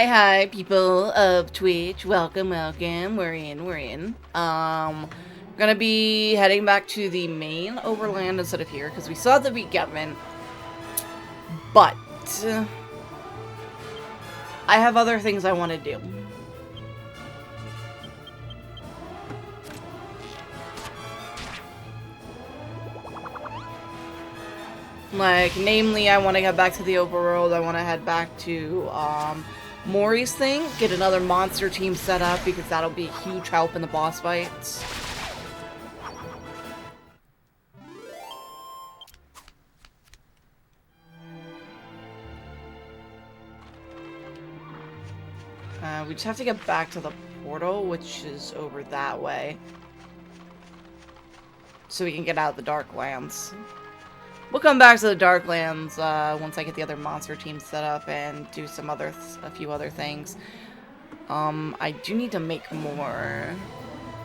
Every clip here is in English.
Hi, people of Twitch. Welcome. We're in. Gonna be heading back to the main overland instead of here, because we saw the beat Gemon. But I have other things I want to do. Like, namely, I want to get back to the overworld. I want to head back to, Mori's thing. Get another monster team set up, because that'll be a huge help in the boss fights. We just have to get back to the portal, which is over that way. So we can get out of the Darklands. We'll come back to the Darklands once I get the other monster team set up and do some a few other things. I do need to make more.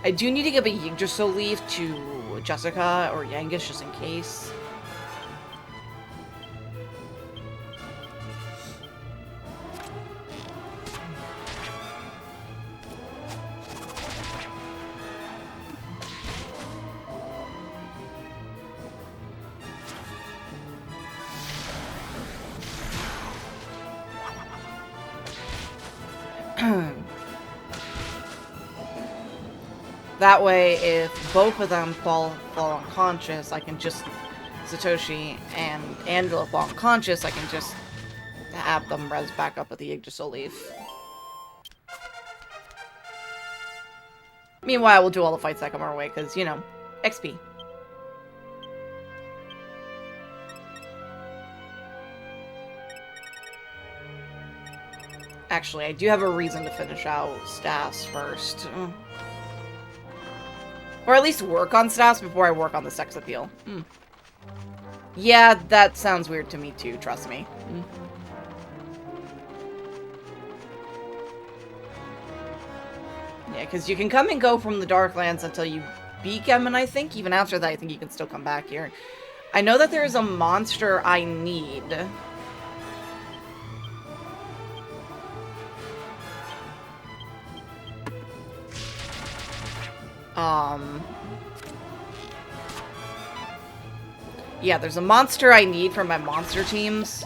I do need to give a Yggdrasil leaf to Jessica or Yangus just in case. That way, if both of them fall unconscious, I can just Satoshi and Angela fall unconscious. I can just have them res back up with the Yggdrasil leaf. Meanwhile, we'll do all the fights that come our way, because, you know, XP. Actually, I do have a reason to finish out staffs first. Or at least work on staffs before I work on the sex appeal. Yeah, that sounds weird to me too, trust me. Yeah, because you can come and go from the Darklands until you beat Gemon, I think. Even after that, I think you can still come back here. I know that there is a monster I need. Yeah, there's a monster I need for my monster teams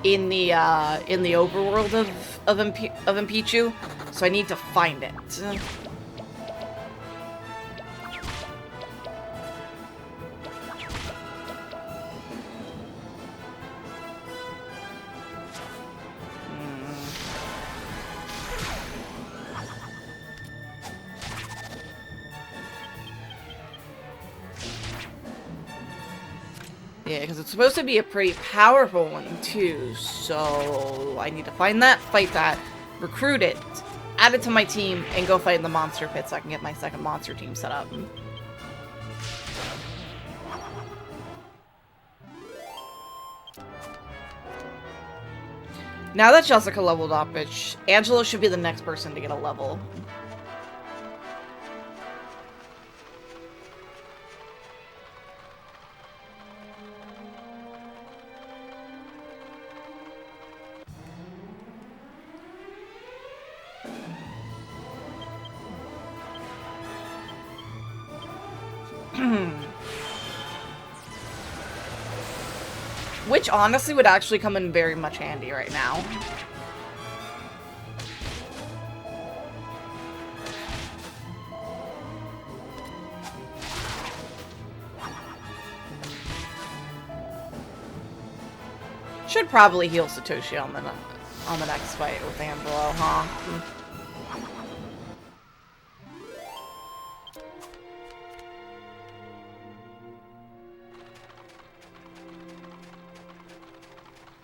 in the overworld of Impichu, so I need to find it. Yeah, because it's supposed to be a pretty powerful one, too, so I need to find that, fight that, recruit it, add it to my team, and go fight in the monster pit so I can get my second monster team set up. Now that Jessica leveled up, Angela should be the next person to get a level. Which honestly would actually come in very much handy right now. Should probably heal Satoshi on the next fight with Angelo, huh?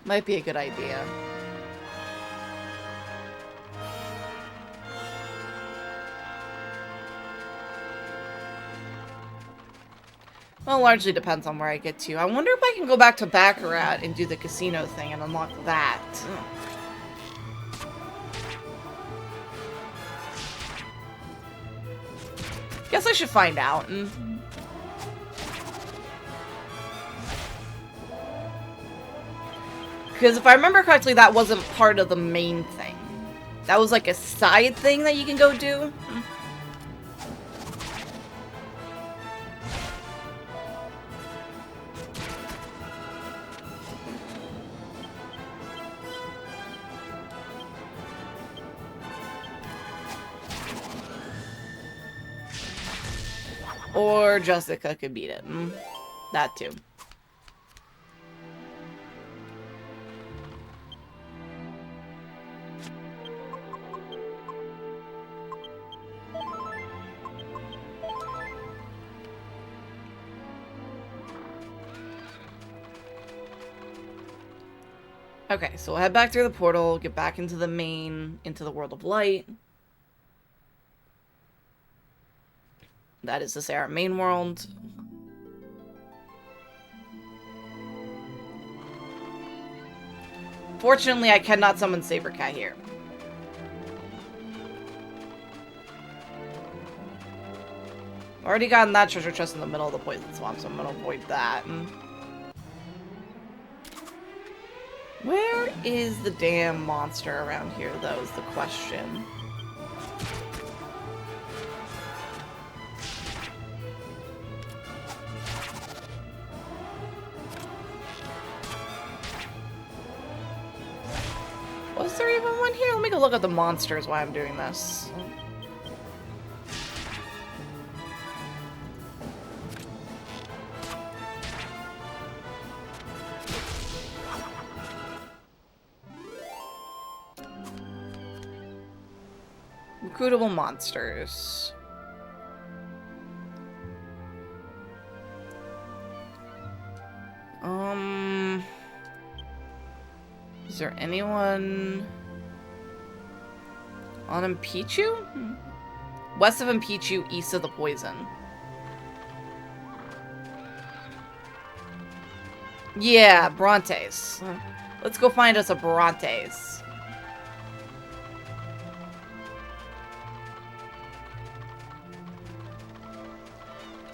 Might be a good idea. Well, it largely depends on where I get to. I wonder if I can go back to Baccarat and do the casino thing and unlock that. Guess I should find out. Because if I remember correctly, that wasn't part of the main thing. That was like a side thing that you can go do? Or Jessica could beat it. That too. Okay, so we'll head back through the portal, get back into the world of light. That is to say our main world. Fortunately, I cannot summon Sabercat here. Already gotten that treasure chest in the middle of the poison swamp, so I'm gonna avoid that. Where is the damn monster around here, though, is the question. Was there even one here? Let me go look at the monsters while I'm doing this. Recruitable monsters. Is there anyone on Impichu? West of Impichu, east of the poison. Yeah, Brontes. Let's go find us a Brontes.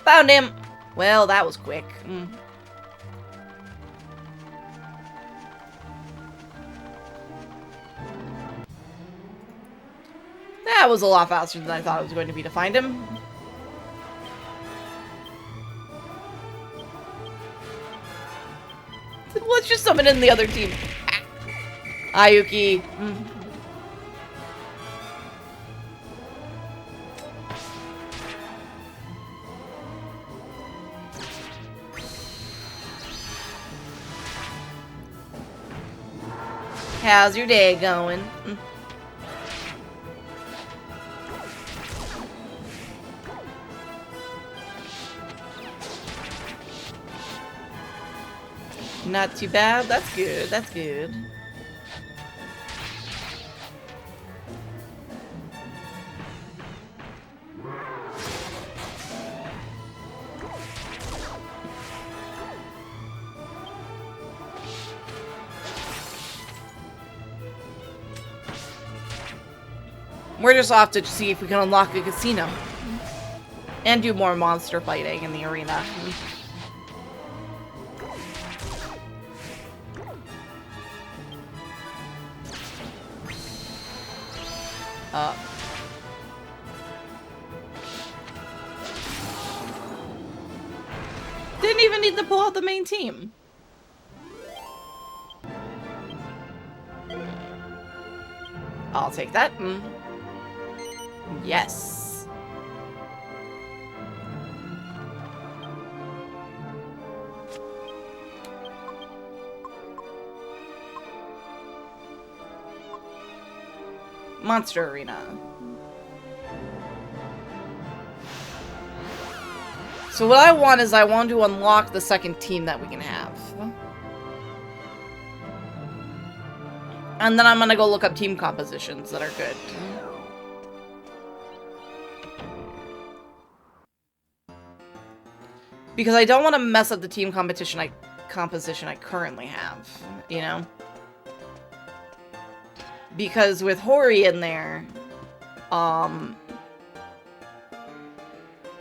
Found him! Well, that was quick. That was a lot faster than I thought it was going to be to find him. Let's just summon in the other team. Ayuki. How's your day going? Not too bad. That's good. That's good. We're just off to see if we can unlock a casino. And do more monster fighting in the arena. Didn't even need to pull out the main team. I'll take that. Yes. Monster Arena. So what I want is I want to unlock the second team that we can have. And then I'm gonna go look up team compositions that are good. Because I don't want to mess up the team composition I currently have, you know? Because with Hori in there,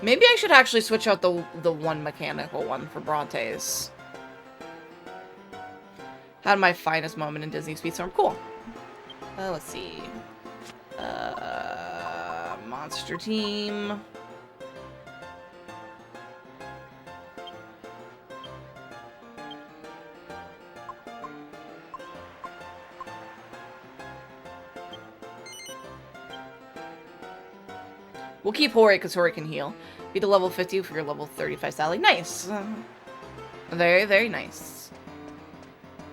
maybe I should actually switch out the one mechanical one for Brontes. Had my finest moment in Disney Speedstorm. Cool. Let's see. Monster team. We'll keep Hori because Hori can heal. Be the level 50 for your level 35 Sally. Nice. Very, very nice.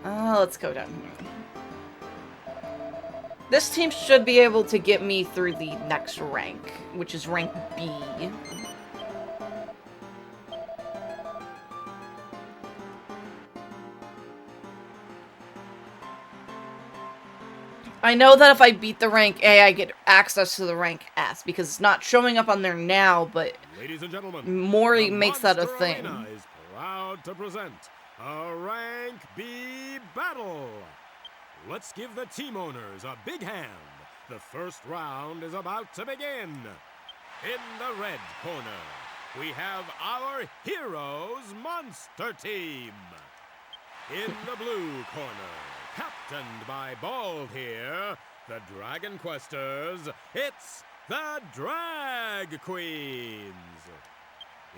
Let's go down here. This team should be able to get me through the next rank, which is rank B. I know that if I beat the rank A, I get access to the rank S, because it's not showing up on there now, but ladies and gentlemen, Mori makes that a thing. Arena is proud to present a rank B battle. Let's give the team owners a big hand. The first round is about to begin. In the red corner, we have our Heroes Monster Team. In the blue corner, captained by Bald here, the Dragon Questers, it's the Drag Queens.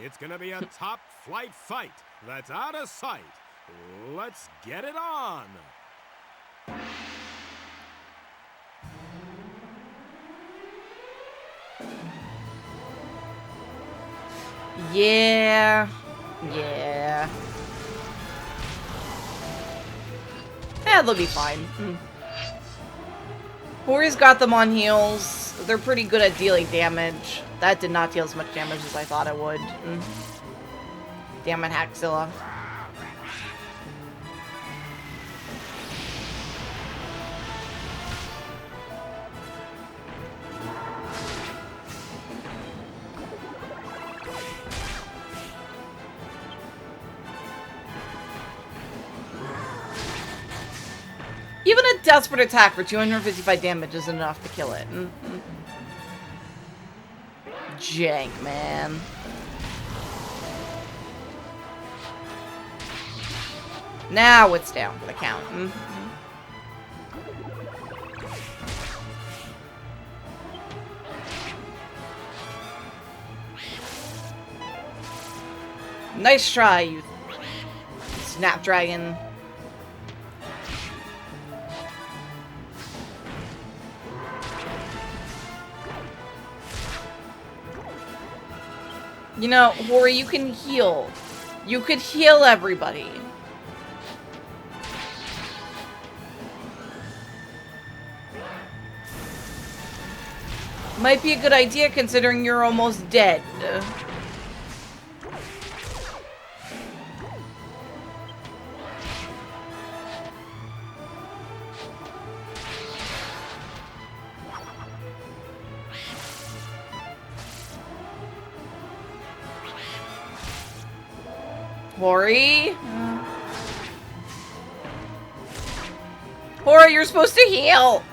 It's gonna be a top flight fight that's out of sight. Let's get it on. Yeah. Yeah, they'll be fine. Hori's got them on heals. They're pretty good at dealing damage. That did not deal as much damage as I thought it would. Damn it, Haxilla. Even a desperate attack for 255 damage is enough to kill it. Jank, man. Now it's down for the count. Nice try, you Snapdragon. You know, Hori, you can heal. You could heal everybody. Might be a good idea considering you're almost dead. Hori? Hori, you're supposed to heal!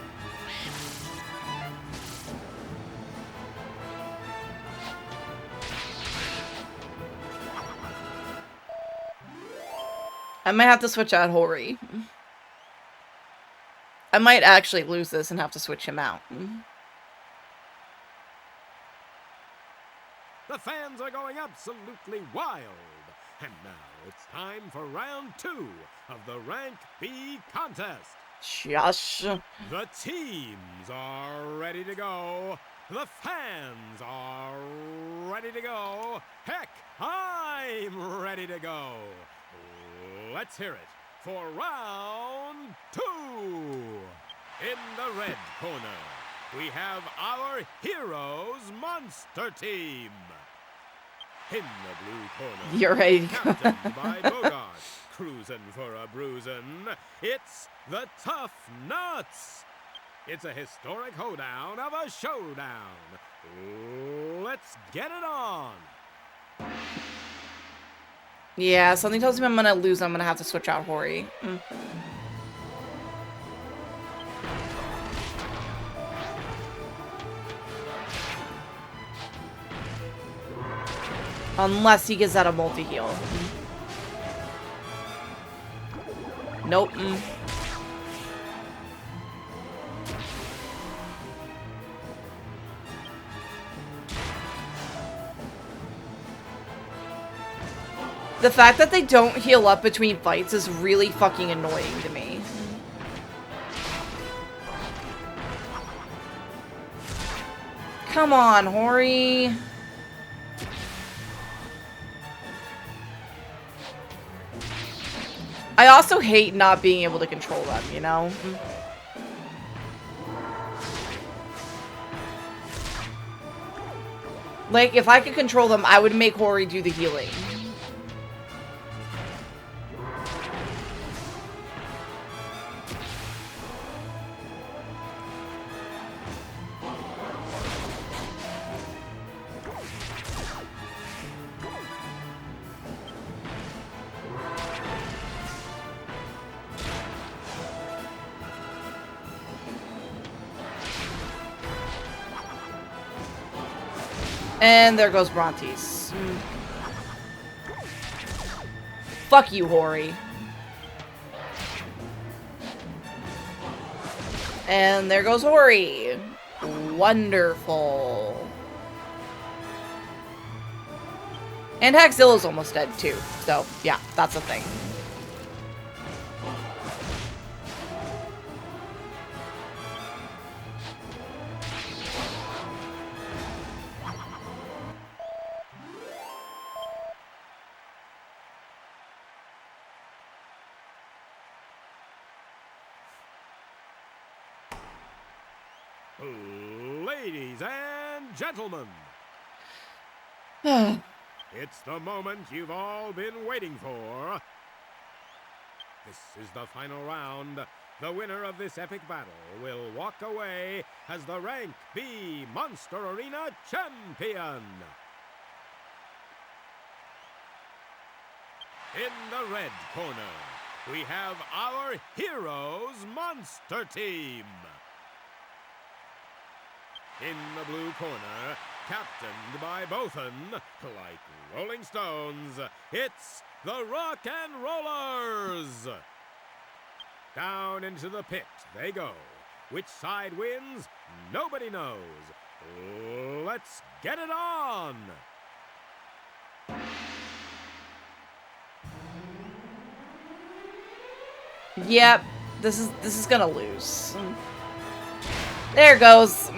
I might have to switch out Hori. I might actually lose this and have to switch him out. The fans are going absolutely wild. And now it's time for round 2 of the Rank B contest. Shush. The teams are ready to go. The fans are ready to go. Heck, I'm ready to go. Let's hear it for round 2. In the red corner, we have our Heroes Monster Team. In the blue corner, You're ready. captained by Bogart, cruising for a bruisin', it's the Tough Nuts. It's a historic hoedown of a showdown. Let's get it on. Yeah, something tells me I'm gonna lose. I'm gonna have to switch out Hori. Unless he gets out a multi-heal. Nope. The fact that they don't heal up between fights is really fucking annoying to me. Come on, Hori. I also hate not being able to control them, you know? Like, if I could control them, I would make Hori do the healing. And there goes Brontes. Fuck you, Hori. And there goes Hori. Wonderful. And Haxilla's almost dead too. So, yeah, that's a thing. Ladies and gentlemen, it's the moment you've all been waiting for. This is the final round. The winner of this epic battle will walk away as the Rank B Monster Arena champion. In the red corner, we have our Heroes Monster Team. In the blue corner, captained by Bothan, like Rolling Stones, it's the Rock and Rollers! Down into the pit they go. Which side wins? Nobody knows. Let's get it on! Yep, this is gonna lose. There it goes.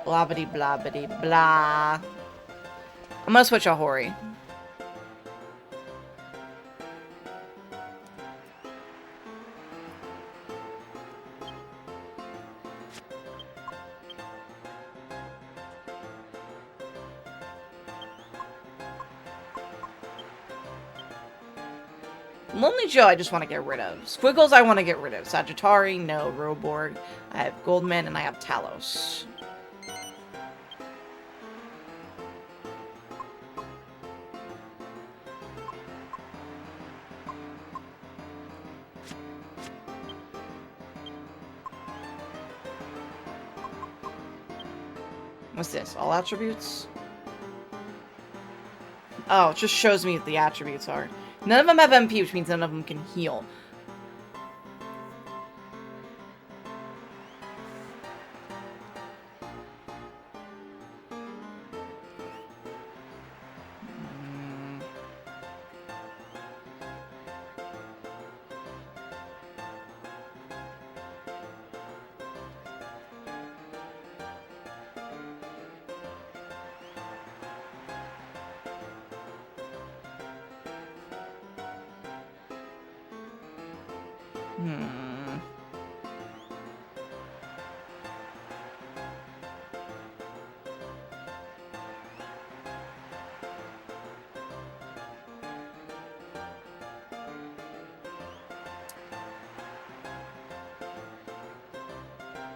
Blobbity blobbity blah. I'm gonna switch a Hori. Lonely Joe, I just want to get rid of. Squiggles, I want to get rid of. Sagittari, no. Roborg, I have Goldman, and I have Talos. What's this? All attributes? Oh, it just shows me what the attributes are. None of them have MP, which means none of them can heal.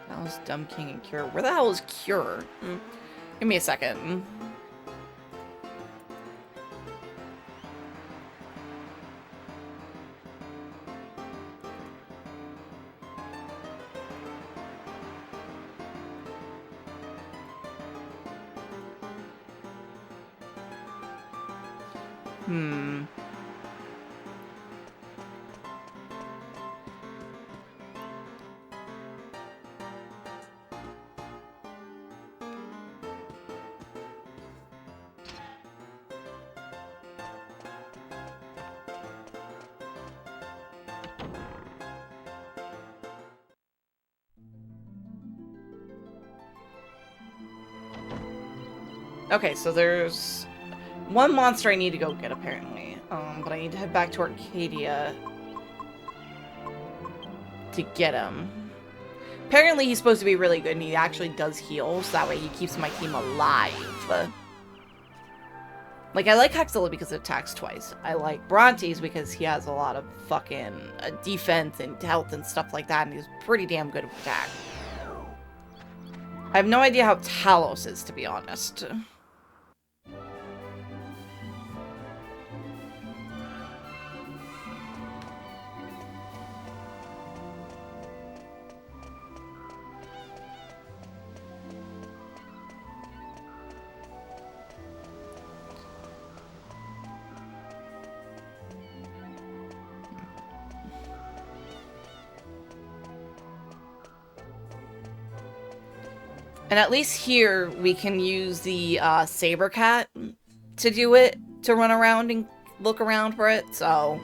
That was Dumb King and Cure. Where the hell is Cure? Give me a second. Hmm. Okay, so there's one monster I need to go get, apparently. But I need to head back to Arcadia to get him. Apparently he's supposed to be really good, and he actually does heal, so that way he keeps my team alive. Like, I like Hexilla because it attacks twice. I like Brontes because he has a lot of fucking defense and health and stuff like that, and he's pretty damn good with attack. I have no idea how Talos is, to be honest. And at least here, we can use the Saber Cat to do it, to run around and look around for it, so...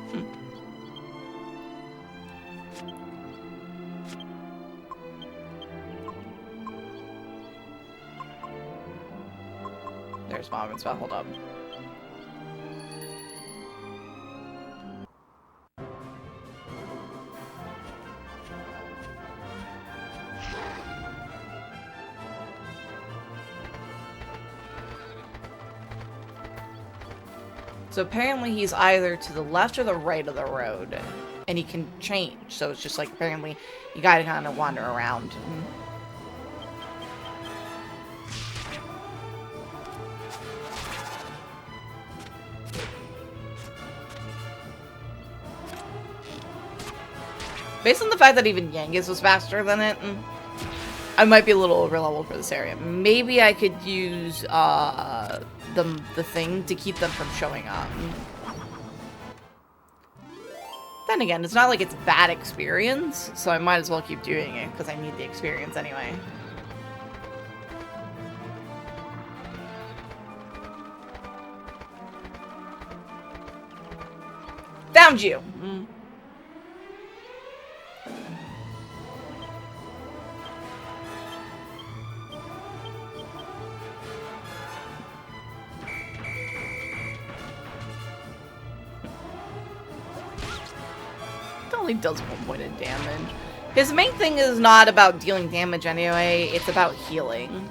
There's Mom and Spell, hold up. So apparently he's either to the left or the right of the road, and he can change. So it's just like, apparently, you gotta kind of wander around. Based on the fact that even Yangus was faster than it, I might be a little overleveled for this area. Maybe I could use the thing to keep them from showing up. Then again, it's not like it's bad experience, so I might as well keep doing it because I need the experience anyway. Found you! Only does 1 point of damage. His main thing is not about dealing damage anyway, it's about healing.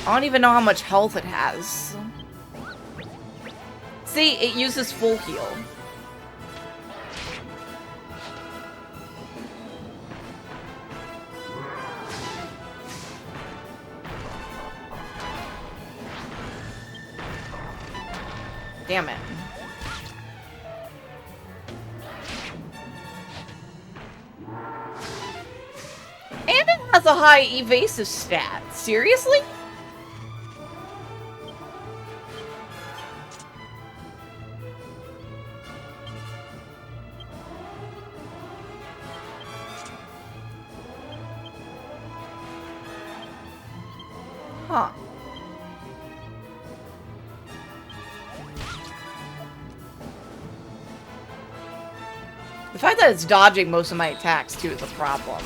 I don't even know how much health it has. See, it uses full heal. Damn it. And it has a high evasive stat. Seriously? Huh. The fact that it's dodging most of my attacks, too, is a problem.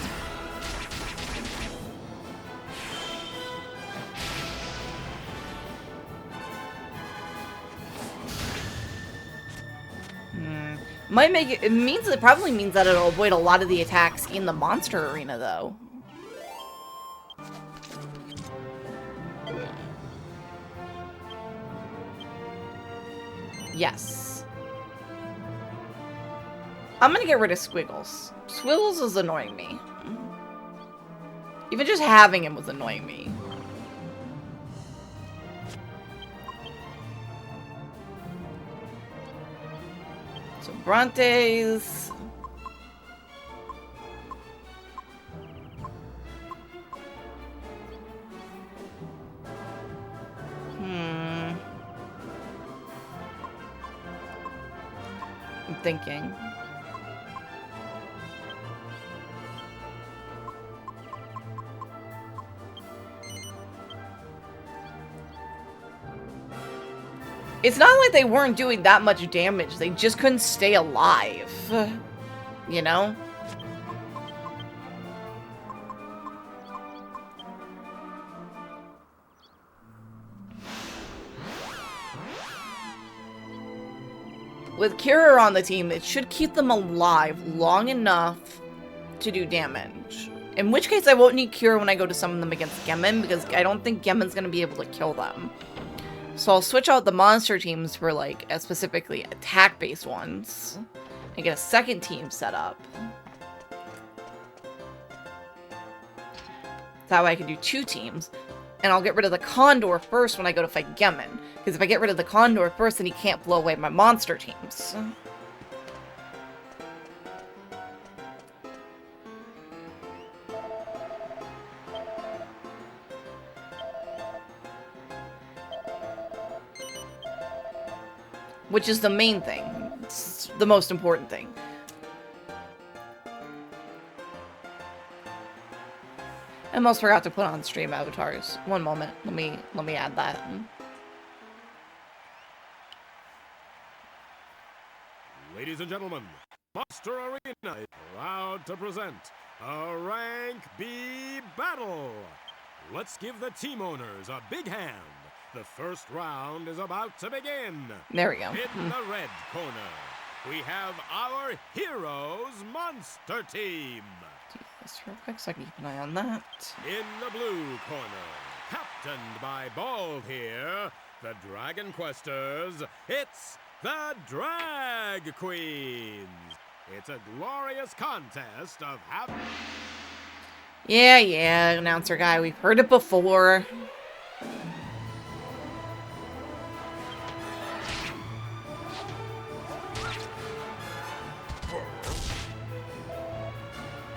Might make it, it probably means that it'll avoid a lot of the attacks in the monster arena, though. Yes. I'm gonna get rid of Squiggles. Squiggles is annoying me. Even just having him was annoying me. So Brontes. thinking. It's not like they weren't doing that much damage. They just couldn't stay alive. You know? With Kira on the team, it should keep them alive long enough to do damage. In which case, I won't need Kira when I go to summon them against Gemon, because I don't think Gemon's going to be able to kill them. So I'll switch out the monster teams for, like, specifically attack-based ones. And get a second team set up. That way I can do 2 teams. And I'll get rid of the Condor first when I go to fight Gemon. Because if I get rid of the Condor first, then he can't blow away my monster teams. Which is the main thing. It's the most important thing. I almost forgot to put on stream avatars. One moment. Let me add that. Ladies and gentlemen, Monster Arena is proud to present a Rank B battle. Let's give the team owners a big hand. The first round is about to begin. There we go. In the red corner, we have our Heroes Monster Team. Do this real quick so I can keep an eye on that. In the blue corner, captained by Bald here, the Dragon Questers, it's the Drag Queens. It's a glorious contest of Yeah, announcer guy. We've heard it before.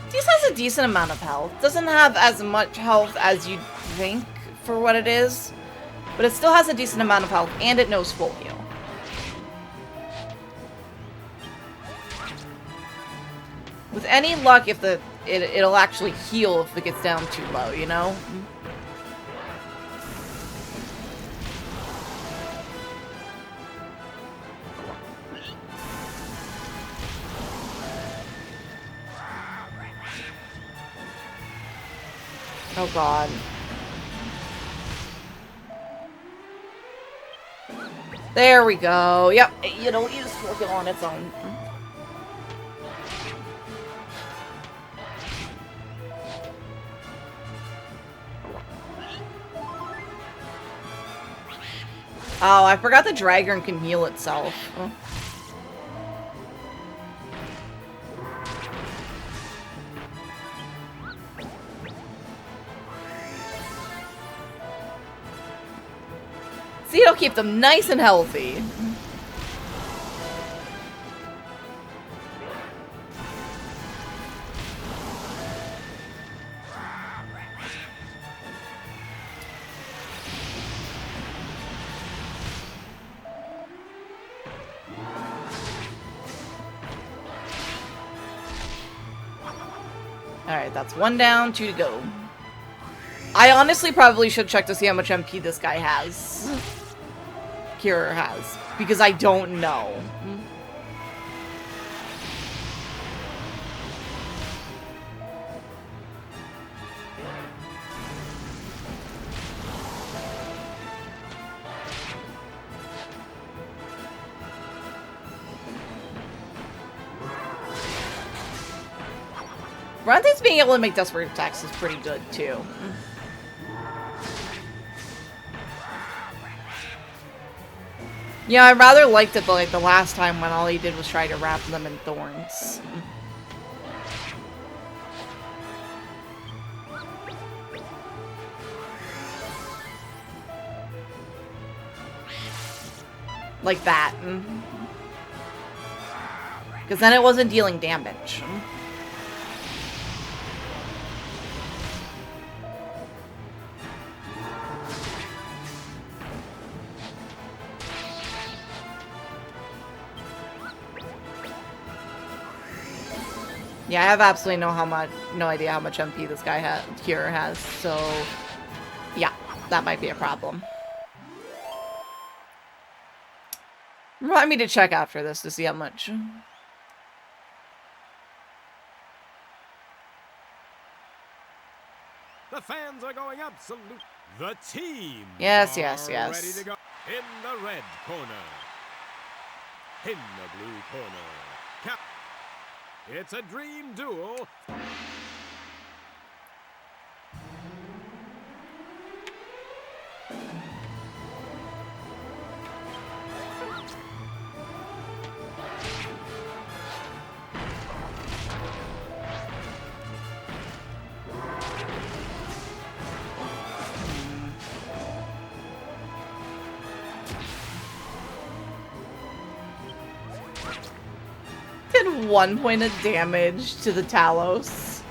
This has a decent amount of health. Doesn't have as much health as you'd think for what it is, but it still has a decent amount of health, and it knows full heal. With any luck, if it'll actually heal if it gets down too low, you know? Oh god. There we go. Yep, it'll use full heal on its own. Oh, I forgot the dragon can heal itself. Oh. See, it'll keep them nice and healthy. Alright, that's 1 down, 2 to go. I honestly probably should check to see how much MP this guy has. Kira has. Because I don't know. Bronte's being able to make desperate attacks is pretty good, too. Yeah, I rather liked it like the last time when all he did was try to wrap them in thorns. Like that. Because then it wasn't dealing damage. Yeah, I have absolutely no idea how much MP this guy here has, so yeah, that might be a problem. Remind me to check after this to see how much. The fans are going absolute. The team. Yes. Ready to go. In the red corner. In the blue corner. It's a dream duel. Did 1 point of damage to the Talos.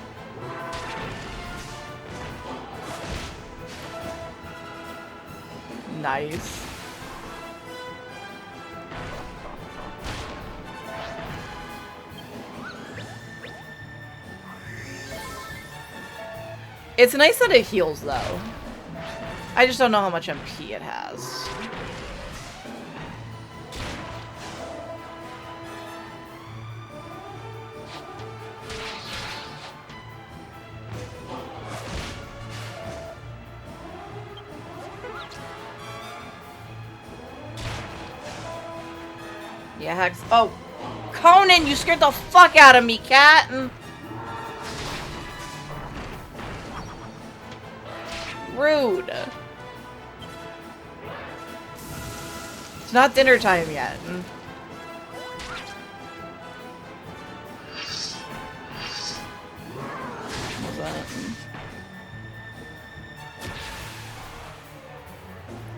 Nice. It's nice that it heals, though. I just don't know how much MP it has. Yeah, Hex. Oh, Conan, you scared the fuck out of me, cat. Rude. It's not dinner time yet. What's that?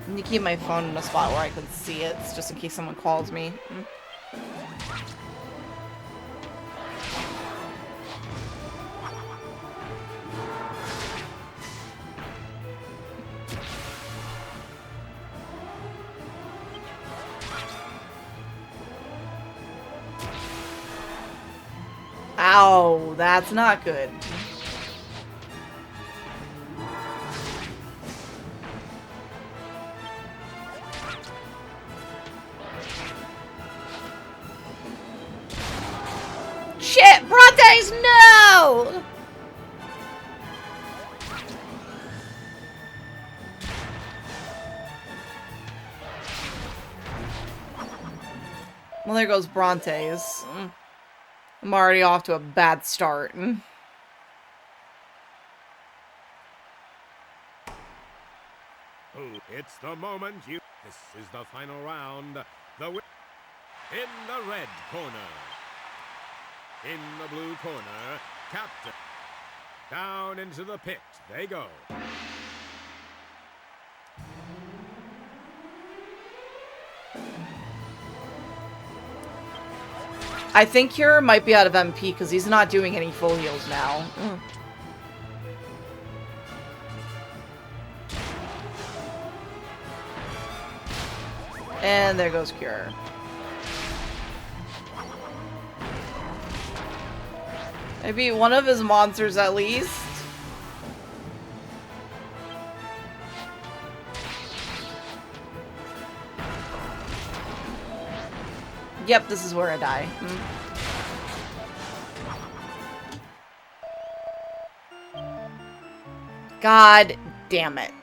I need to keep my phone in a spot where I can see it, just in case someone calls me. Ow, that's not good. Shit, Brontes, no! Well, there goes Brontes. I'm already off to a bad start. It's the moment you... This is the final round. In the red corner. In the blue corner, Captain. Down into the pit they go. I think Cure might be out of MP because he's not doing any full heals now. And there goes Cure. Maybe one of his monsters at least. Yep, this is where I die. God damn it.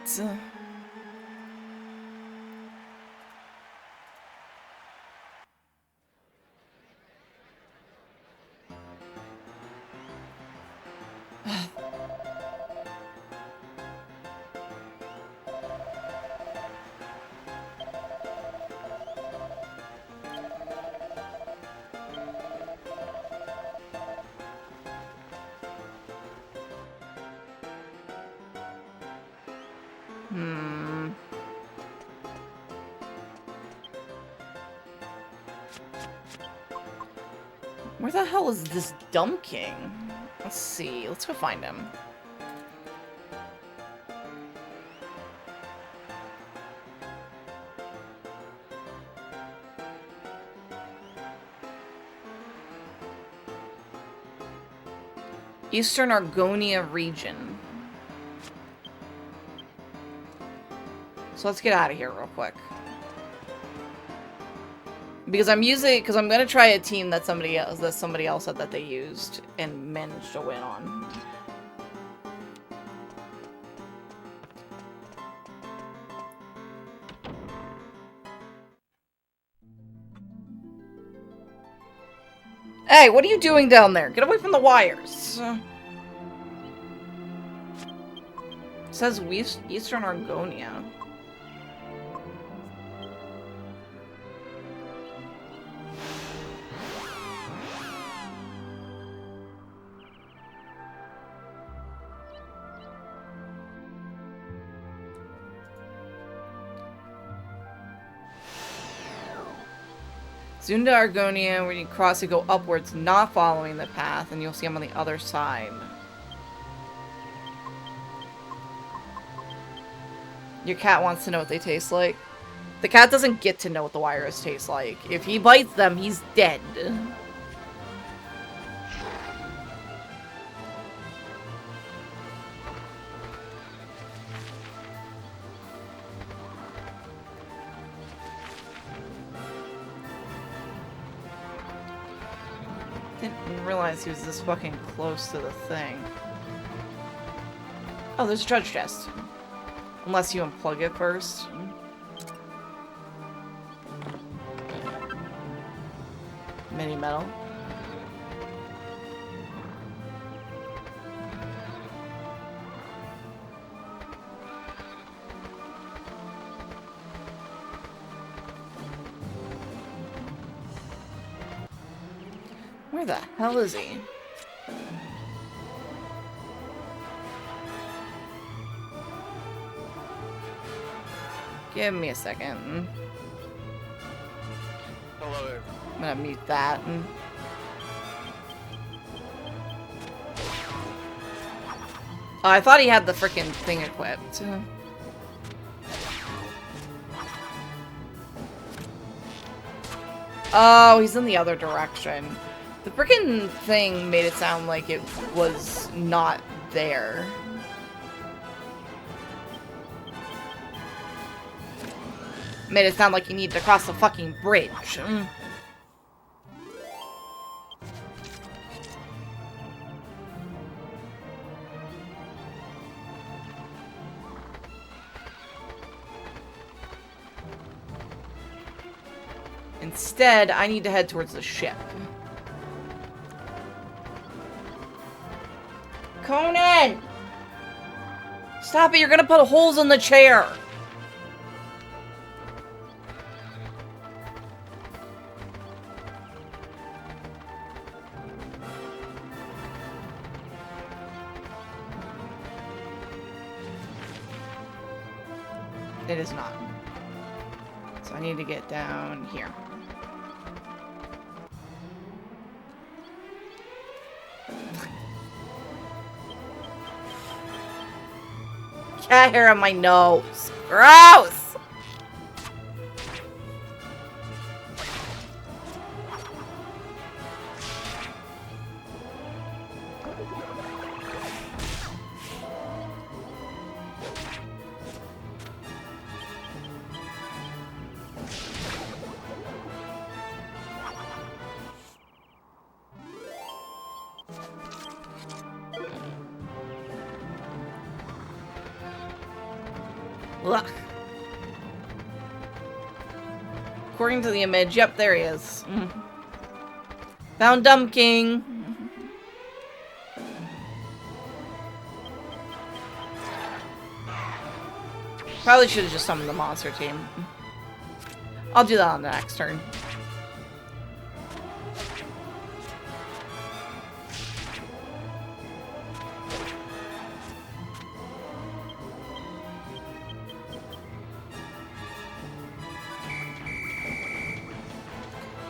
Where the hell is this Dumb King? Let's see. Let's go find him. Eastern Argonia region. So let's get out of here real quick. Because I'm gonna try a team that somebody else said that they used and managed to win on. Hey, what are you doing down there? Get away from the wires. It says Eastern Argonia. Soon to Argonia, where you cross to go upwards, not following the path, and you'll see them on the other side. Your cat wants to know what they taste like. The cat doesn't get to know what the wires taste like. If he bites them, he's dead. Didn't realize he was this fucking close to the thing. Oh, there's a treasure chest. Unless you unplug it first. Mini metal. Where the hell is he? Give me a second. Hello there. I'm gonna mute that. Oh, I thought he had the frickin' thing equipped. Oh, he's in the other direction. The frickin' thing made it sound like it was not there. Made it sound like you needed to cross the fucking bridge. Instead, I need to head towards the ship. Conan! Stop it, you're gonna put holes in the chair! It is not. So I need to get down here. Cat hair on my nose. Gross! Look. According to the image, yep, there he is. Found Dumb King. Probably should have just summoned the monster team. I'll do that on the next turn.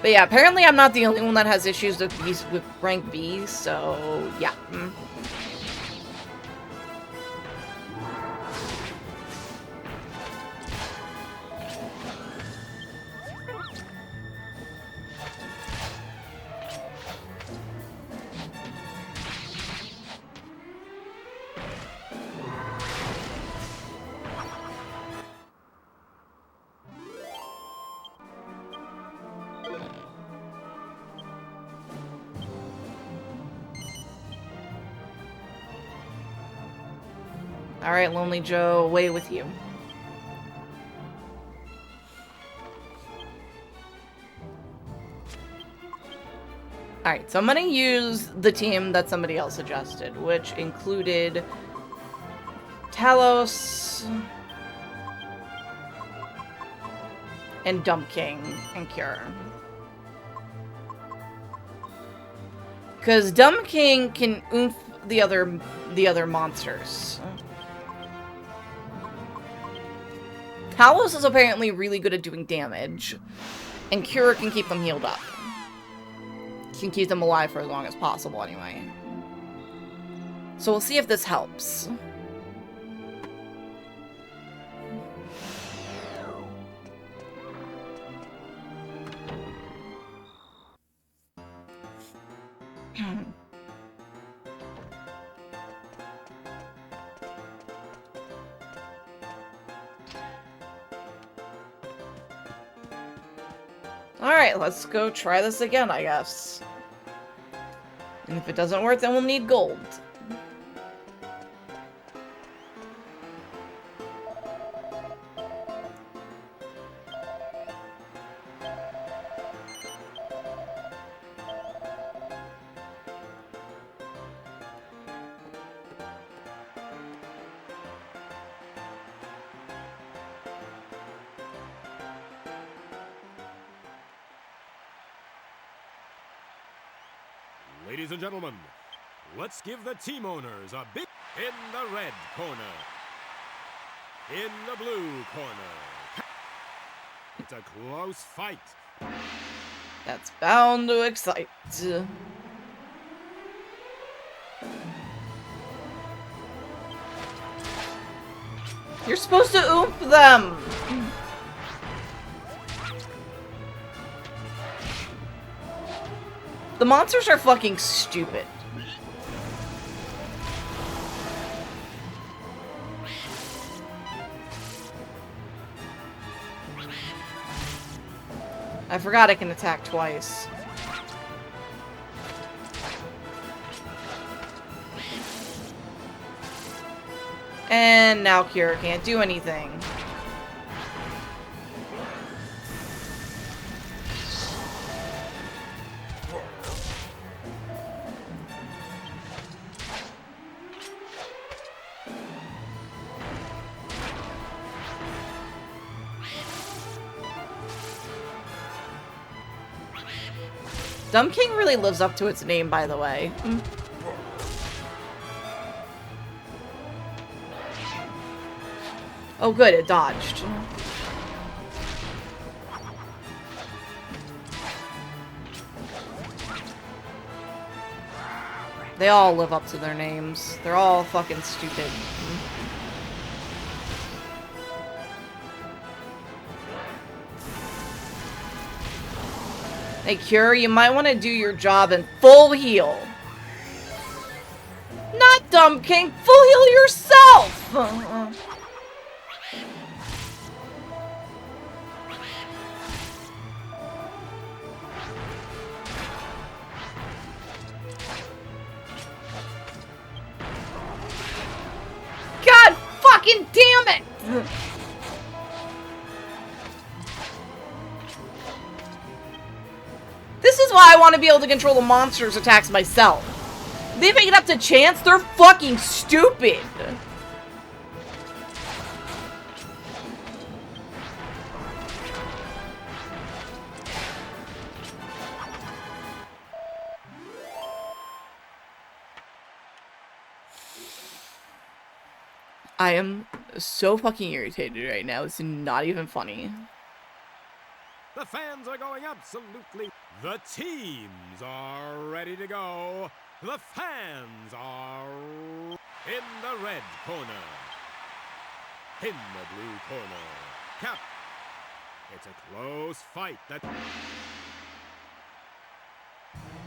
But yeah, apparently I'm not the only one that has issues with rank B, so yeah. Alright, Lonely Joe, away with you. Alright, so I'm gonna use the team that somebody else suggested, which included Talos and Dump King and Cure. Because Dump King can oomph the other monsters. Talos is apparently really good at doing damage, and Cure can keep them healed up. Can keep them alive for as long as possible, anyway. So we'll see if this helps. Alright, let's go try this again, I guess. And if it doesn't work, then we'll need gold. Ladies and gentlemen, let's give the team owners a big... In the red corner. In the blue corner. It's a close fight. That's bound to excite. You're supposed to oomph them! The monsters are fucking stupid. I forgot I can attack twice. And now Cure can't do anything. Dumb King really lives up to its name, by the way. Oh good, it dodged. They all live up to their names. They're all fucking stupid. Hey, Cure, you might want to do your job in full heal. Not Dumb King, full heal yourself! God fucking damn it! This is why I want to be able to control the monster's attacks myself. Leaving it up to chance, they're fucking stupid. I am so fucking irritated right now. It's not even funny. The fans are going absolutely... The teams are ready to go. The fans are... In the red corner. In the blue corner. Cap. It's a close fight.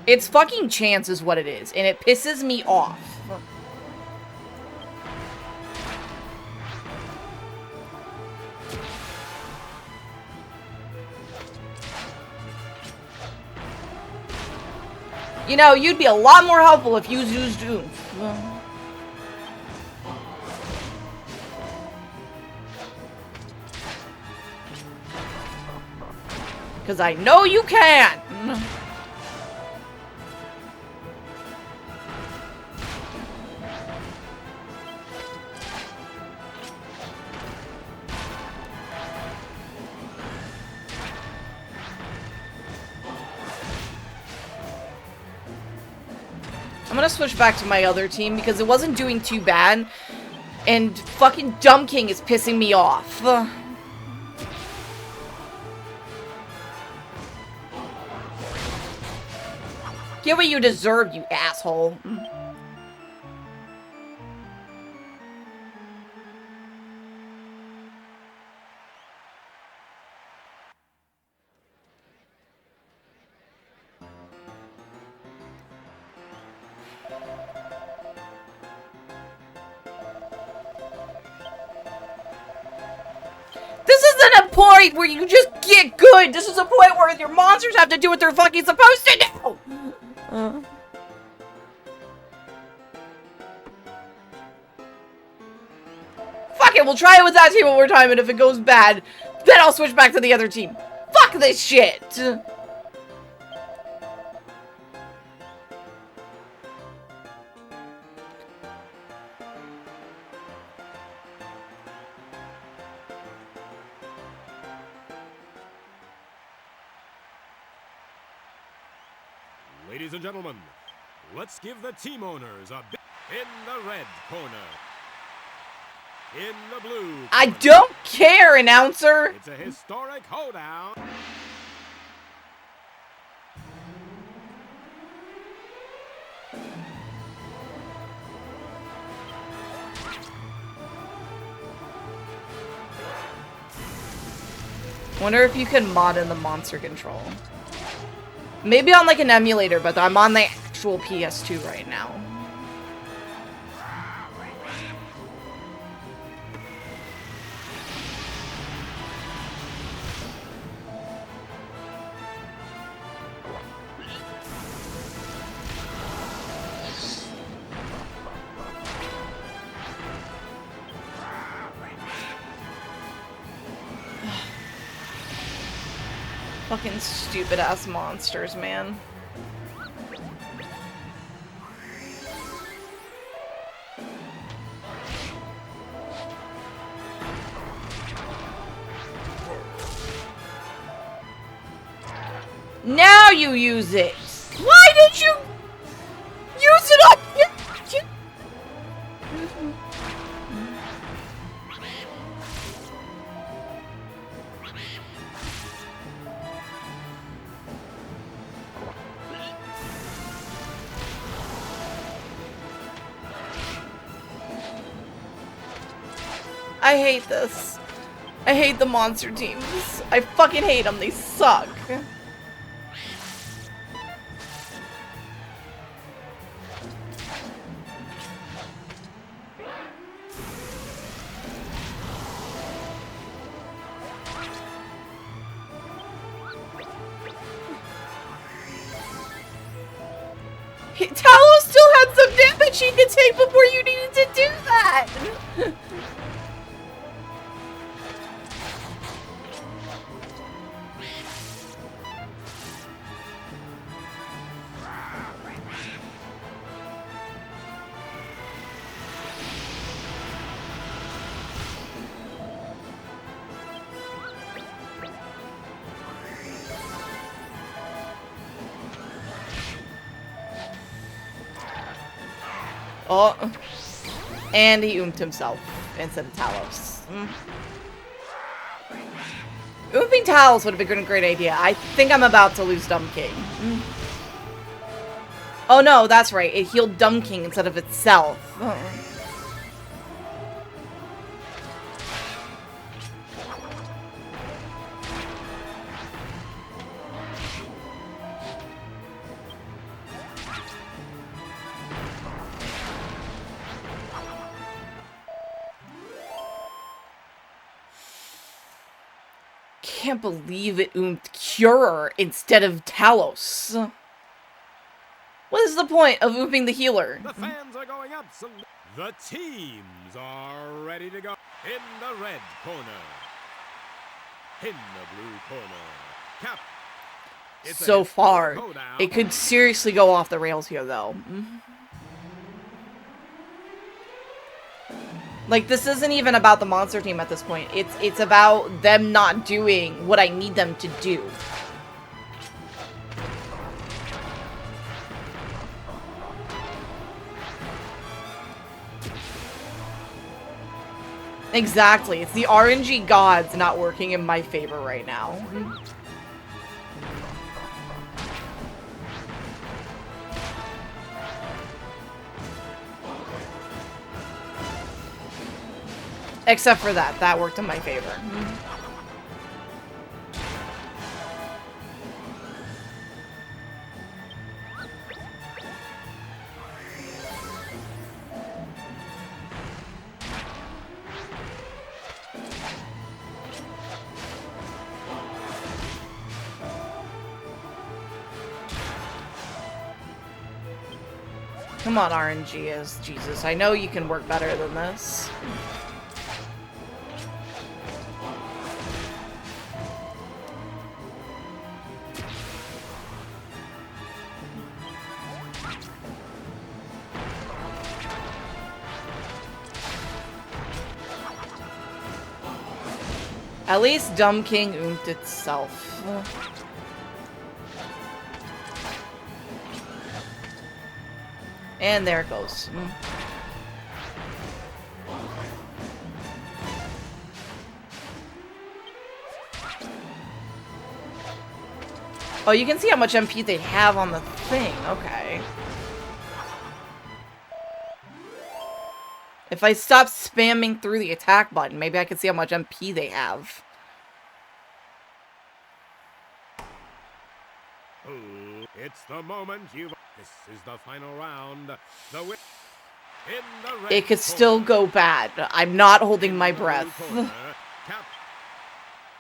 It's fucking chance is what it is, and it pisses me off. You know, you'd be a lot more helpful if you used oomph. Because I know you can! I'm gonna switch back to my other team because it wasn't doing too bad. And fucking Dumb King is pissing me off. Get what you deserve, you asshole. This isn't a point where you just get good. This is a point where your monsters have to do what they're fucking supposed to do. Fuck it, we'll try it with that team one more time, and if it goes bad, then I'll switch back to the other team. Fuck this shit! Ladies and gentlemen, let's give the team owners a big... In the red corner. In the blue corner. I don't care, announcer! It's a historic hoedown. Wonder if you can mod in the monster control. Maybe on like an emulator, but I'm on the actual PS2 right now. Fucking stupid ass monsters, man. Now you use it! Why did you use it on you? I hate this. I hate the monster teams. I fucking hate them. They suck. Talos still had some damage he could take before you needed to do that! Oh, and he oomped himself instead of Talos. Oomping Talos would have been a great idea. I think I'm about to lose Dumb King. Oh no, that's right. It healed Dumb King instead of itself. Can't believe it oomped Cure instead of Talos. What is the point of oomping the healer? The fans are going up. The teams are ready to go. In the red corner. In the blue corner. Captain so far. It could seriously go off the rails here, though. Like, this isn't even about the monster team at this point. It's about them not doing what I need them to do. Exactly. It's the RNG gods not working in my favor right now. Except for that. That worked in my favor. Come on, RNG is Jesus. I know you can work better than this. At least Dumb King oomped itself. And there it goes. Oh, you can see how much MP they have on the thing. Okay. If I stop spamming through the attack button, maybe I can see how much MP they have. It's the moment you've... This is the final round. It could still go bad. I'm not holding my breath.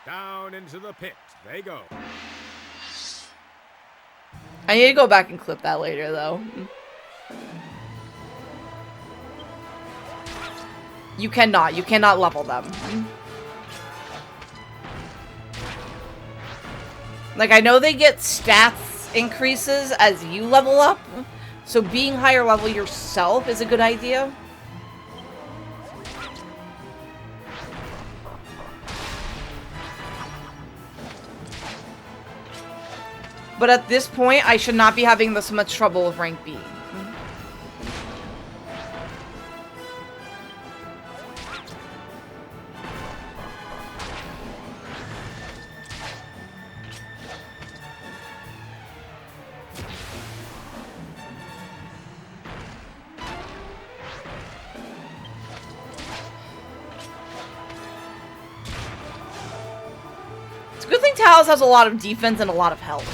Down into the pit they go. I need to go back and clip that later, though. You cannot level them. Like, I know they get stats increases as you level up, so being higher level yourself is a good idea. But at this point, I should not be having this much trouble with rank B. It's a good thing Talos has a lot of defense and a lot of health.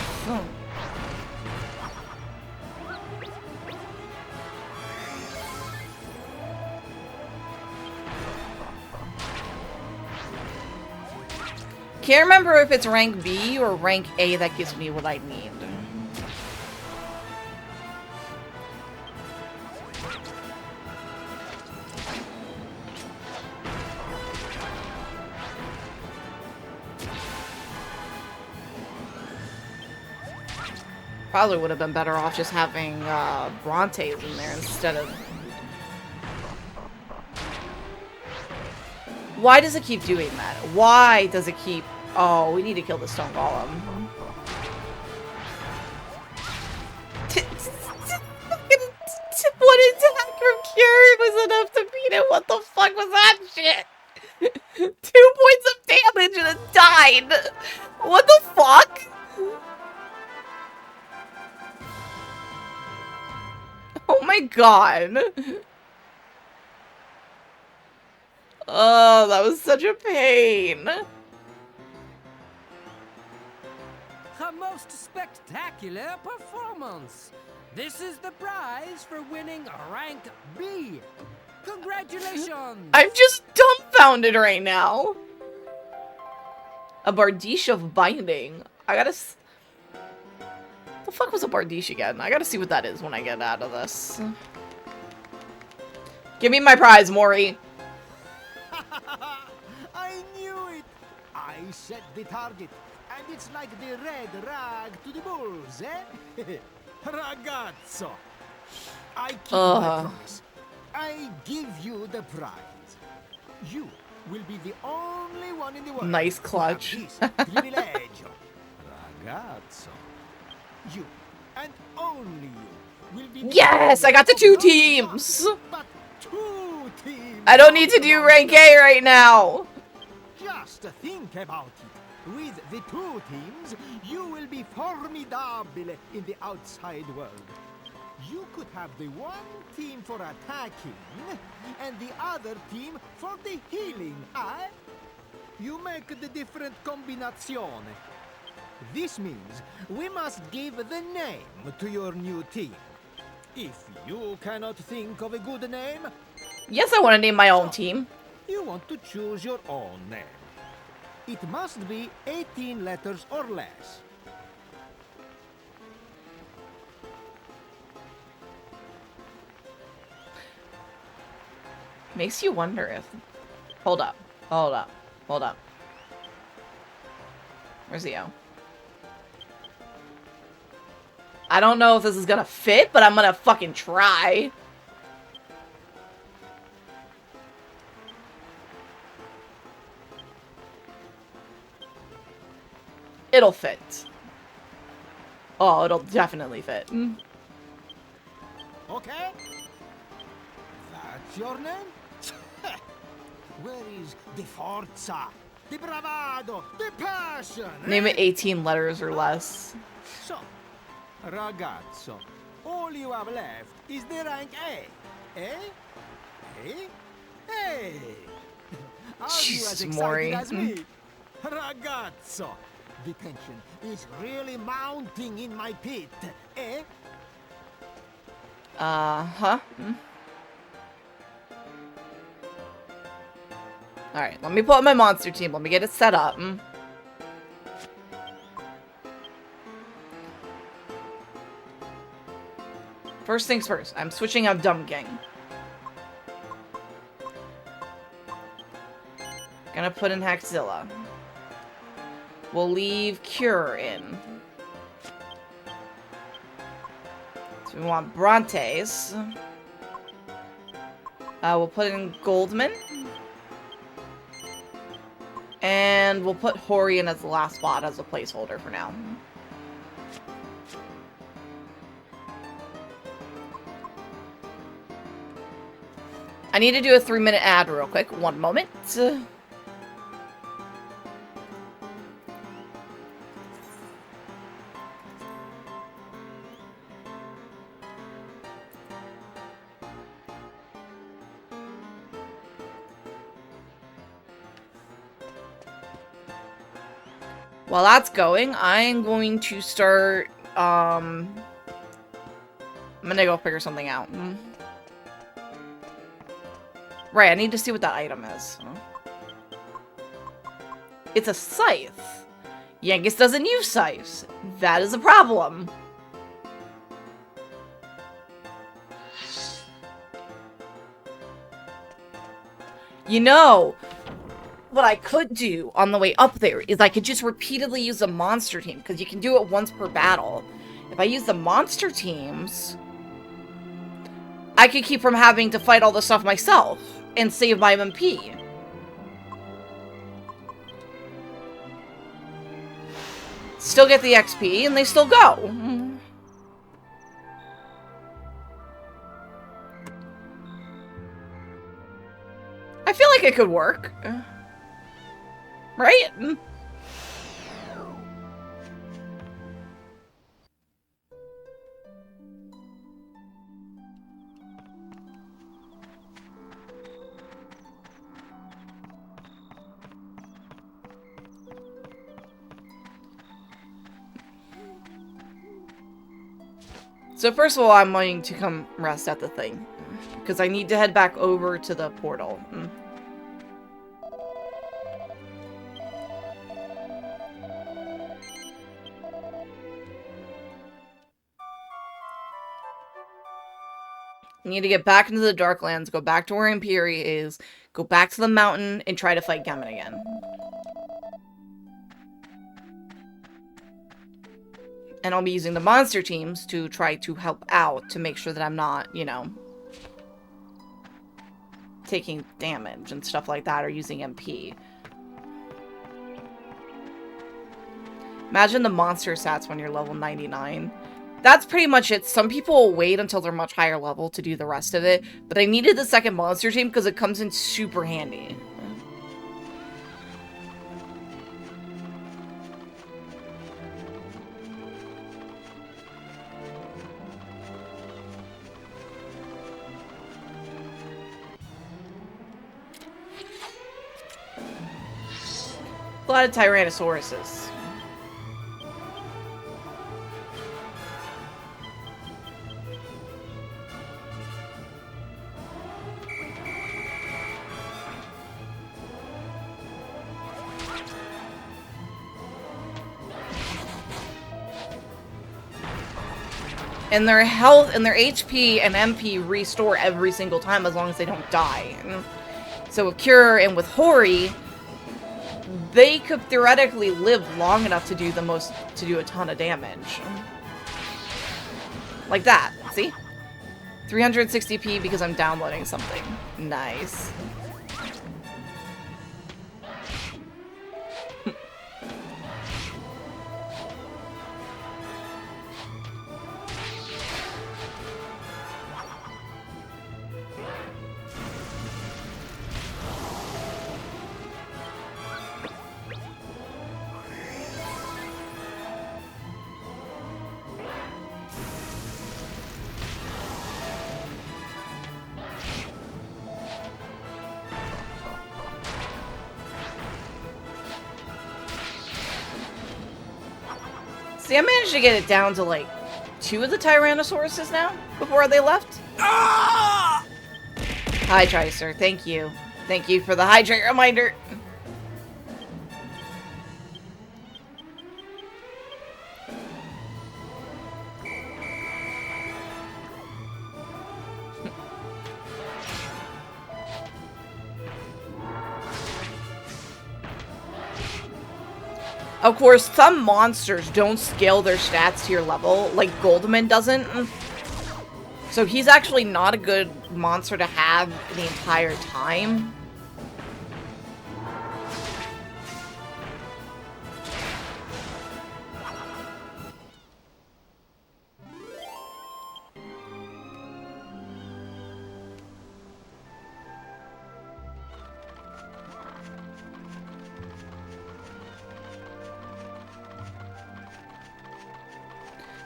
Can't remember if it's rank B or rank A that gives me what I need. Probably would have been better off just having Brontes in there instead of... Why does it keep doing that? Why does it keep... Oh, we need to kill the Stone Golem. One attack from Cure was enough to beat it. What the fuck was that shit? 2 points of damage and it died. What the fuck? Oh my god. Oh, that was such a pain. A most spectacular performance. This is the prize for winning rank B. Congratulations. I'm just dumbfounded right now. A Bardiche of Binding. I gotta... The fuck was a Bardiche again? I gotta see what that is when I get out of this. Give me my prize, Mori. I knew it. I set the target, And it's like the red rag to the bulls, eh? Ragazzo, I keep my promise. I give you the prize. You will be the only one in the world. Nice clutch. To have this privilegio. Ragazzo. You, and only you, will be the Yes, I got the only 2 teams. but 2 teams. I don't need to do rank A right now. Just think about it. With the 2 teams, you will be formidable in the outside world. You could have the one team for attacking and the other team for the healing, eh? You make the different combinazione. This means we must give the name to your new team. If you cannot think of a good name, Yes, I want to name my own team. you want to choose your own name. It must be 18 letters or less. Makes you wonder if... Hold up. Hold up. Hold up. Where's the O? I don't know if this is gonna fit, but I'm gonna fucking try. It'll fit. Oh, it'll definitely fit. Okay? That's your name? Where is the forza, the bravado, the passion? Name it 18 letters or less. So, ragazzo, all you have left is the rank A. Eh? Eh? Hey! Are you as Jesus, excited Maury. as me? Ragazzo, the tension is really mounting in my pit. Eh? Huh? Alright, let me pull up my monster team. Let me get it set up. First things first, I'm switching out Dumb Gang. Gonna put in Hackzilla. We'll leave Cure in. So we want Brontes. We'll put in Goldman. And we'll put Hori in as the last spot as a placeholder for now. I need to do a 3-minute ad real quick. 1 moment. While that's going, I'm going to start, I'm gonna go figure something out. Right, I need to see what that item is. It's a scythe. Yankees doesn't use scythes. That is a problem. You know, what I could do on the way up there is I could just repeatedly use a monster team, because you can do it once per battle. If I use the monster teams, I could keep from having to fight all the stuff myself and save my MP. Still get the XP, and they still go. I feel like it could work. Right? So first of all, I'm wanting to come rest at the thing, because I need to head back over to the portal. I need to get back into the Darklands, go back to where Imperi is, go back to the mountain, and try to fight Gemon again. And I'll be using the monster teams to try to help out to make sure that I'm not, you know, taking damage and stuff like that, or using MP. Imagine the monster stats when you're level 99. That's pretty much it. Some people wait until they're much higher level to do the rest of it, but I needed the second monster team because it comes in super handy. A lot of Tyrannosauruses. And their health and their HP and MP restore every single time as long as they don't die. So with Cure and with Hori, they could theoretically live long enough to do a ton of damage. Like that, see? 360p because I'm downloading something. Nice. See, I managed to get it down to, like, 2 of the Tyrannosauruses now, before they left. Ah! Hi, Tricer. Thank you. Thank you for the hydrate reminder. Of course, some monsters don't scale their stats to your level, like Goldman doesn't. So he's actually not a good monster to have the entire time.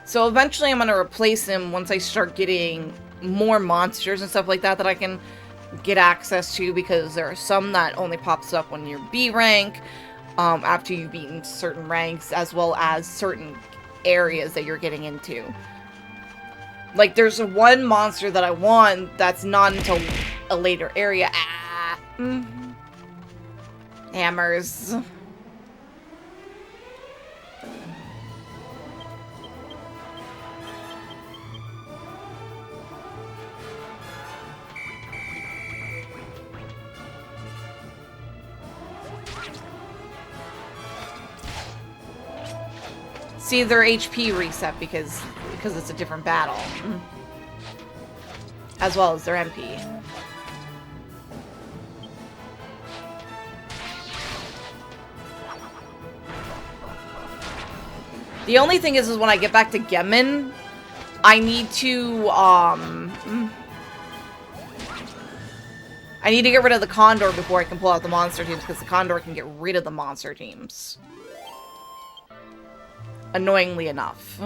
So eventually I'm going to replace him once I start getting more monsters and stuff like that I can get access to, because there are some that only pops up when you're B rank, after you've beaten certain ranks, as well as certain areas that you're getting into. Like, there's one monster that I want that's not until a later area. Ah! Hammers. See, their HP reset because it's a different battle. As well as their MP. The only thing is when I get back to Gemon, I need to, I need to get rid of the Condor before I can pull out the monster teams, because the Condor can get rid of the monster teams. Annoyingly enough.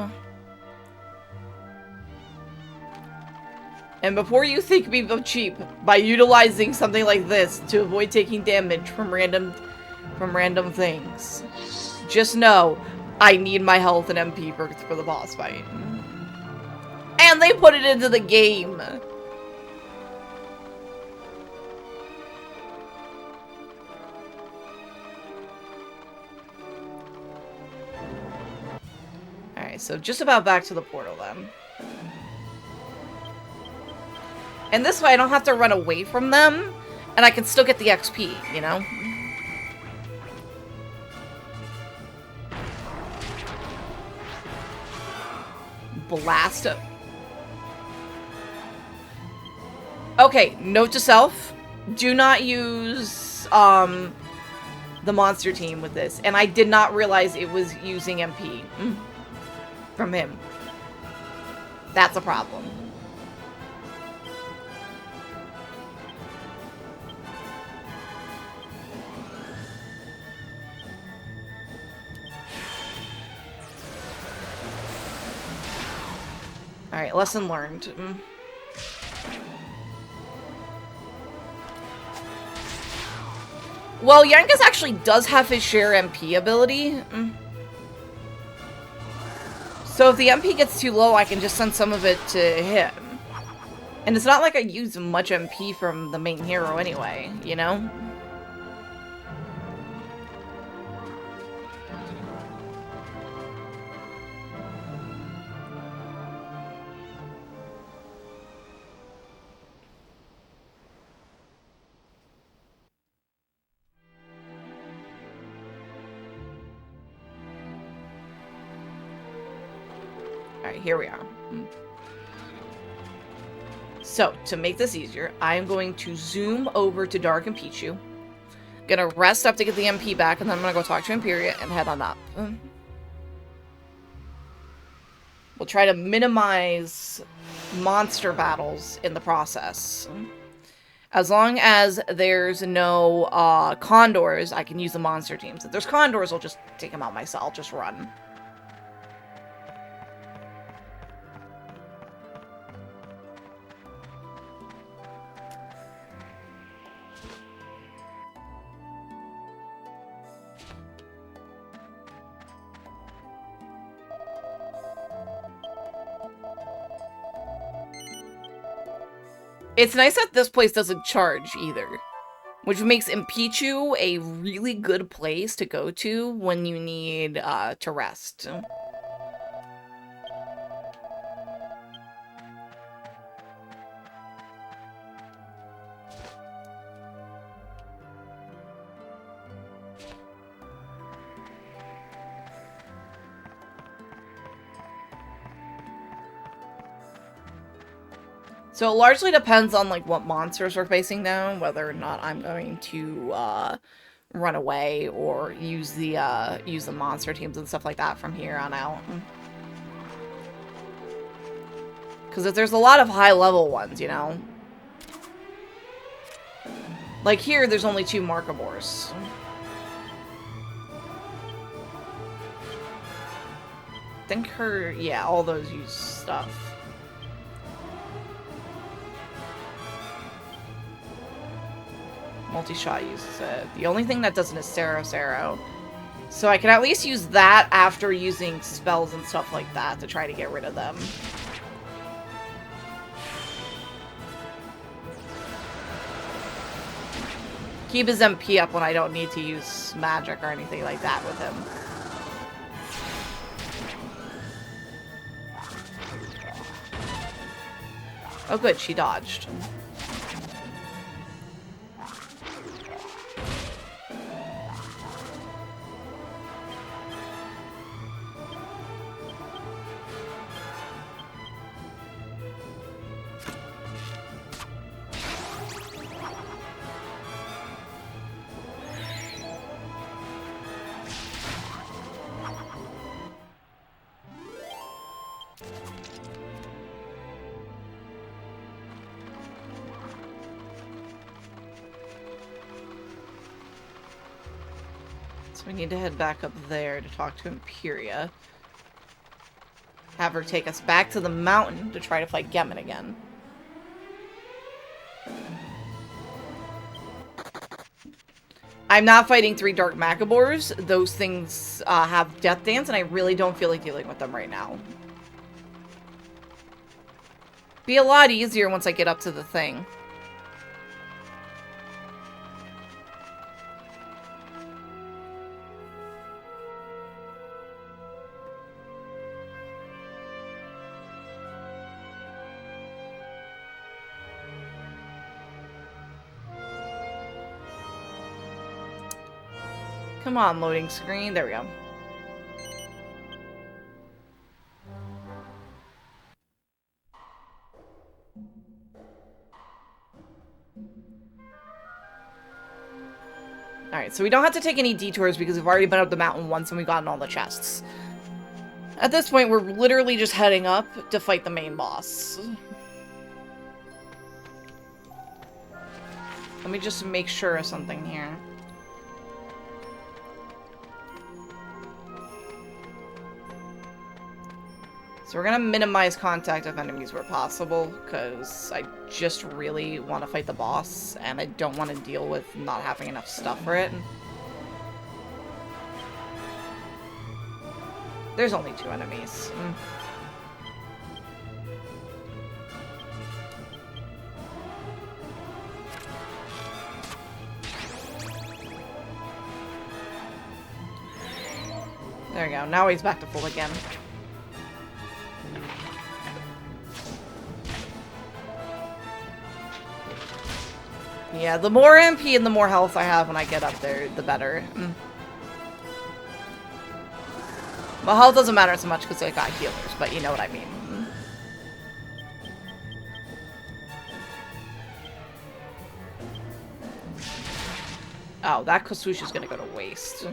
And before you think me cheap by utilizing something like this to avoid taking damage from random things, just know I need my health and MP for the boss fight. And they put it into the game. Alright, so just about back to the portal then. And this way I don't have to run away from them, and I can still get the XP, you know? blast. Okay, note to self. Do not use, the monster team with this. And I did not realize it was using MP from him. That's a problem. Alright, lesson learned. Well, Yankas actually does have his share MP ability. So if the MP gets too low, I can just send some of it to him. And it's not like I use much MP from the main hero anyway, you know? Alright, here we are. So, to make this easier, I'm going to zoom over to Dark and Pichu. Gonna rest up to get the MP back, and then I'm gonna go talk to Imperia and head on up. We'll try to minimize monster battles in the process. As long as there's no condors, I can use the monster teams. If there's condors, I'll just take them out myself, just run. It's nice that this place doesn't charge either, which makes Impichu a really good place to go to when you need to rest. So it largely depends on like what monsters we're facing now, whether or not I'm going to run away or use the monster teams and stuff like that from here on out. Because if there's a lot of high level ones, you know, like here, there's only 2 Markabors. I think yeah, all those use stuff. Multi-shot uses it. The only thing that doesn't is Saros Arrow. So I can at least use that after using spells and stuff like that to try to get rid of them. Keep his MP up when I don't need to use magic or anything like that with him. Oh good, she dodged. We need to head back up there to talk to Imperia. Have her take us back to the mountain to try to fight Gemon again. I'm not fighting 3 Dark Macabors. Those things have Death Dance, and I really don't feel like dealing with them right now. Be a lot easier once I get up to the thing. Come on, loading screen. There we go. Alright, so we don't have to take any detours because we've already been up the mountain once and we've gotten all the chests. At this point, we're literally just heading up to fight the main boss. Let me just make sure of something here. So we're gonna minimize contact of enemies where possible, because I just really want to fight the boss, and I don't want to deal with not having enough stuff for it. There's only 2 enemies. There we go. Now he's back to full again. Yeah, the more MP and the more health I have when I get up there, the better. Well, health doesn't matter so much because I got healers, but you know what I mean. Oh, that Kosushi is gonna go to waste.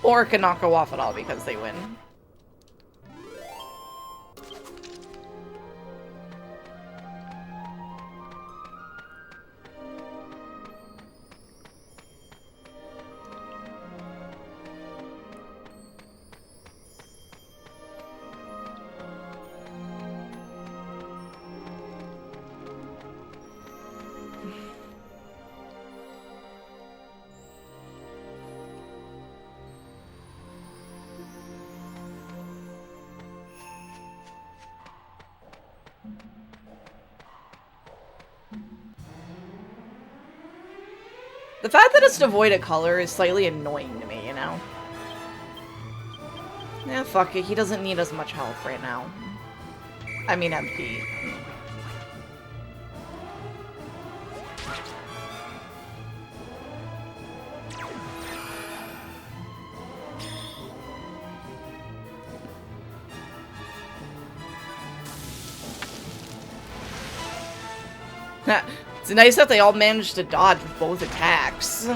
Or it could not go off at all because they win. The fact that it's devoid of color is slightly annoying to me, you know? Yeah, fuck it. He doesn't need as much health right now. I mean MP. It's nice that they all managed to dodge both attacks.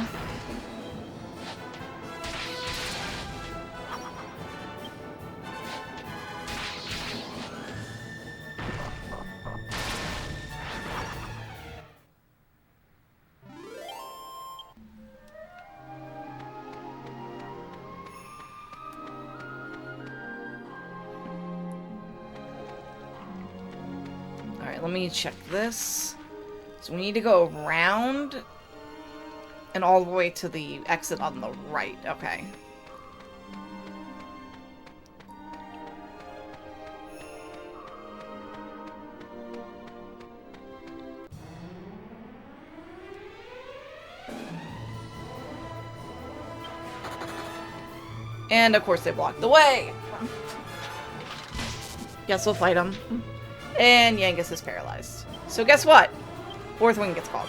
Alright, let me check this. So we need to go around and all the way to the exit on the right. Okay. And of course they blocked the way. Guess we'll fight them. And Yangus is paralyzed. So guess what? Fourth wing gets called.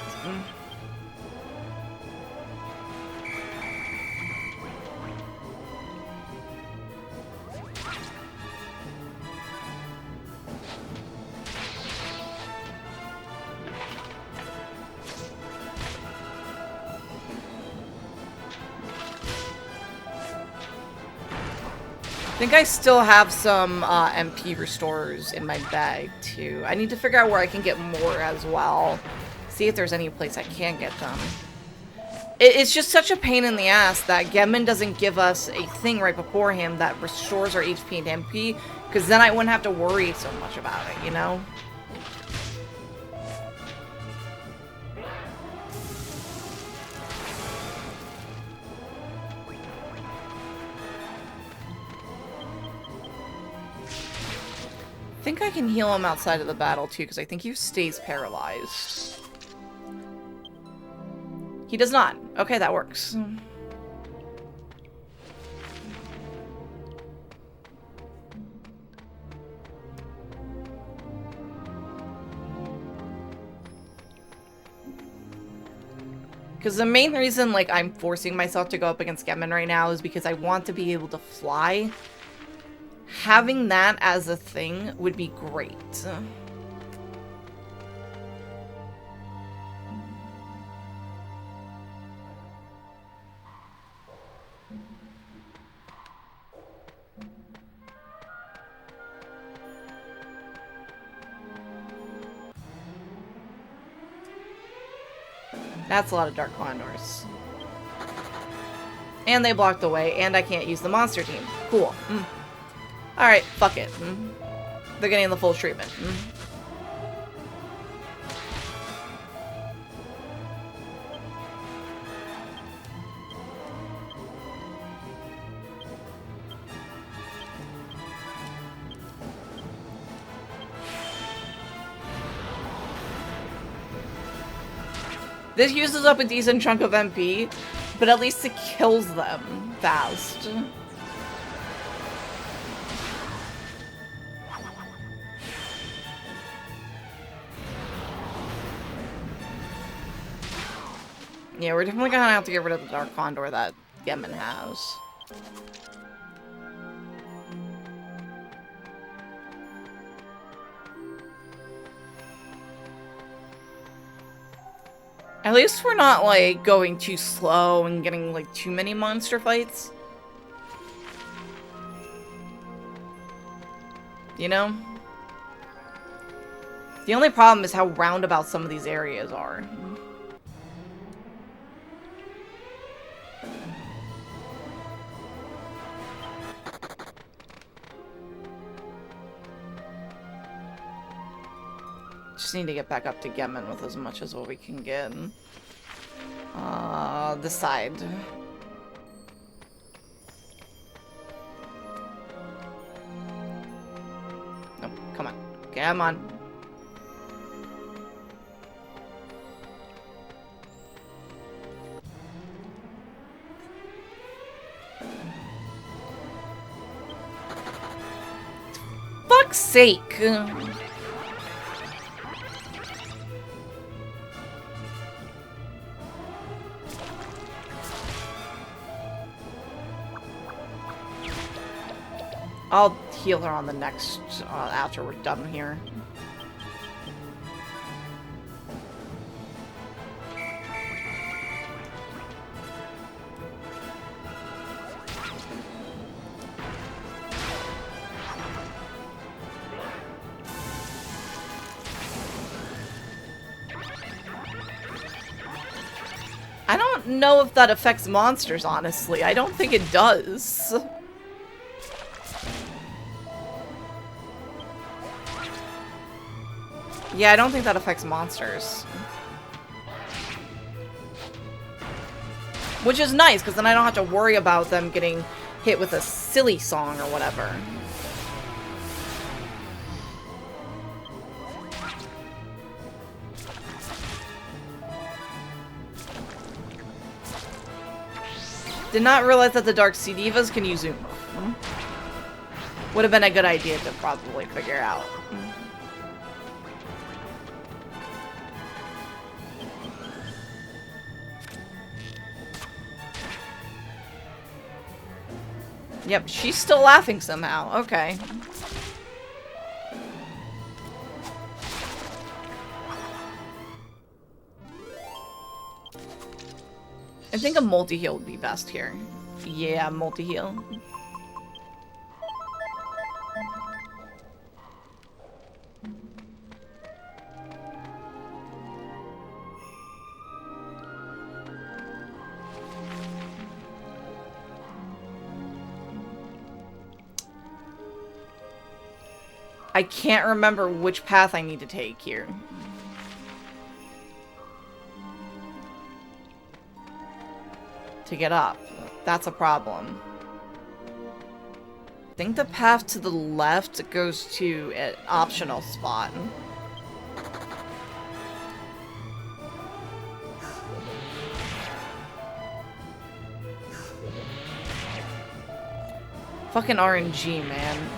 I think I still have some MP restorers in my bag too. I need to figure out where I can get more as well. See if there's any place I can get them. It's just such a pain in the ass that Gemon doesn't give us a thing right beforehand that restores our HP and MP, because then I wouldn't have to worry so much about it, you know? I think I can heal him outside of the battle too, because I think he stays paralyzed. He does not. Okay, that works. Because the main reason, like, I'm forcing myself to go up against Gemon right now is because I want to be able to fly. Having that as a thing would be great. That's a lot of Dark Condors. And they blocked the way, and I can't use the monster team. Cool. Alright, fuck it. They're getting the full treatment. This uses up a decent chunk of MP, but at least it kills them fast. Yeah, we're definitely gonna have to get rid of the Dark Condor that Gemon has. At least we're not, like, going too slow and getting, like, too many monster fights. You know? The only problem is how roundabout some of these areas are. Just need to get back up to Gemon with as much as what we can get. This side. No, come on. Come on. Fuck's sake. I'll heal her on the next, after we're done here. I don't know if that affects monsters, honestly. I don't think it does. Yeah, I don't think that affects monsters. Which is nice, because then I don't have to worry about them getting hit with a silly song or whatever. Did not realize that the Dark Sea Divas can use Uma. Would have been a good idea to probably figure out. Yep, she's still laughing somehow. Okay. I think a multi-heal would be best here. Yeah, multi-heal. I can't remember which path I need to take here. To get up. That's a problem. I think the path to the left goes to an optional spot. Fucking RNG, man.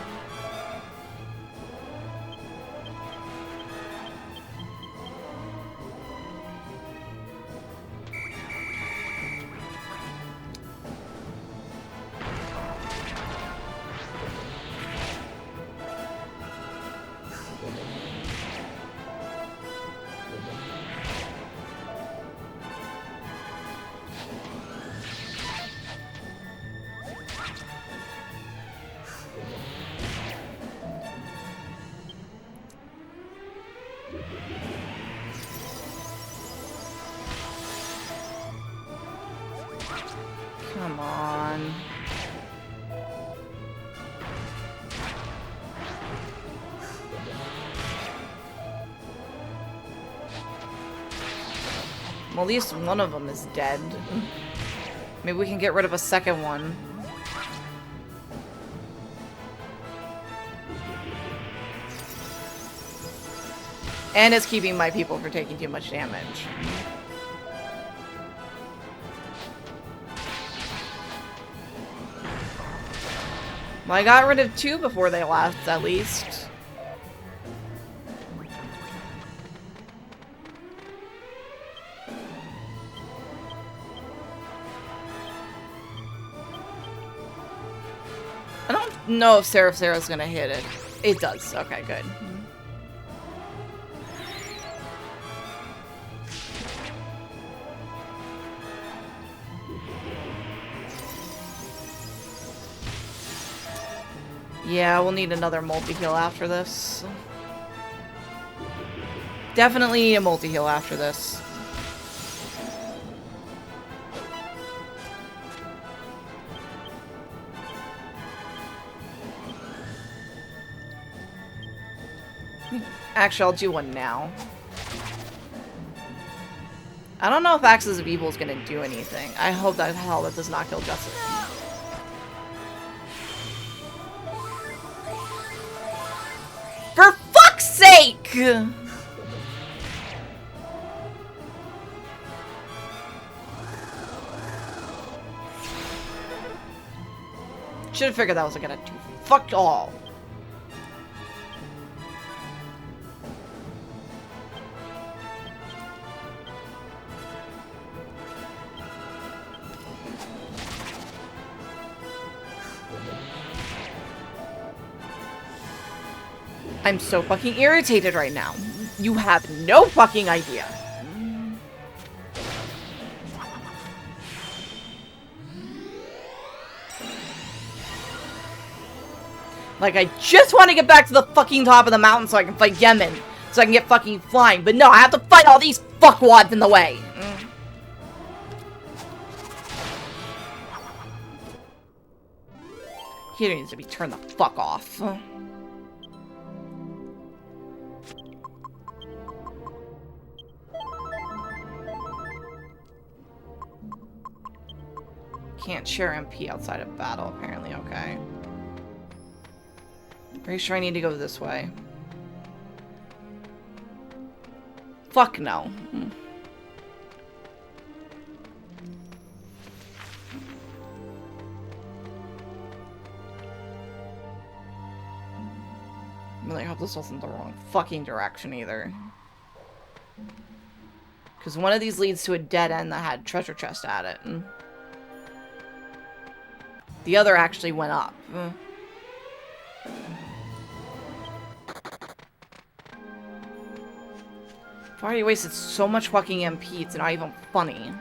Come on. Well, at least one of them is dead. Maybe we can get rid of a second one. And it's keeping my people from taking too much damage. Well, I got rid of 2 before they left, at least. I don't know if Sarah's gonna hit it. It does. Okay, good. Yeah, we'll need another multi-heal after this. Definitely need a multi-heal after this. Actually, I'll do one now. I don't know if Axis of Evil is going to do anything. I hope that hell that does not kill Justice. For fuck's sake! Should have figured that was gonna do fuck all. I'm so fucking irritated right now. You have no fucking idea. Like, I just want to get back to the fucking top of the mountain so I can fight Gemon. So I can get fucking flying. But no, I have to fight all these fuckwads in the way. He needs to be turned the fuck off. Can't share MP outside of battle, apparently. Okay. Pretty sure I need to go this way. Fuck no. I really hope this wasn't the wrong fucking direction either. Because one of these leads to a dead end that had treasure chest at it. The other actually went up. I've already wasted so much fucking MP, it's not even funny.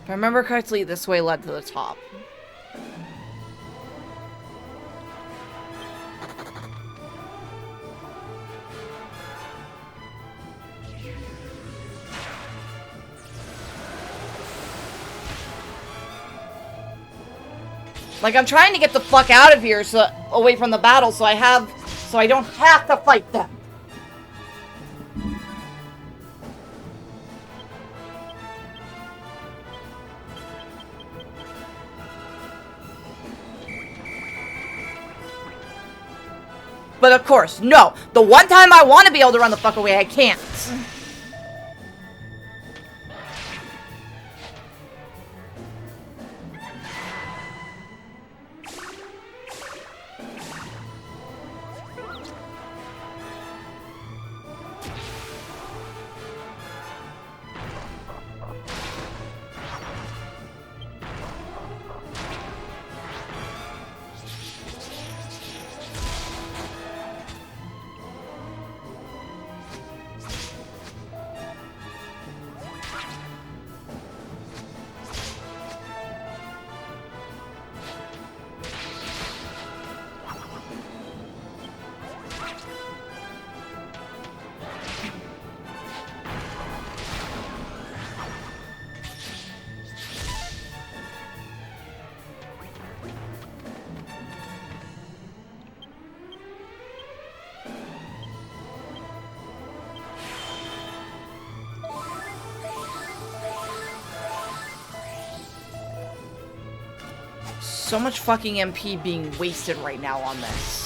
If I remember correctly, this way led to the top. Like, I'm trying to get the fuck out of here, so away from the battle, so I don't have to fight them. But of course, no. The one time I want to be able to run the fuck away, I can't. So much fucking MP being wasted right now on this.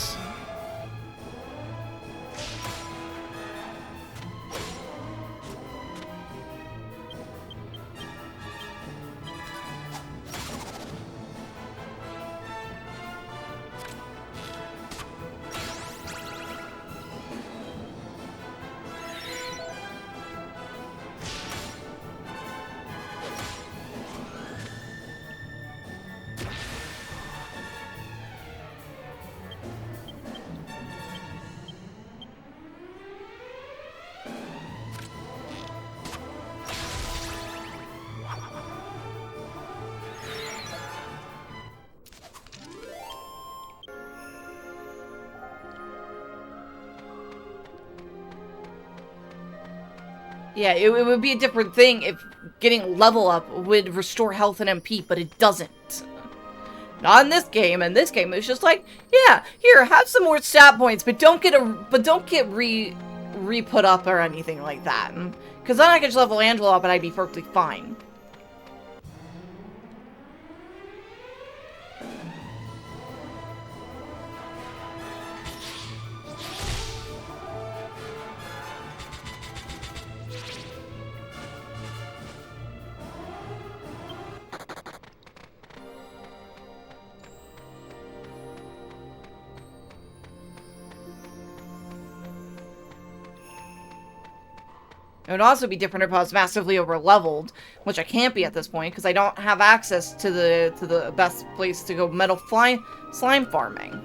Yeah, it would be a different thing if getting level up would restore health and MP, but it doesn't. Not in this game. In this game, it's just like, yeah, here, have some more stat points, but don't get re-put up or anything like that. Because then I could just level Angela up and I'd be perfectly fine. It would also be different if I was massively over-leveled, which I can't be at this point because I don't have access to the best place to go metal slime farming.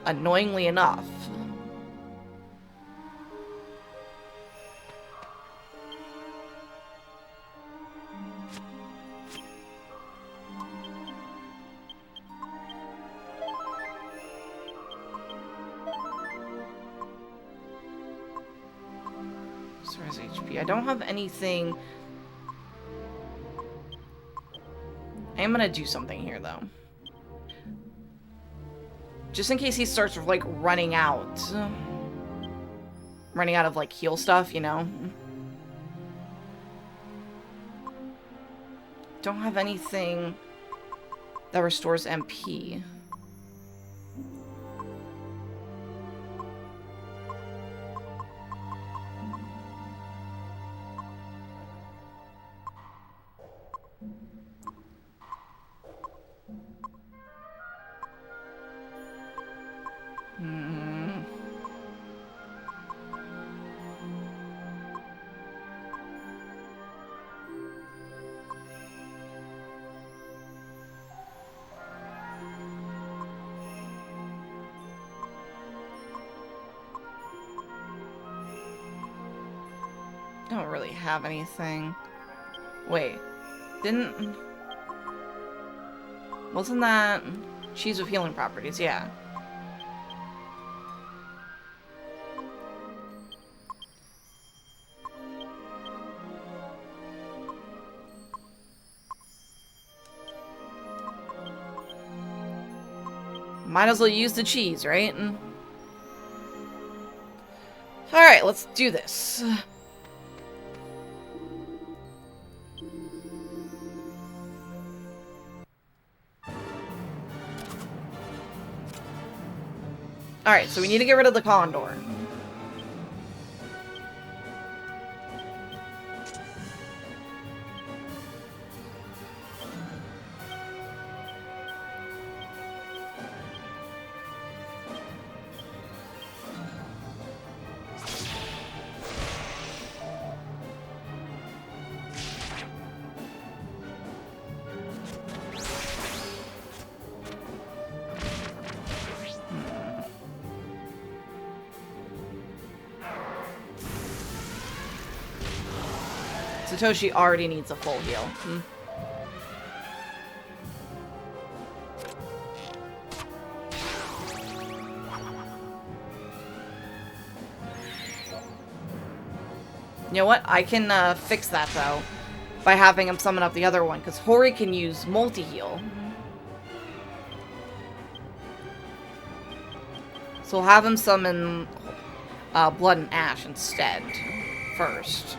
Annoyingly enough. HP. I don't have anything. I am gonna do something here, though. Just in case he starts, like, running out. Running out of, like, heal stuff, you know? Don't have anything that restores MP. Don't really have anything. Wait. Wasn't that cheese with healing properties? Yeah. Might as well use the cheese, right? Alright, let's do this. Alright, so we need to get rid of the condor. Satoshi already needs a full heal. You know what? I can fix that, though, by having him summon up the other one, because Hori can use multi-heal. So we'll have him summon Blood and Ash instead, first.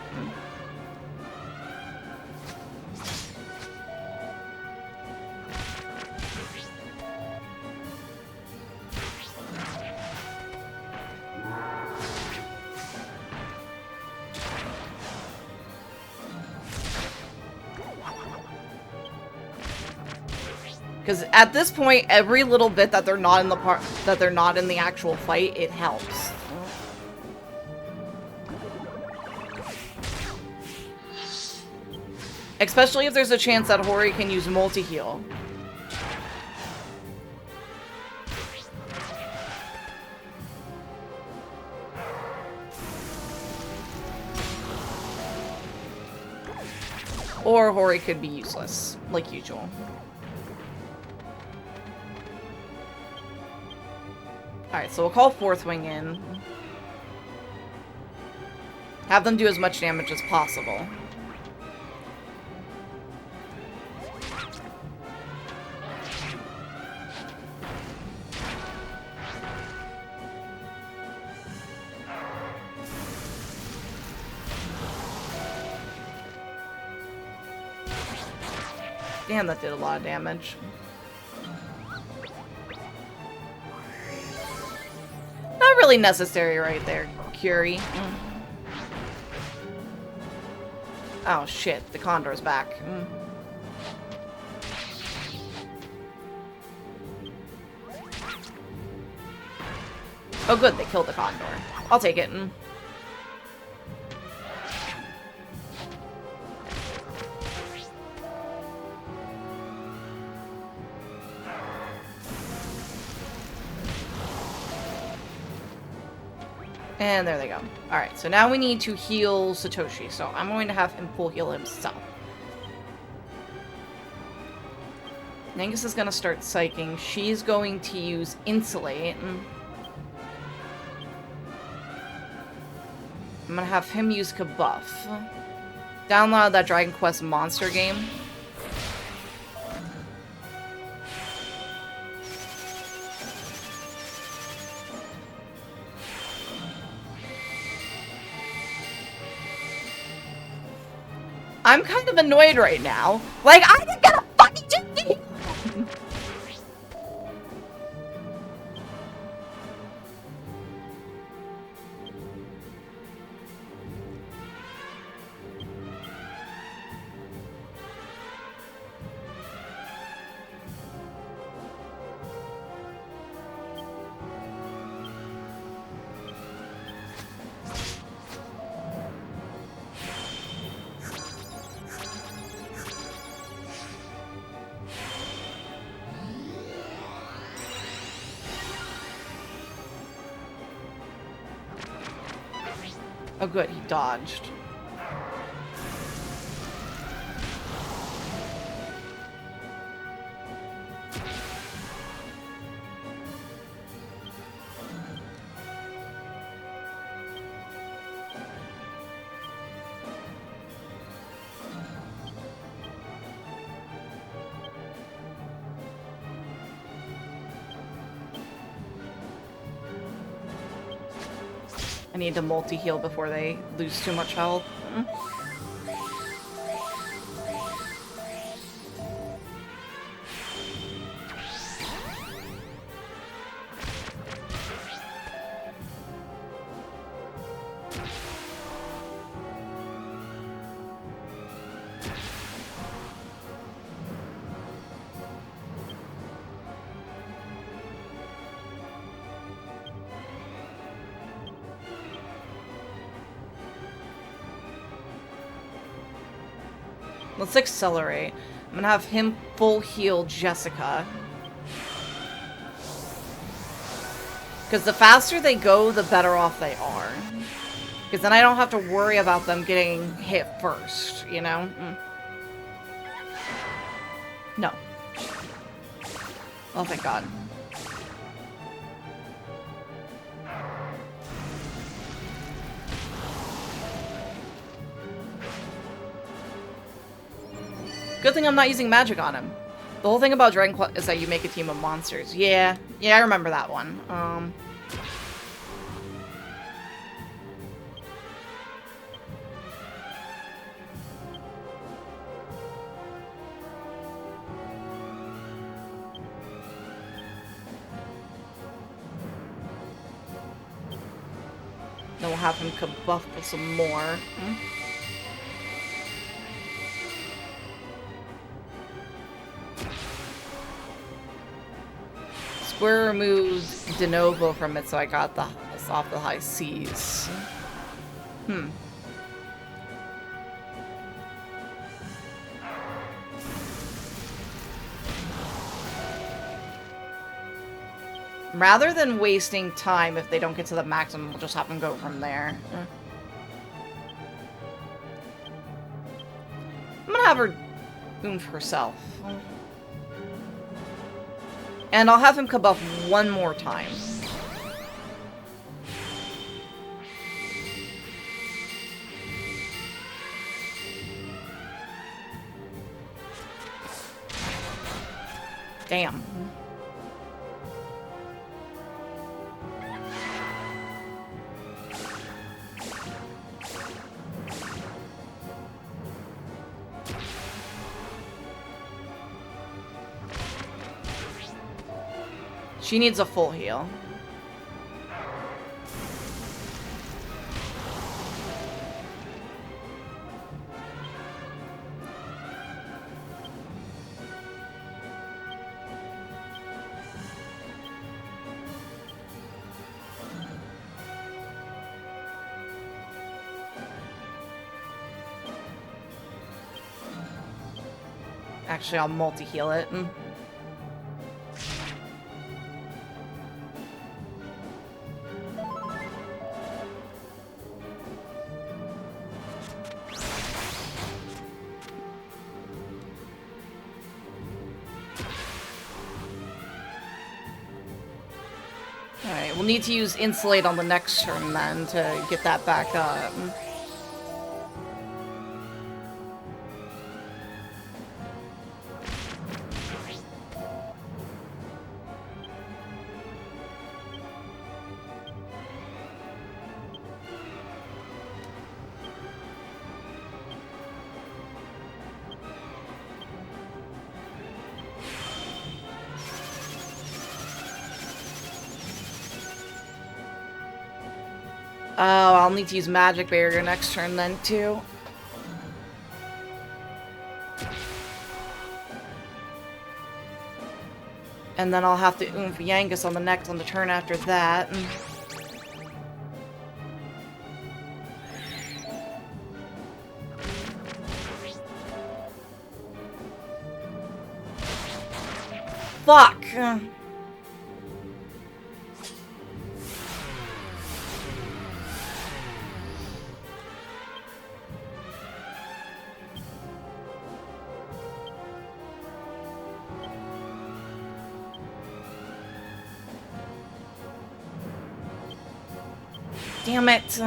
Because at this point, every little bit that they're not in the actual fight, it helps. Especially if there's a chance that Hori can use multi-heal. Or Hori could be useless, like usual. Alright, so we'll call Fourth Wing in. Have them do as much damage as possible. Damn, that did a lot of damage. Not really necessary right there, Curie. Oh shit, the Condor's back. Oh good, they killed the Condor. I'll take it. And there they go. Alright, so now we need to heal Satoshi, so I'm going to have him full heal himself. Nangus is going to start psyching. She's going to use Insulate. I'm going to have him use Kabuff. Download that Dragon Quest monster game. I'm kind of annoyed right now. Like, I didn't get a fucking GP! Oh good, he dodged. I need to multi-heal before they lose too much health. Let's accelerate. I'm gonna have him full heal Jessica. Because the faster they go, the better off they are. Because then I don't have to worry about them getting hit first, you know? No. Oh, thank God. Good thing I'm not using magic on him. The whole thing about Dragon Quest is that you make a team of monsters. Yeah, I remember that one. Then we'll have him kabuff with some more. Square removed de novo from it, so I got the off the high seas. Hmm. Rather than wasting time if they don't get to the maximum, we'll just have them go from there. I'm gonna have her oomph herself. And I'll have him come up one more time. Damn. She needs a full heal. Actually, I'll multi-heal it. Alright, we'll need to use Insulate on the next turn then to get that back up. Oh, I'll need to use Magic Barrier next turn then, too. And then I'll have to Oomph Yangus on the turn after that. Fuck! Damn it.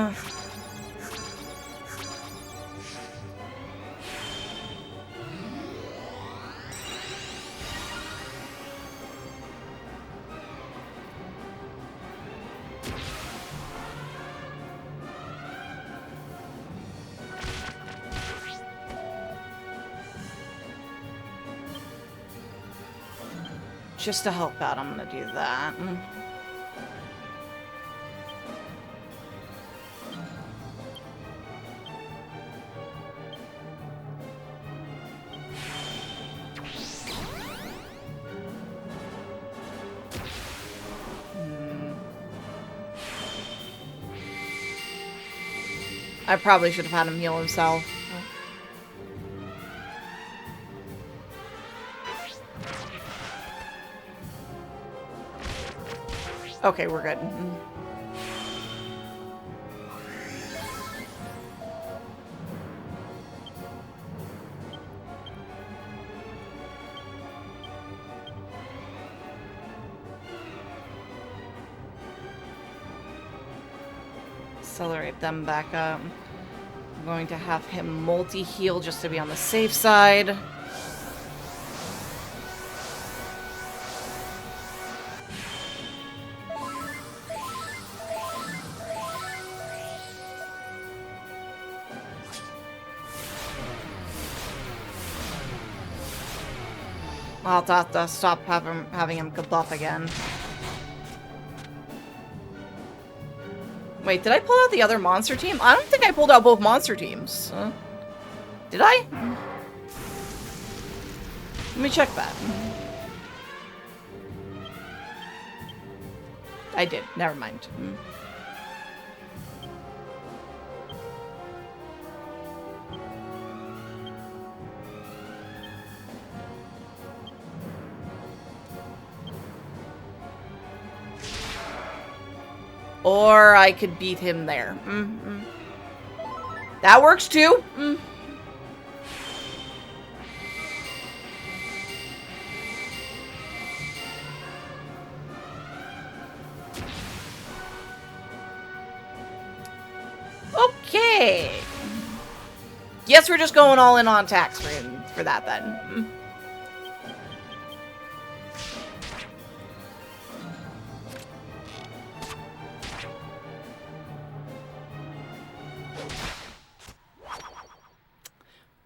Just to help out, I'm gonna do that. I probably should have had him heal himself. Okay, we're good. Accelerate them back up. I'm going to have him multi-heal just to be on the safe side. I'll have to stop having him buff again. Wait, did I pull out the other monster team? I don't think I pulled out both monster teams. Did I? Let me check that. I did. Never mind. Or I could beat him there. That works too. Okay. Guess we're just going all in on attacks for that then.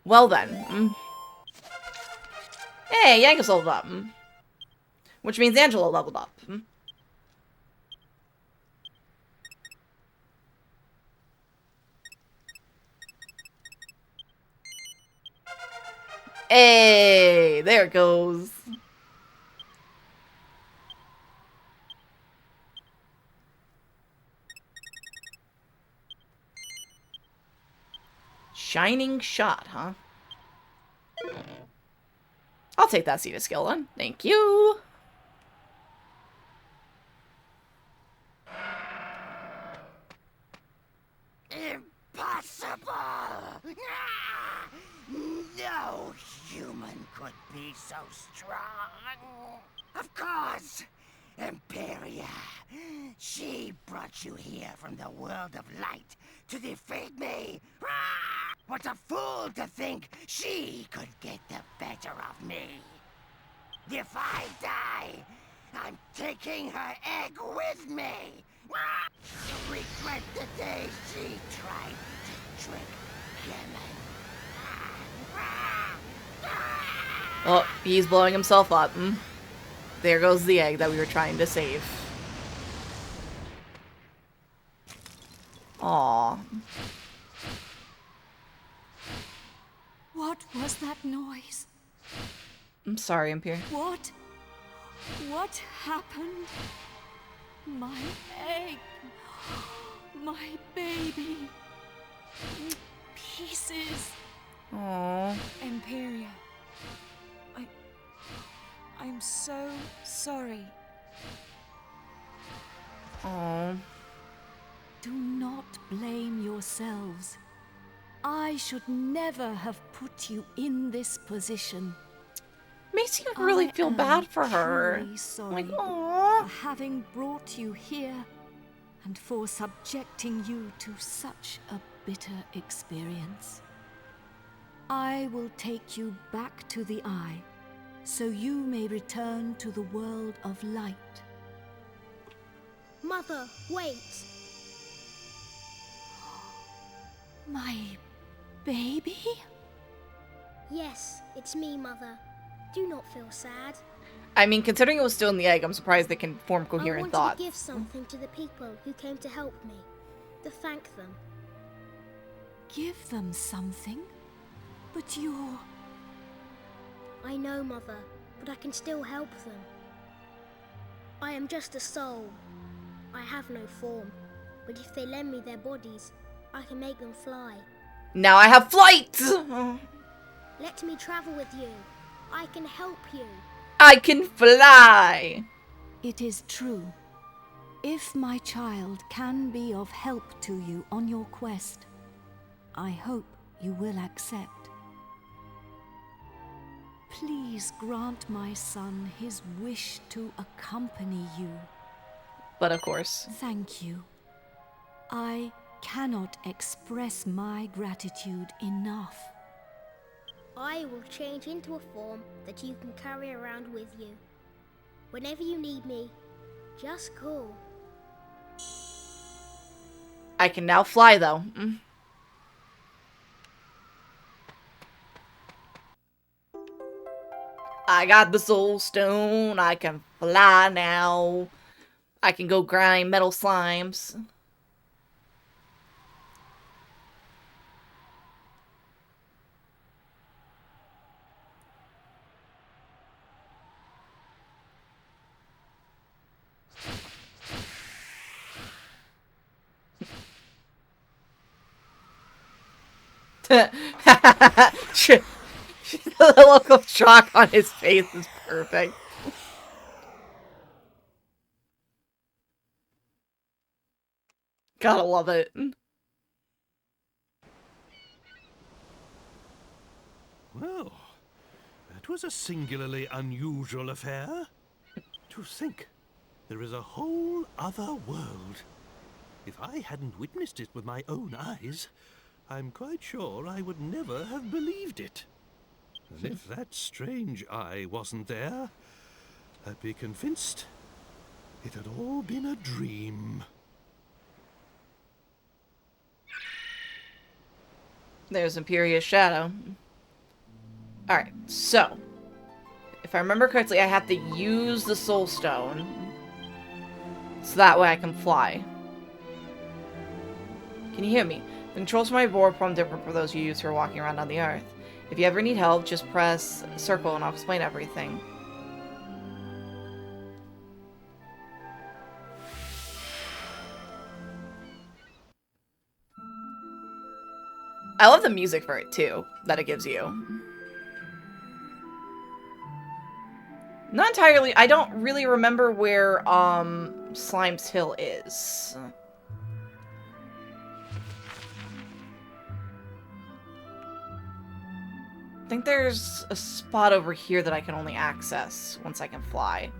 Well then. Hey, Yankees leveled up. Which means Angela leveled up. Hey, there it goes. Shining shot, huh? I'll take that seed of skill then. Thank you. Impossible! No human could be so strong. Of course, Imperia. She brought you here from the world of light to defeat me. What a fool to think she could get the better of me. If I die, I'm taking her egg with me. She'll regret the day she tried to trick Gemon. Oh, he's blowing himself up. There goes the egg that we were trying to save. Aww. What was that noise? I'm sorry, Imperial. What happened? My egg. My baby. In pieces. Aww. Imperia. I'm so sorry. Aww. Do not blame yourselves. I should never have put you in this position. Makes you really feel bad for her. Truly sorry Like, aww. for having brought you here and for subjecting you to such a bitter experience. I will take you back to the Eye, so you may return to the world of light. Mother, wait! My baby? Yes, it's me, Mother. Do not feel sad. I mean, considering it was still in the egg, I'm surprised they can form I coherent wanted thoughts. to give something to the people who came to help me, to thank them. Give them something? But you're... I know, Mother, but I can still help them. I am just a soul. I have no form, but if they lend me their bodies, I can make them fly. Now I have flight! Let me travel with you. I can help you. I can fly! It is true. If my child can be of help to you on your quest, I hope you will accept. Please grant my son his wish to accompany you. But of course. Thank you. I cannot express my gratitude enough. I will change into a form that you can carry around with you. Whenever you need me, just call. I can now fly, though. I got the soul stone. I can fly now. I can go grind metal slimes. The look of shock on his face is perfect. Gotta love it. Well, that was a singularly unusual affair. To think, there is a whole other world. If I hadn't witnessed it with my own eyes, I'm quite sure I would never have believed it. And if that strange eye wasn't there, I'd be convinced it had all been a dream. There's Imperious Shadow. Alright, so if I remember correctly, I have to use the Soul Stone so that way I can fly. Can you hear me? The controls for my board are different for those you use who are walking around on the Earth. If you ever need help, just press circle and I'll explain everything. I love the music for it too, that it gives you. Not entirely. I don't really remember where Slime's Hill is. I think there's a spot over here that I can only access once I can fly.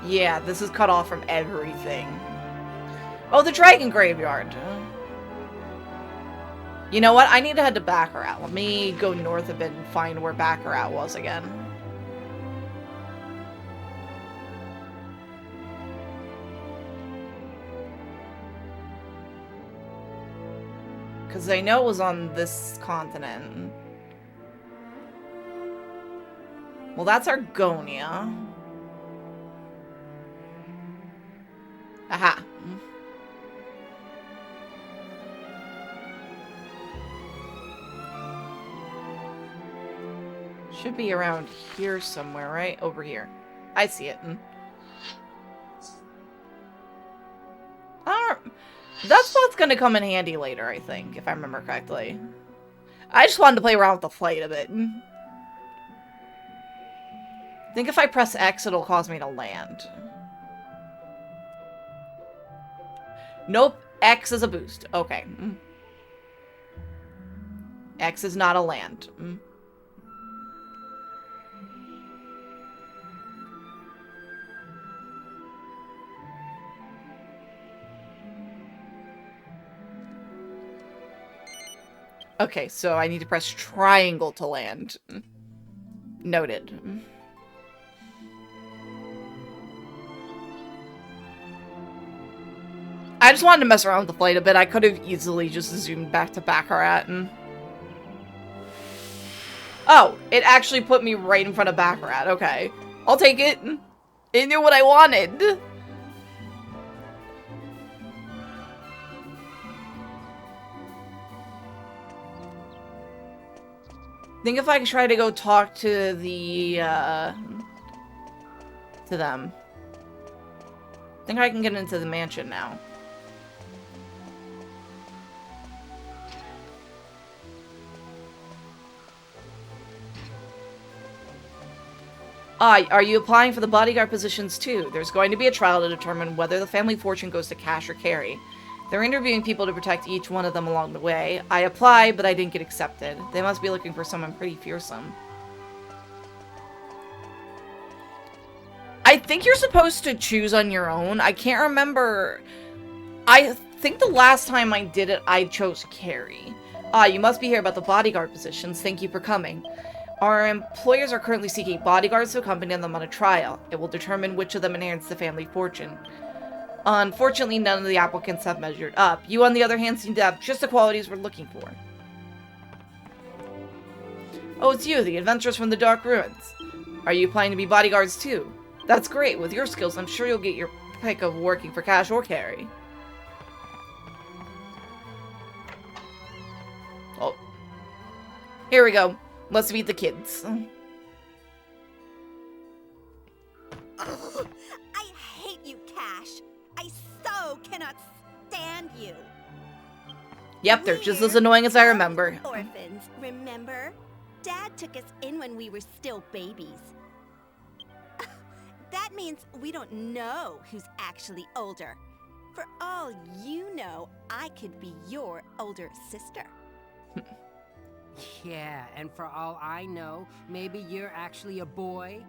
Yeah, this is cut off from everything. Oh, the Dragon Graveyard. You know what? I need to head to Baccarat. Let me go north a bit and find where Baccarat was again. Because I know it was on this continent. Well, that's Argonia. Aha. Should be around here somewhere, right? Over here. I see it. That's what's gonna come in handy later, I think, if I remember correctly. I just wanted to play around with the flight a bit. I think if I press X, it'll cause me to land. Nope. X is a boost. Okay. X is not a land. Okay, so I need to press triangle to land. Noted. I just wanted to mess around with the flight a bit. I could have easily just zoomed back to Baccarat and... Oh, it actually put me right in front of Baccarat. Okay. I'll take it. It knew what I wanted. I think if I can try to go talk to the, to them. I think I can get into the mansion now. Are you applying for the bodyguard positions too? There's going to be a trial to determine whether the family fortune goes to Cash or Carrie. They're interviewing people to protect each one of them along the way. I applied, but I didn't get accepted. They must be looking for someone pretty fearsome. I think you're supposed to choose on your own. I can't remember. I think the last time I did it, I chose Carrie. You must be here about the bodyguard positions. Thank you for coming. Our employers are currently seeking bodyguards to accompany them on a trial. It will determine which of them inherits the family fortune. Unfortunately, none of the applicants have measured up. You, on the other hand, seem to have just the qualities we're looking for. Oh, it's you, the adventurers from the Dark Ruins. Are you planning to be bodyguards too? That's great. With your skills, I'm sure you'll get your pick of working for Cash or Carrie. Oh. Here we go. Let's meet the kids. Oh, I hate you, Cash. I so cannot stand you. Yep, they're just as annoying as I remember. Orphans, remember? Dad took us in when we were still babies. That means we don't know who's actually older. For all you know, I could be your older sister. Yeah, and for all I know, maybe you're actually a boy.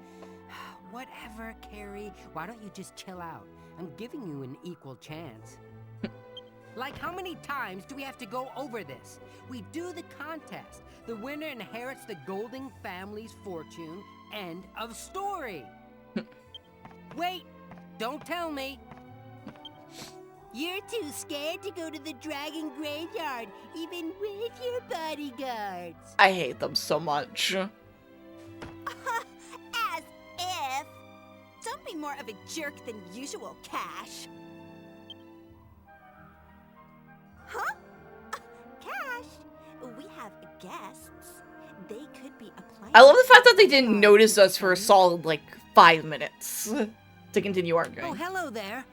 Whatever, Carrie. Why don't you just chill out? I'm giving you an equal chance. Like, how many times do we have to go over this? We do the contest. The winner inherits the Golding family's fortune. End of story. Wait, don't tell me. You're too scared to go to the dragon graveyard, even with your bodyguards. I hate them so much. As if. Don't be more of a jerk than usual, Cash. Huh? Cash, we have guests. They could be applying. I love the fact that they didn't notice us for a solid, like, 5 minutes to continue arguing. Oh, hello there.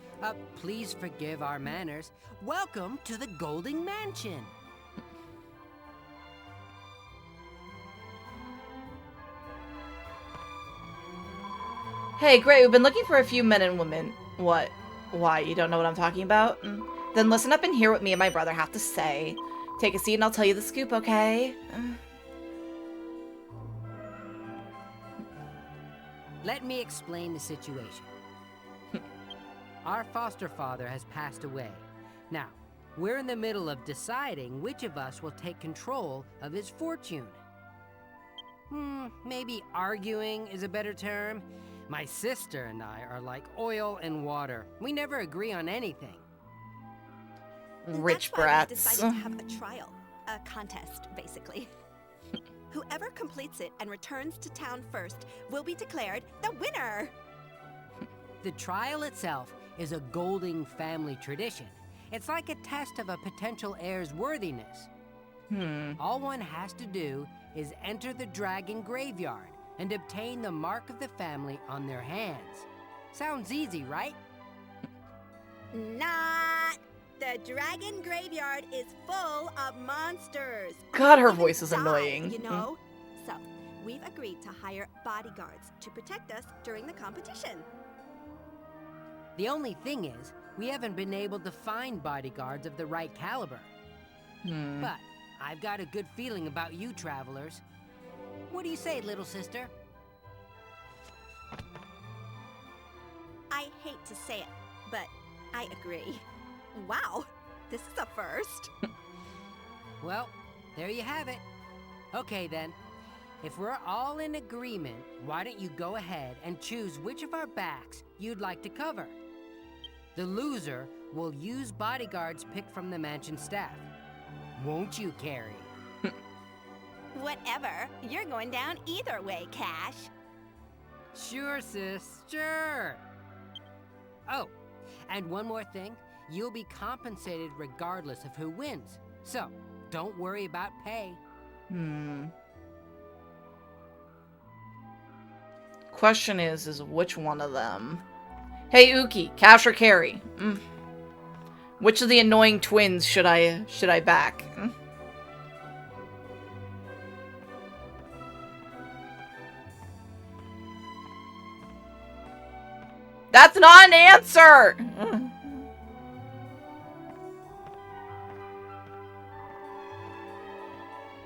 Please forgive our manners. Welcome to the Golding Mansion. Hey, great, we've been looking for a few men and women. What? Why, you don't know what I'm talking about? Then listen up and hear what me and my brother have to say. Take a seat and I'll tell you the scoop, okay? Let me explain the situation. Our foster father has passed away. Now, we're in the middle of deciding which of us will take control of his fortune. Maybe arguing is a better term. My sister and I are like oil and water. We never agree on anything. Rich That's why brats. we decided to have a trial, a contest, basically. Whoever completes it and returns to town first will be declared the winner. The trial itself is a Golding family tradition. It's like a test of a potential heir's worthiness. All one has to do is enter the dragon graveyard and obtain the mark of the family on their hands. Sounds easy, right? Not. The dragon graveyard is full of monsters. God, her Even voice is die, annoying. You know? So, we've agreed to hire bodyguards to protect us during the competition. The only thing is, we haven't been able to find bodyguards of the right caliber. But I've got a good feeling about you travelers. What do you say, little sister? I hate to say it, but I agree. Wow, this is a first. Well, there you have it. Okay then, if we're all in agreement, why don't you go ahead and choose which of our backs you'd like to cover? The loser will use bodyguards picked from the mansion staff. Won't you, Carrie? Whatever, you're going down either way, Cash. Sure, sis, sure. Oh, and one more thing. You'll be compensated regardless of who wins. So, don't worry about pay. Question is which one of them? Hey, Uki, Cash or Carrie? Which of the annoying twins should I back? That's not an answer!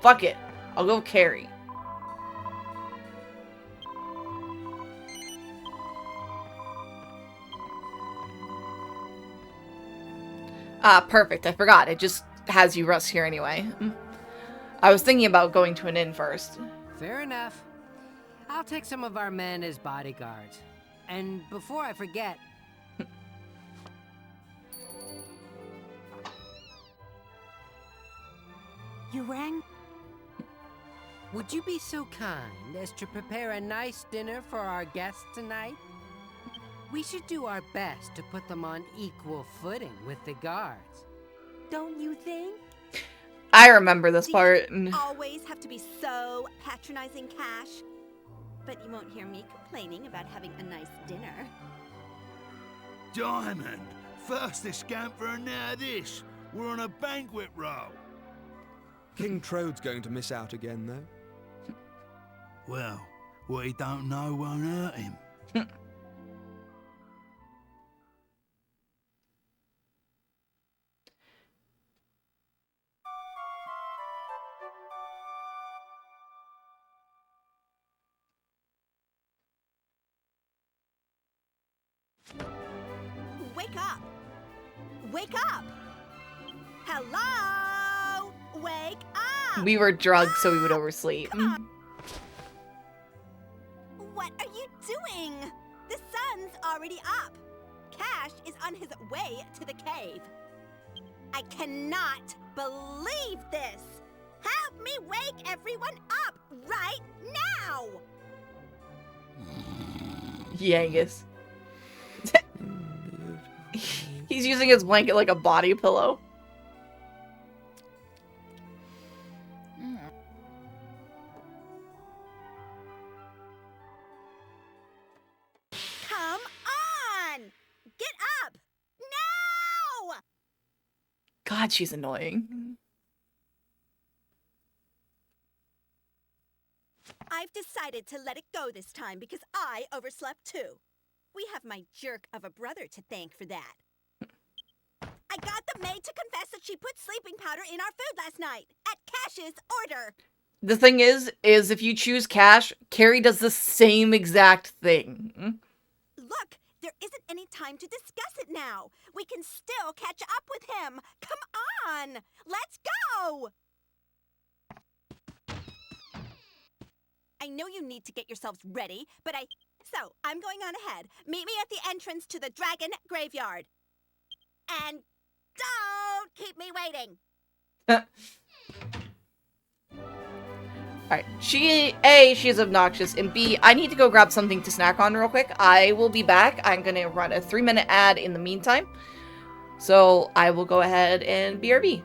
Fuck it. I'll go Carrie. Ah, perfect. I forgot. It just has you rest here anyway. I was thinking about going to an inn first. Fair enough. I'll take some of our men as bodyguards. And before I forget... You rang? Would you be so kind as to prepare a nice dinner for our guests tonight? We should do our best to put them on equal footing with the guards. Don't you think? I remember this part. Do you always have to be so patronizing, Cash? But you won't hear me complaining about having a nice dinner. Diamond! First this scamper and now this. We're on a banquet roll. King Trode's going to miss out again, though. Well, what he don't know won't hurt him. Wake up! Wake up! Hello! Wake up! We were drugged so we would oversleep. What are you doing? The sun's already up. Cash is on his way to the cave. I cannot believe this. Help me wake everyone up right now! Yangus. He's using his blanket like a body pillow. Come on! Get up! Now! God, she's annoying. I've decided to let it go this time because I overslept too. We have my jerk of a brother to thank for that. I got the maid to confess that she put sleeping powder in our food last night, at Cash's order. The thing is if you choose Cash, Carrie does the same exact thing. Look, there isn't any time to discuss it now. We can still catch up with him. Come on, let's go! I know you need to get yourselves ready, but So, I'm going on ahead. Meet me at the entrance to the Dragon Graveyard. And don't keep me waiting. Alright, she's obnoxious, and B, I need to go grab something to snack on real quick. I will be back. I'm gonna run a 3-minute ad in the meantime. So, I will go ahead and BRB.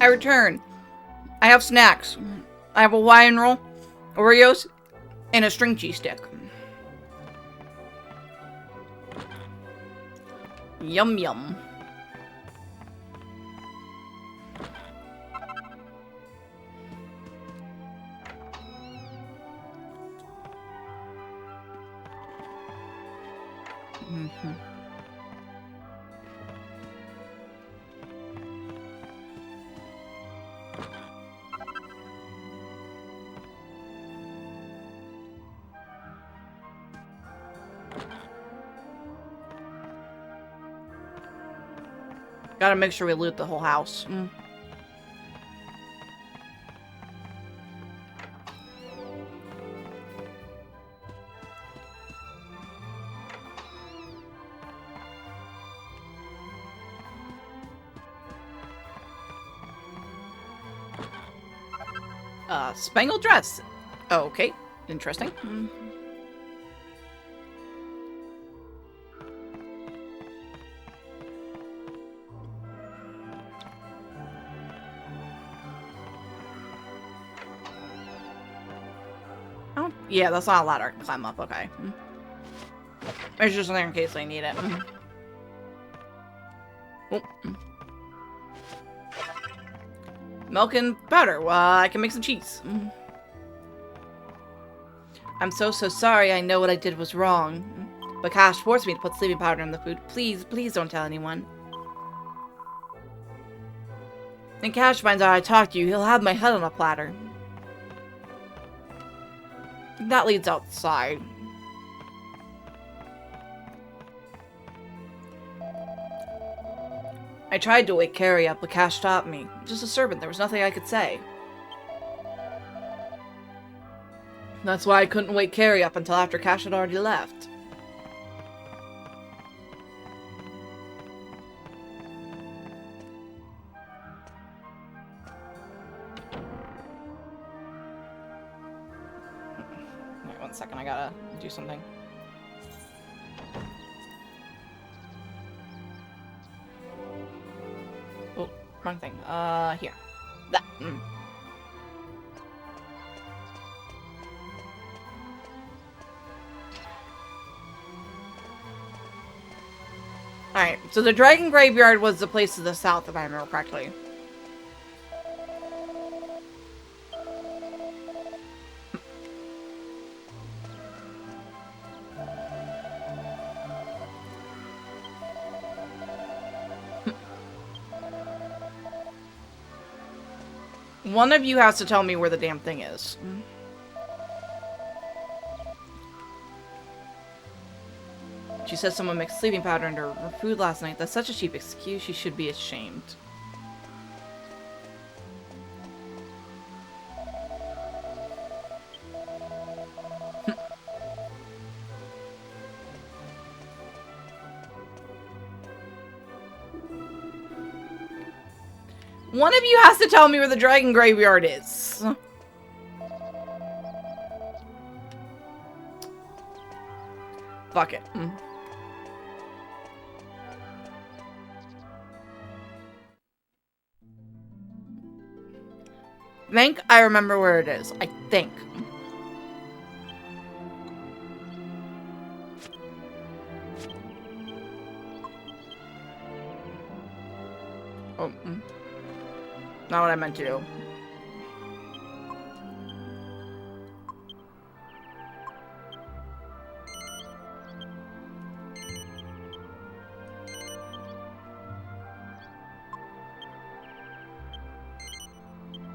I return. I have snacks. I have a Hawaiian roll, Oreos, and a string cheese stick. Yum yum. Gotta make sure we loot the whole house. Spangled dress. Okay, interesting. Oh, yeah, that's not a ladder to climb up. Okay. It's just there in case I need it. Oh. Milk and powder. Well, I can make some cheese. I'm so sorry. I know what I did was wrong. But Cash forced me to put sleeping powder in the food. Please don't tell anyone. When Cash finds out I talked to you, he'll have my head on a platter. That leads outside. I tried to wake Carrie up, but Cash stopped me. Just a servant, there was nothing I could say. That's why I couldn't wake Carrie up until after Cash had already left. Wait 1 second, I gotta do something. Oh, wrong thing. Here. That. Alright, so the Dragon Graveyard was the place to the south, if I remember correctly. One of you has to tell me where the damn thing is. She says someone mixed sleeping powder into her food last night. That's such a cheap excuse. She should be ashamed. One of you has to tell me where the Dragon Graveyard is. Fuck it. Think I remember where it is. I think. Oh. Not what I meant to do.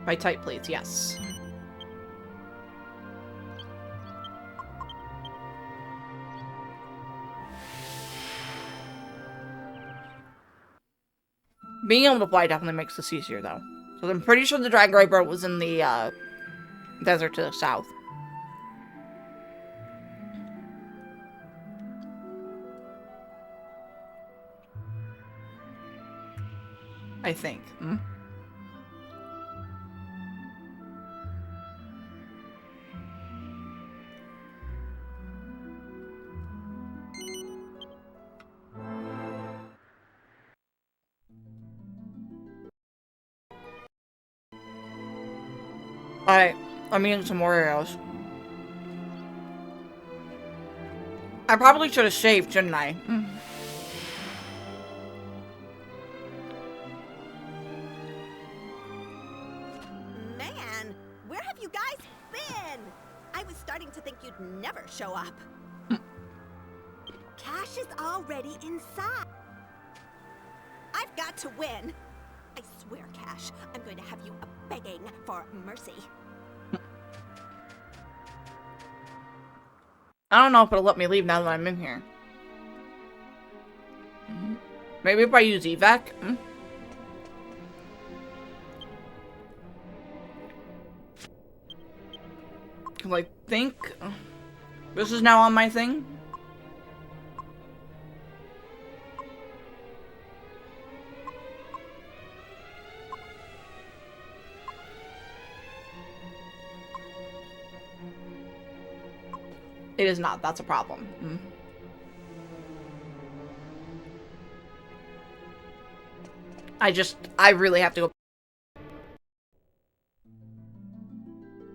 By tight plates, yes. Being able to fly definitely makes this easier, though. So I'm pretty sure the Dragon Graveyard was in the desert to the south. I think. Alright, I'm eating some Oreos. I probably should have shaved, shouldn't I? Man, where have you guys been? I was starting to think you'd never show up. Cash is already inside. I've got to win. I swear, Cash, I'm going to have you begging for mercy. I don't know if it'll let me leave now that I'm in here. Maybe if I use evac? Cause I think this is now on my thing. It is not. That's a problem. I really have to go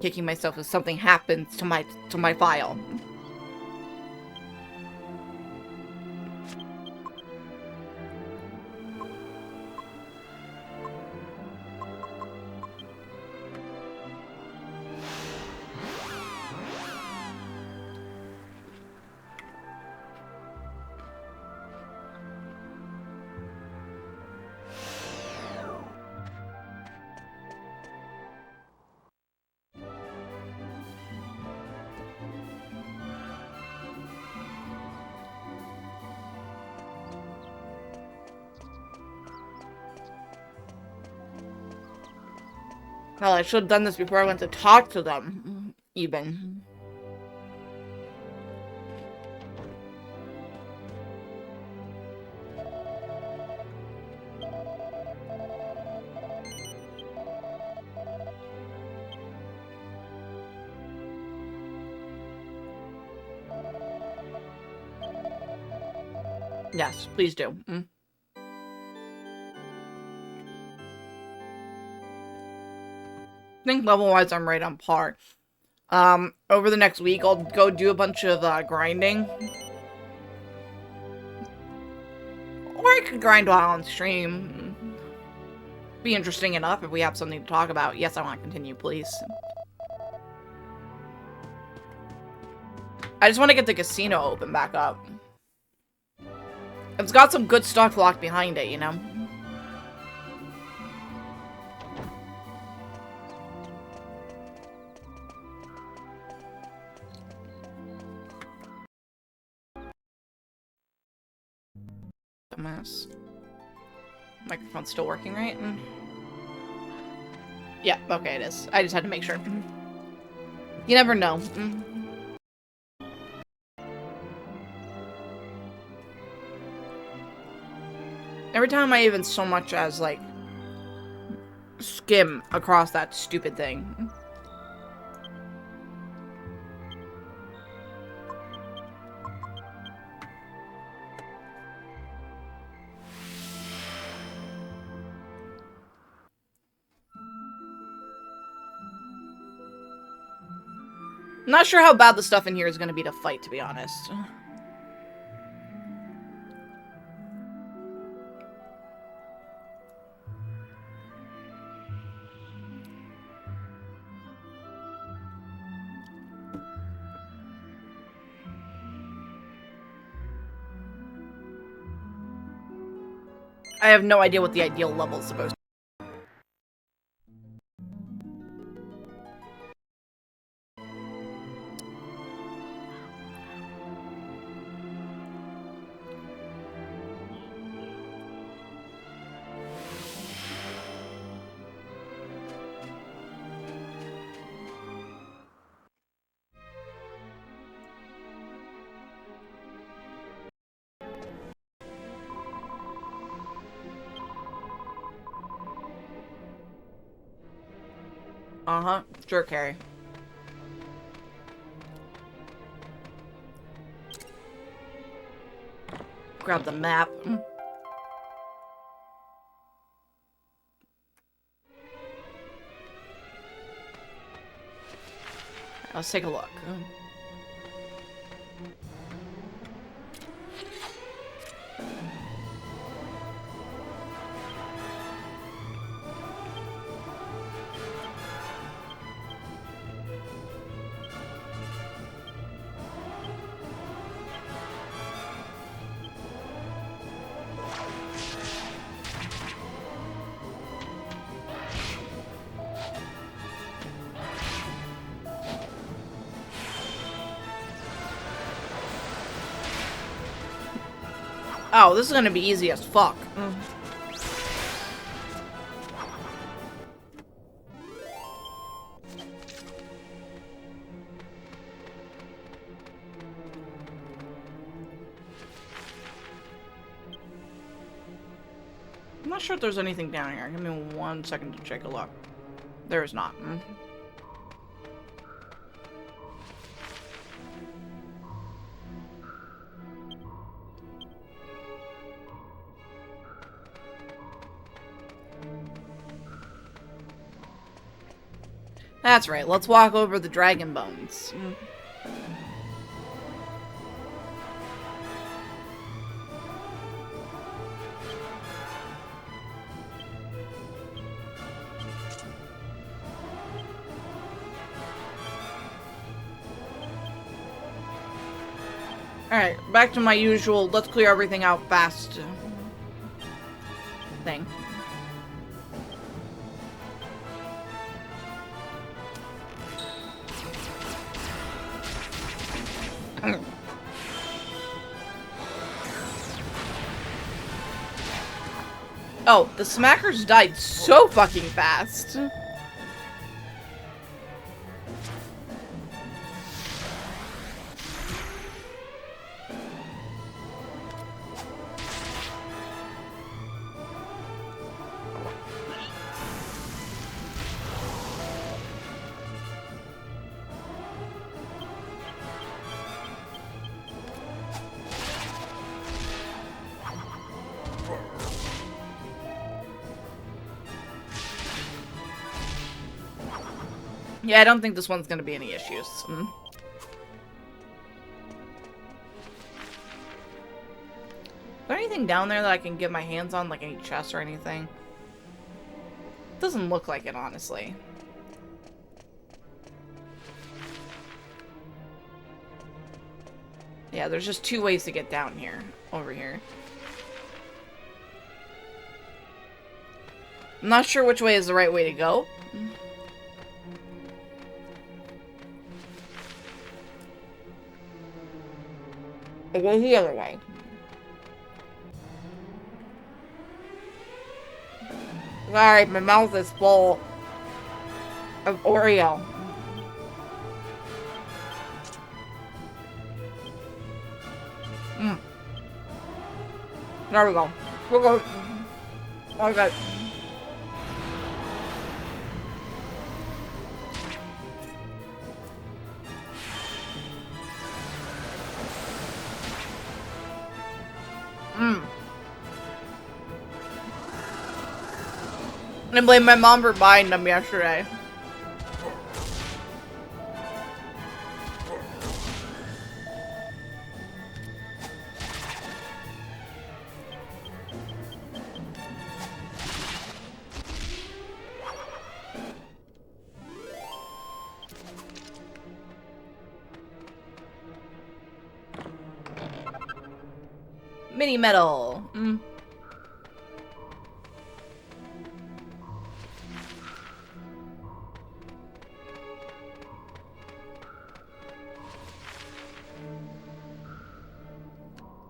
kicking myself if something happens to my file. Well, I should have done this before I went to talk to them, even. Yes, please do. I think level-wise I'm right on par. Over the next week I'll go do a bunch of grinding. Or I could grind while on stream. Be interesting enough if we have something to talk about. Yes, I want to continue, please. I just want to get the casino open back up. It's got some good stuff locked behind it, you know? Dumbass. Microphone's still working, right? Yeah, okay, it is. I just had to make sure. You never know. Every time I even so much as, like, skim across that stupid thing. I'm not sure how bad the stuff in here is going to be to fight, to be honest. I have no idea what the ideal level is supposed to be. Uh-huh. Sure, Carrie. Grab the map. Let's take a look. Oh, this is gonna be easy as fuck. I'm not sure if there's anything down here. Give me 1 second to take a look. There is not. That's right, let's walk over the dragon bones. Alright, back to my usual, let's clear everything out fast thing. Oh, the smackers died so fucking fast. Yeah, I don't think this one's gonna be any issues. Is there anything down there that I can get my hands on, like any chests or anything? Doesn't look like it, honestly. Yeah, there's just 2 ways to get down here. Over here. I'm not sure which way is the right way to go. It goes the other way. Sorry, my mouth is full of Oreo. There we go. We're good. Okay. I blame my mom for buying them yesterday. Mini medal.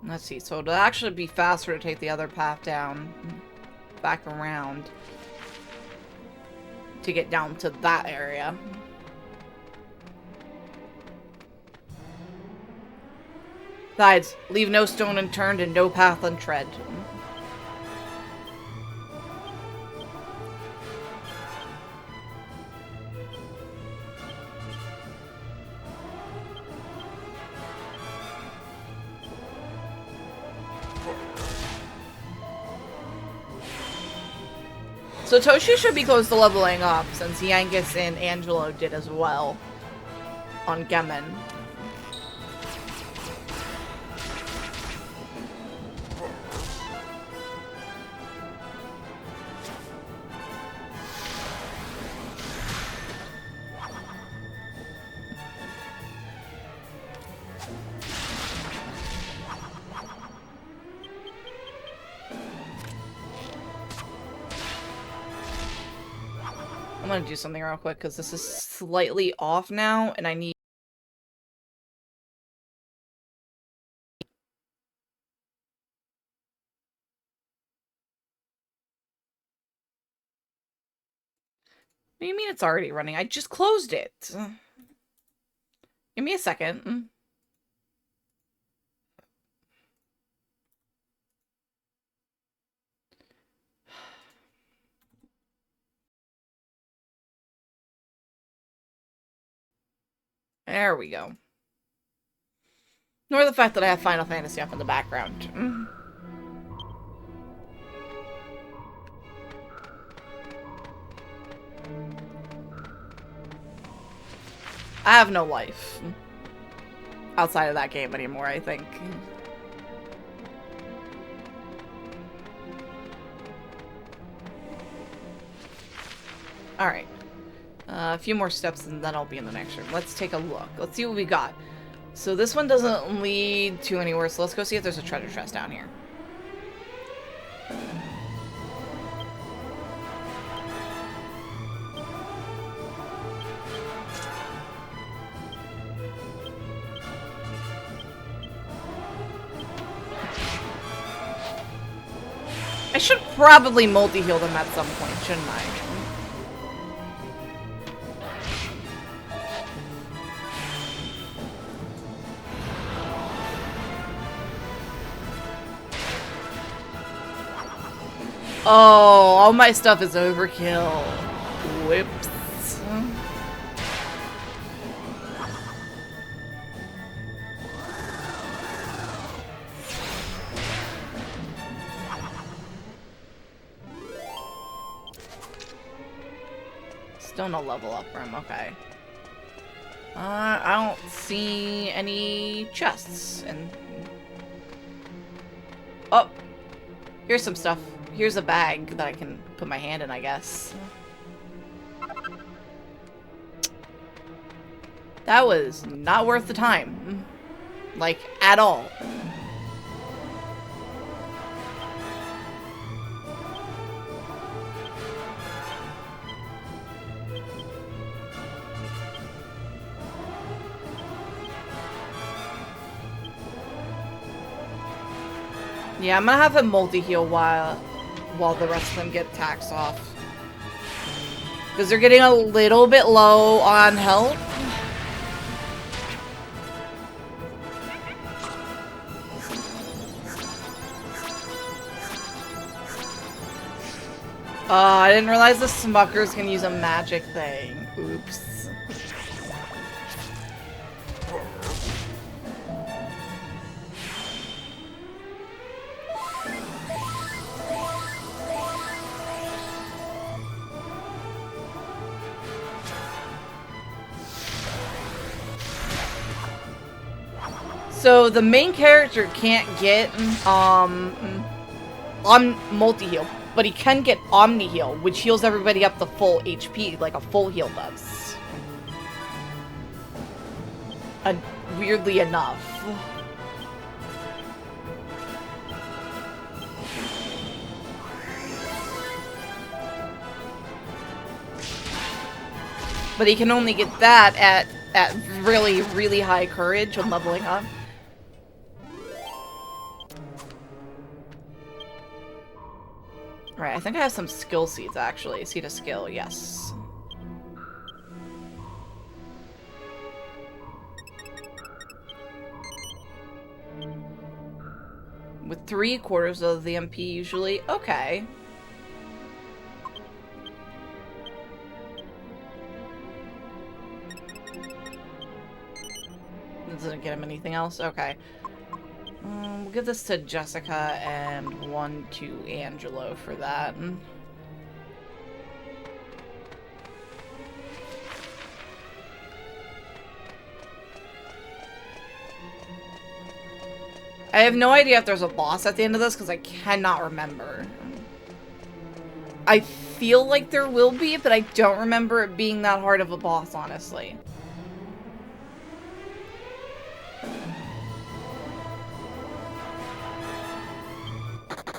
Let's see, so it'll actually be faster to take the other path down, back around, to get down to that area. Besides, leave no stone unturned and no path untread. So Toshi should be close to leveling up, since Yankees and Angelo did as well. on Gemon. I'm gonna do something real quick because this is slightly off now, and I need. What do you mean it's already running? I just closed it. Give me a second. There we go. Nor the fact that I have Final Fantasy up in the background. I have no life outside of that game anymore, I think. Alright. A few more steps and then I'll be in the next room. Let's take a look. Let's see what we got. So this one doesn't lead to anywhere, so let's go see if there's a treasure chest down here. I should probably multi-heal them at some point, shouldn't I? Oh, all my stuff is overkill. Whoops. Still no level up room, okay. I don't see any chests. And oh, here's some stuff. Here's a bag that I can put my hand in, I guess. That was not worth the time. Like, at all. Yeah, I'm gonna have him multi-heal while the rest of them get attacks off. Because they're getting a little bit low on health. I didn't realize the Smuckers can use a magic thing. Oops. So the main character can't get on multi-heal, but he can get omni-heal, which heals everybody up to full HP, like a full heal does. Weirdly enough. But he can only get that at really, really high courage when leveling up. Right, I think I have some skill seeds, actually. Seed of skill, yes. With 3/4 of the MP, usually. Okay. Doesn't get him anything else? Okay. We'll give this to Jessica and one to Angelo for that. I have no idea if there's a boss at the end of this because I cannot remember. I feel like there will be, but I don't remember it being that hard of a boss, honestly.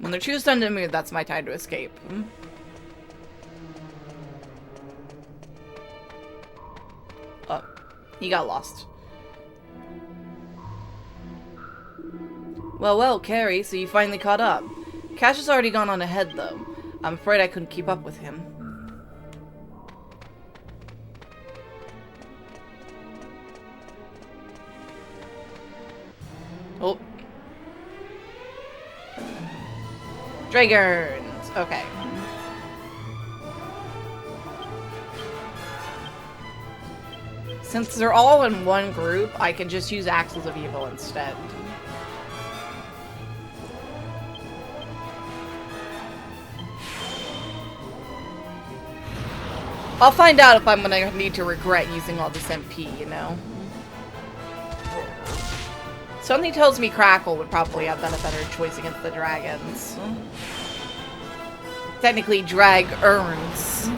When they're too stunned to move, that's my time to escape. Oh, he got lost. Well, well, Carrie, so you finally caught up. Cash has already gone on ahead, though. I'm afraid I couldn't keep up with him. Oh. Dragons! Okay. Since they're all in one group, I can just use Axles of Evil instead. I'll find out if I'm gonna need to regret using all this MP, you know? Something tells me Crackle would probably have been a better choice against the dragons. Technically, drag earns.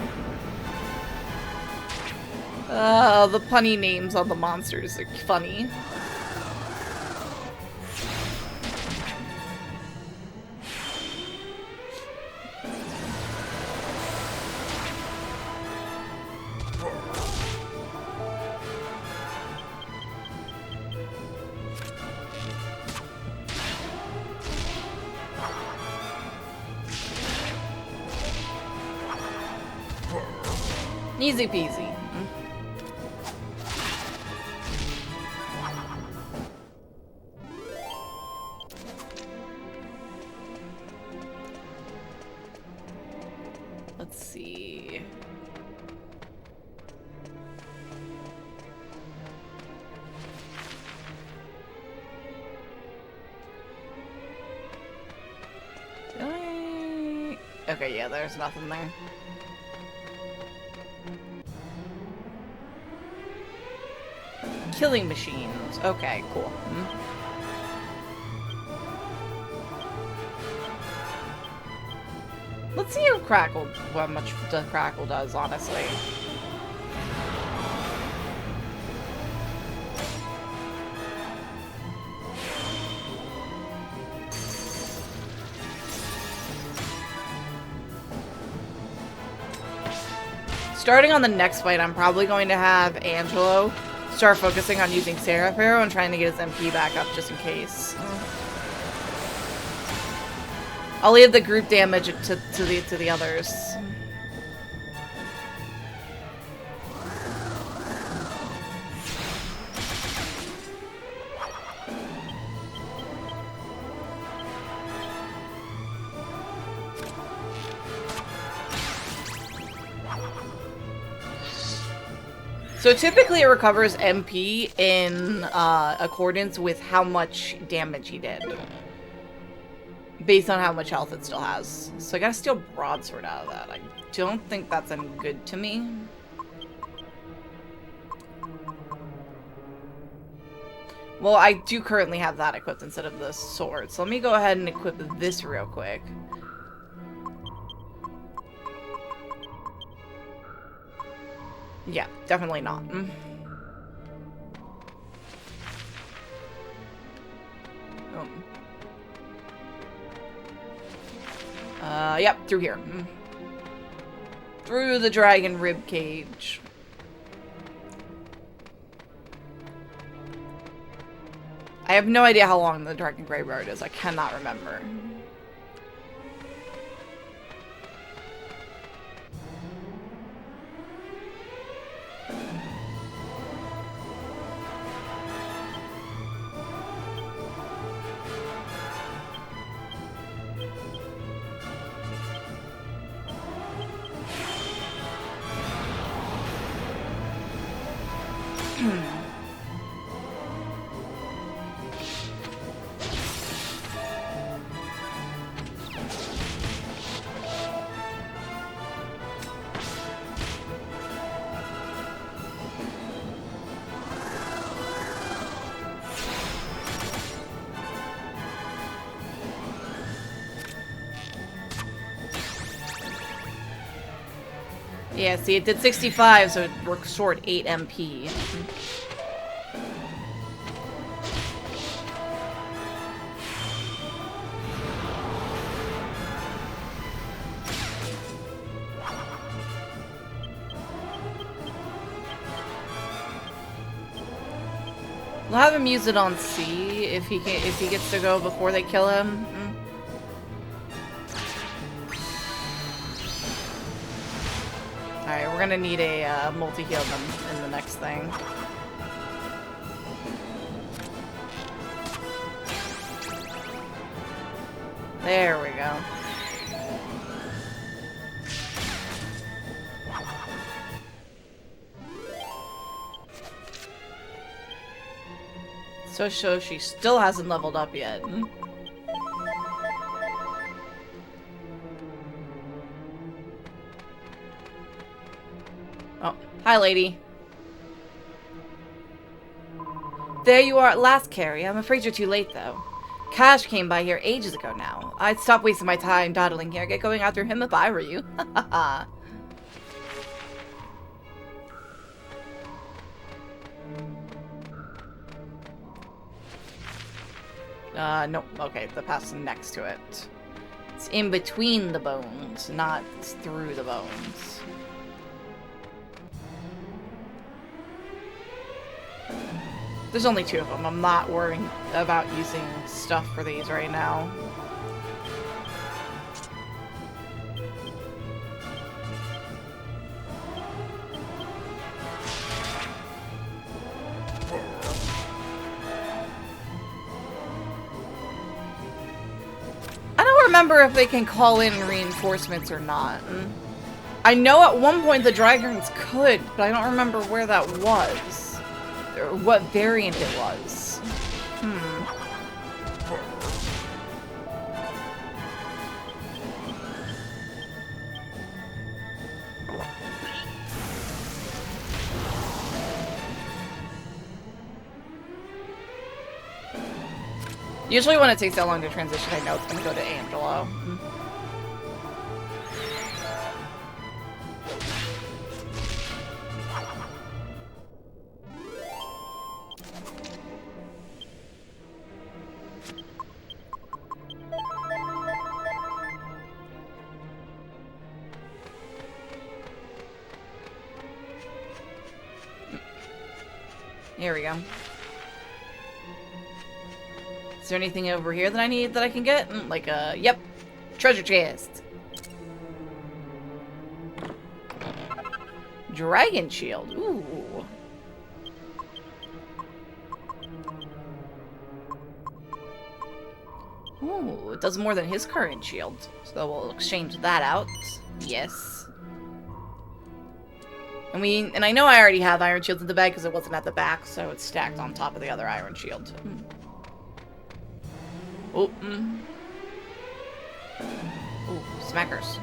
The punny names on the monsters are funny. Easy peasy. Let's see. Okay, yeah, there's nothing there. Killing machines. Okay, cool. Let's see how Crackle, what much the Crackle does, honestly. Starting on the next fight, I'm probably going to have Angelo start focusing on using Seraph Arrow and trying to get his MP back up just in case. I'll leave the group damage to the others. So typically it recovers MP in accordance with how much damage he did. Based on how much health it still has. So I gotta steal Broadsword out of that. I don't think that's any good to me. Well, I do currently have that equipped instead of the sword. So let me go ahead and equip this real quick. Yeah, definitely not. Yep, through here. Through the dragon rib cage. I have no idea how long the dragon graveyard is. I cannot remember. Yeah, see, it did 65, so it restored 8 MP. We'll have him use it on C if he gets to go before they kill him. Alright, we're gonna need a multi-heal in the next thing. There we go. So she still hasn't leveled up yet. Oh, hi lady. There you are at last, Carrie. I'm afraid you're too late though. Cash came by here ages ago now. I'd stop wasting my time dawdling here, get going after him if I were you. Haha. Nope. Okay, the path's next to it. It's in between the bones, not through the bones. There's only 2 of them. I'm not worrying about using stuff for these right now. Remember if they can call in reinforcements or not. I know at one point the dragons could, but I don't remember where that was. Or what variant it was. Usually when it takes that long to transition, I know it's going to go to Angelo. Here we go. Is there anything over here that I need that I can get? Like a, yep, treasure chest. Dragon shield, ooh. Ooh, it does more than his current shield. So we'll exchange that out. Yes. And I know I already have iron shields in the bag because it wasn't at the back, so it's stacked on top of the other iron shield. Oh, Ooh, smackers.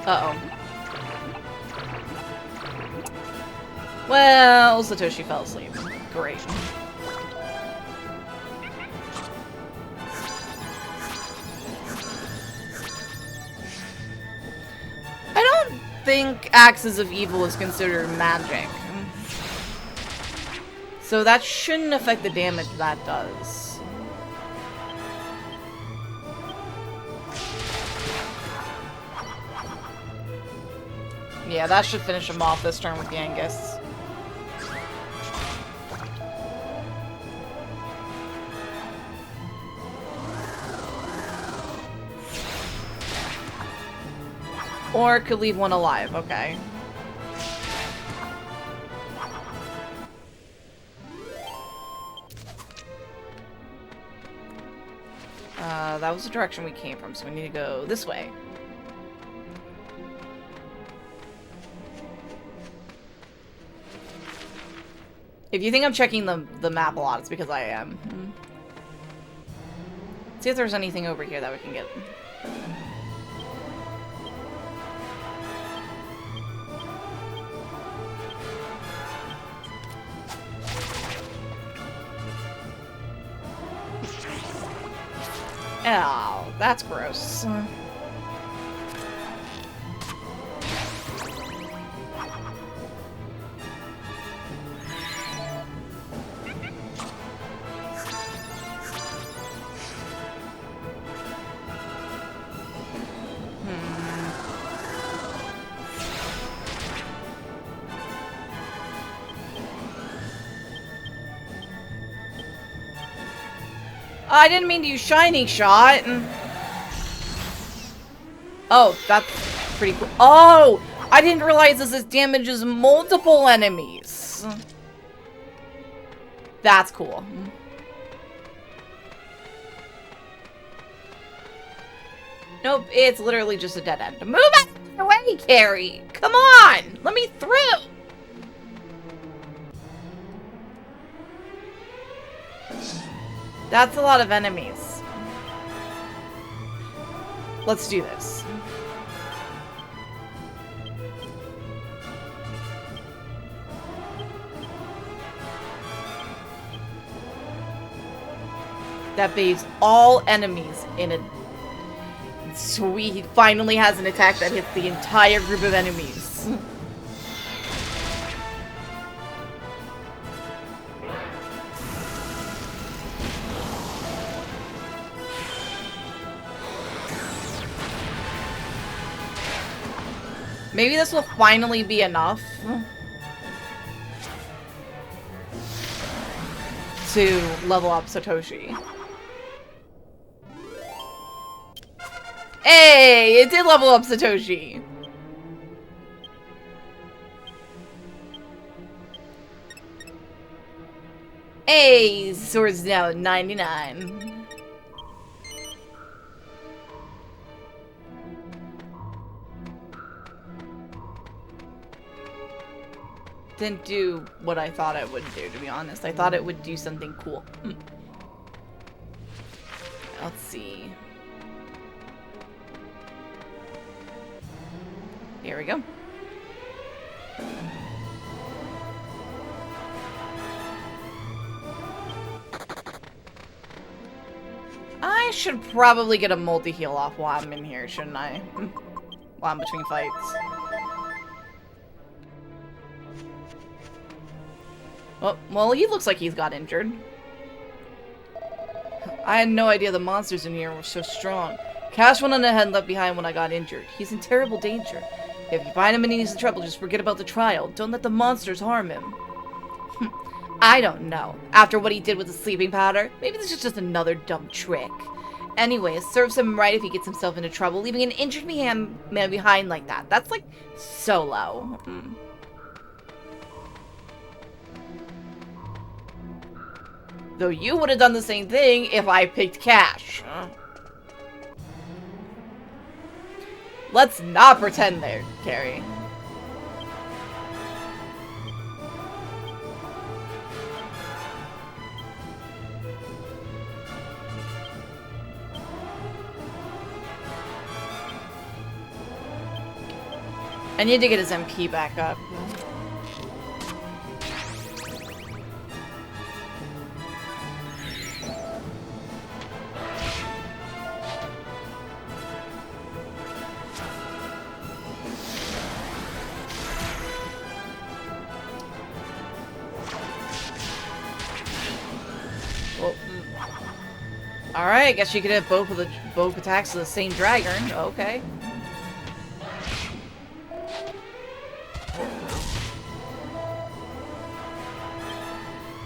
Uh-oh. Well, Satoshi fell asleep. Great. I don't think Axes of Evil is considered magic. So that shouldn't affect the damage that does. Yeah, that should finish him off this turn with the Angus. Or it could leave one alive, okay. That was the direction we came from, so we need to go this way. If you think I'm checking the map a lot, it's because I am. See if there's anything over here that we can get. Oh, that's gross. I didn't mean to use Shining Shot. Oh, that's pretty cool. Oh, I didn't realize this damages multiple enemies. That's cool. Nope, it's literally just a dead end. Move out of the way, Carrie! Come on! Let me through! That's a lot of enemies. Let's do this. That bathes all enemies in a... So he finally has an attack that hits the entire group of enemies. Maybe this will finally be enough to level up Satoshi. Hey, it did level up Satoshi. Hey, sword's now at 99. Didn't do what I thought it would do, to be honest. I thought it would do something cool. Let's see. Here we go. I should probably get a multi-heal off while I'm in here, shouldn't I? While I'm between fights. Oh, well, he looks like he's got injured. I had no idea the monsters in here were so strong. Cash went on ahead and left behind when I got injured. He's in terrible danger. If you find him and he needs trouble, just forget about the trial. Don't let the monsters harm him. I don't know. After what he did with the sleeping powder, maybe this is just another dumb trick. Anyway, it serves him right if he gets himself into trouble, leaving an injured man behind like that. That's, like, so low. Though you would have done the same thing if I picked Cash. Let's not pretend there, Carrie. I need to get his MP back up. Well, alright, I guess you could have both attacks of the same dragon. Okay.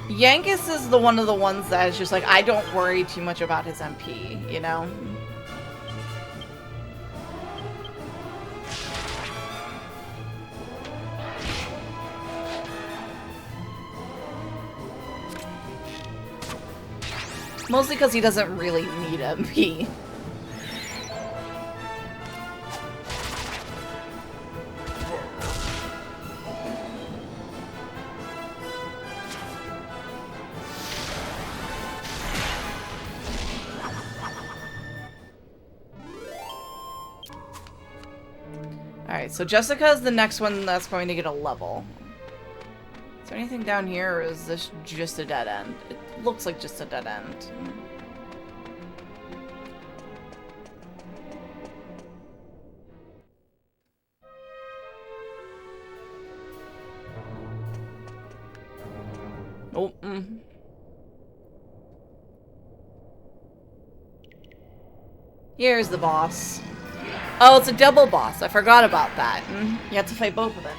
Yankus is one of the ones that is just like, I don't worry too much about his MP, you know? Mostly because he doesn't really need MP. Alright, so Jessica's the next one that's going to get a level. Is there anything down here, or is this just a dead end? It looks like just a dead end. Oh, Here's the boss. Oh, it's a double boss. I forgot about that. You have to fight both of them.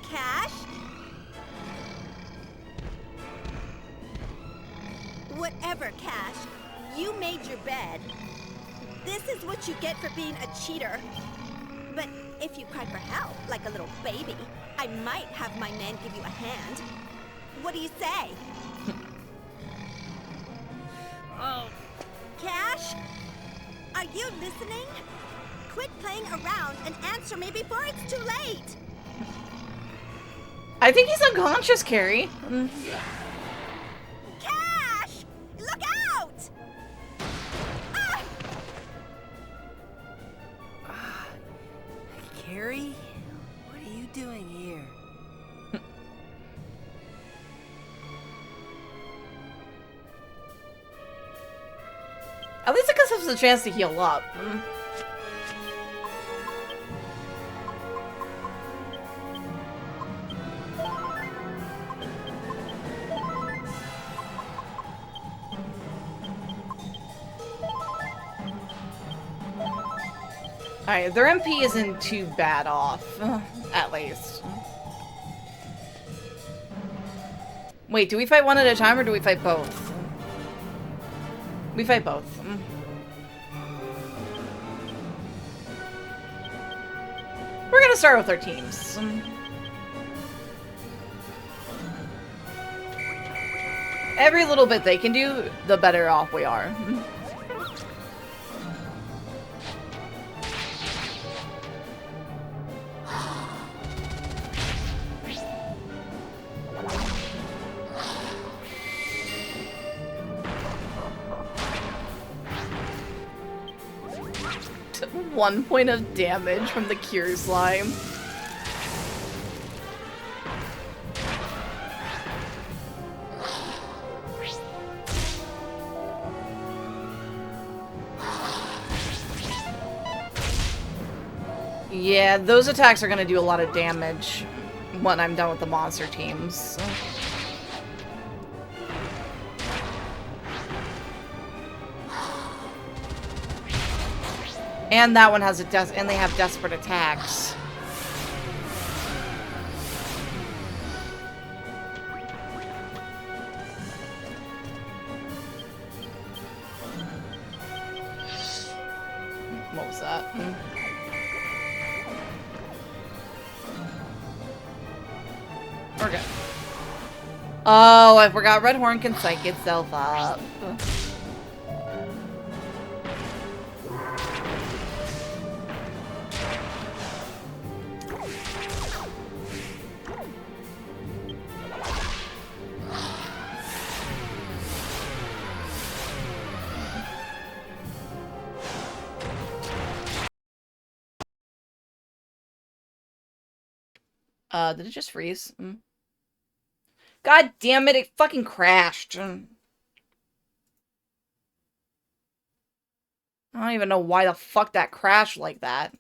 Cash? Whatever, Cash. You made your bed. This is what you get for being a cheater. But if you cry for help, like a little baby, I might have my man give you a hand. What do you say? Oh. Cash? Are you listening? Quit playing around and answer me before it's too late! I think he's unconscious, Carrie. Cash! Look out! Carrie? What are you doing here? At least it gives us a chance to heal up. Alright, their MP isn't too bad off. At least. Wait, do we fight one at a time or do we fight both? We fight both. We're gonna start with our teams. Every little bit they can do, the better off we are. Took 1 point of damage from the cure slime. Yeah, those attacks are gonna do a lot of damage when I'm done with the monster teams. And that one has and they have desperate attacks. What was that? We're good. Oh, I forgot Red Horn can psych itself up. Did it just freeze? God damn it, it fucking crashed. I don't even know why the fuck that crashed like that.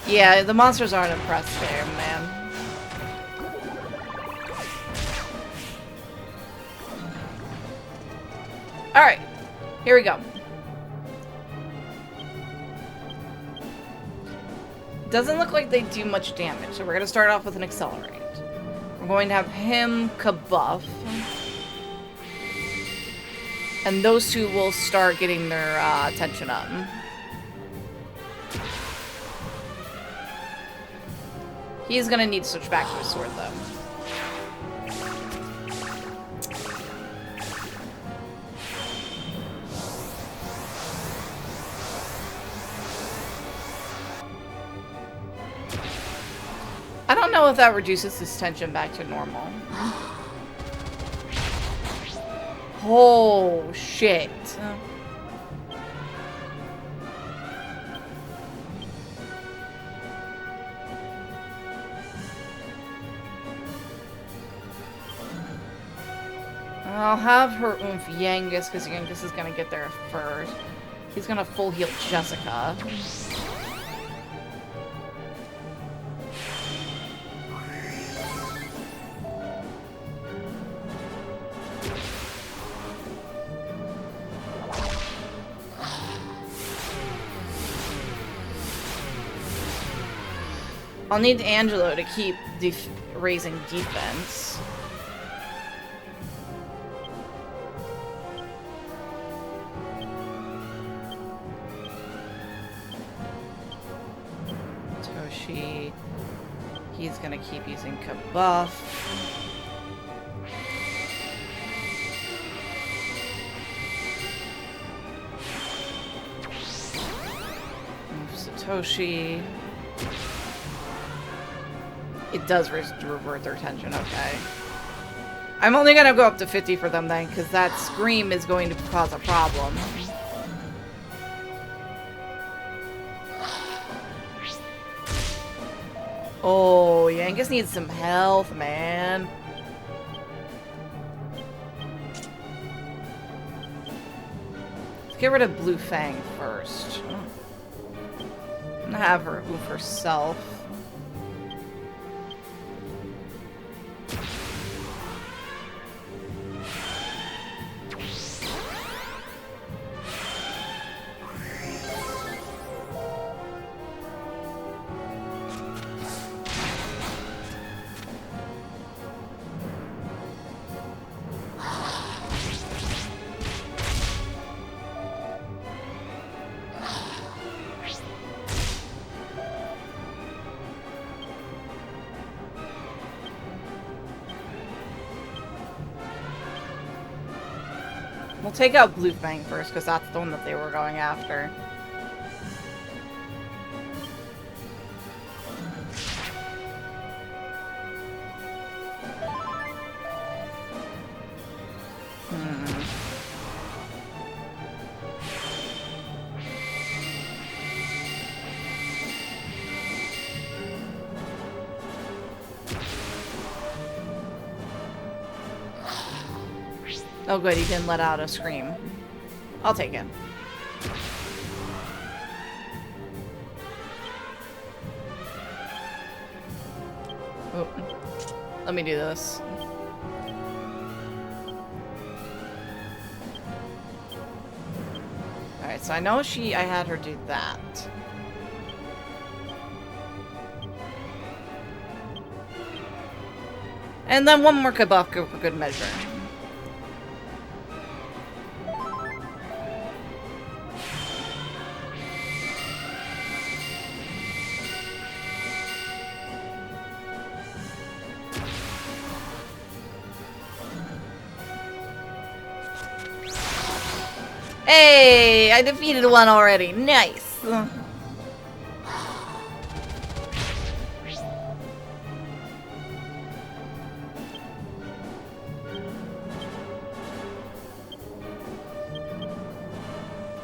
Yeah, the monsters aren't impressed there, man. Alright, here we go. Doesn't look like they do much damage, so we're going to start off with an accelerate. We're going to have him kabuff. And those two will start getting their attention up. He's going to need to switch back to his sword, though. I don't know if that reduces his tension back to normal. Oh, shit. I'll have her oomph Yangus, because Yangus is gonna get there first. He's gonna full heal Jessica. I'll need Angelo to keep raising defense. Toshi. He's gonna keep using Kabuff. Satoshi. It does revert their tension, okay. I'm only gonna go up to 50 for them then, because that scream is going to cause a problem. Oh, Yangus needs some health, man. Let's get rid of Blue Fang first. I'm gonna have her oof herself. We'll take out Blue Fang first, because that's the one that they were going after. Oh good, he didn't let out a scream. I'll take it. Oh. Let me do this. Alright, so I know I had her do that. And then one more Kabuff for good measure. Hey, I defeated one already. Nice.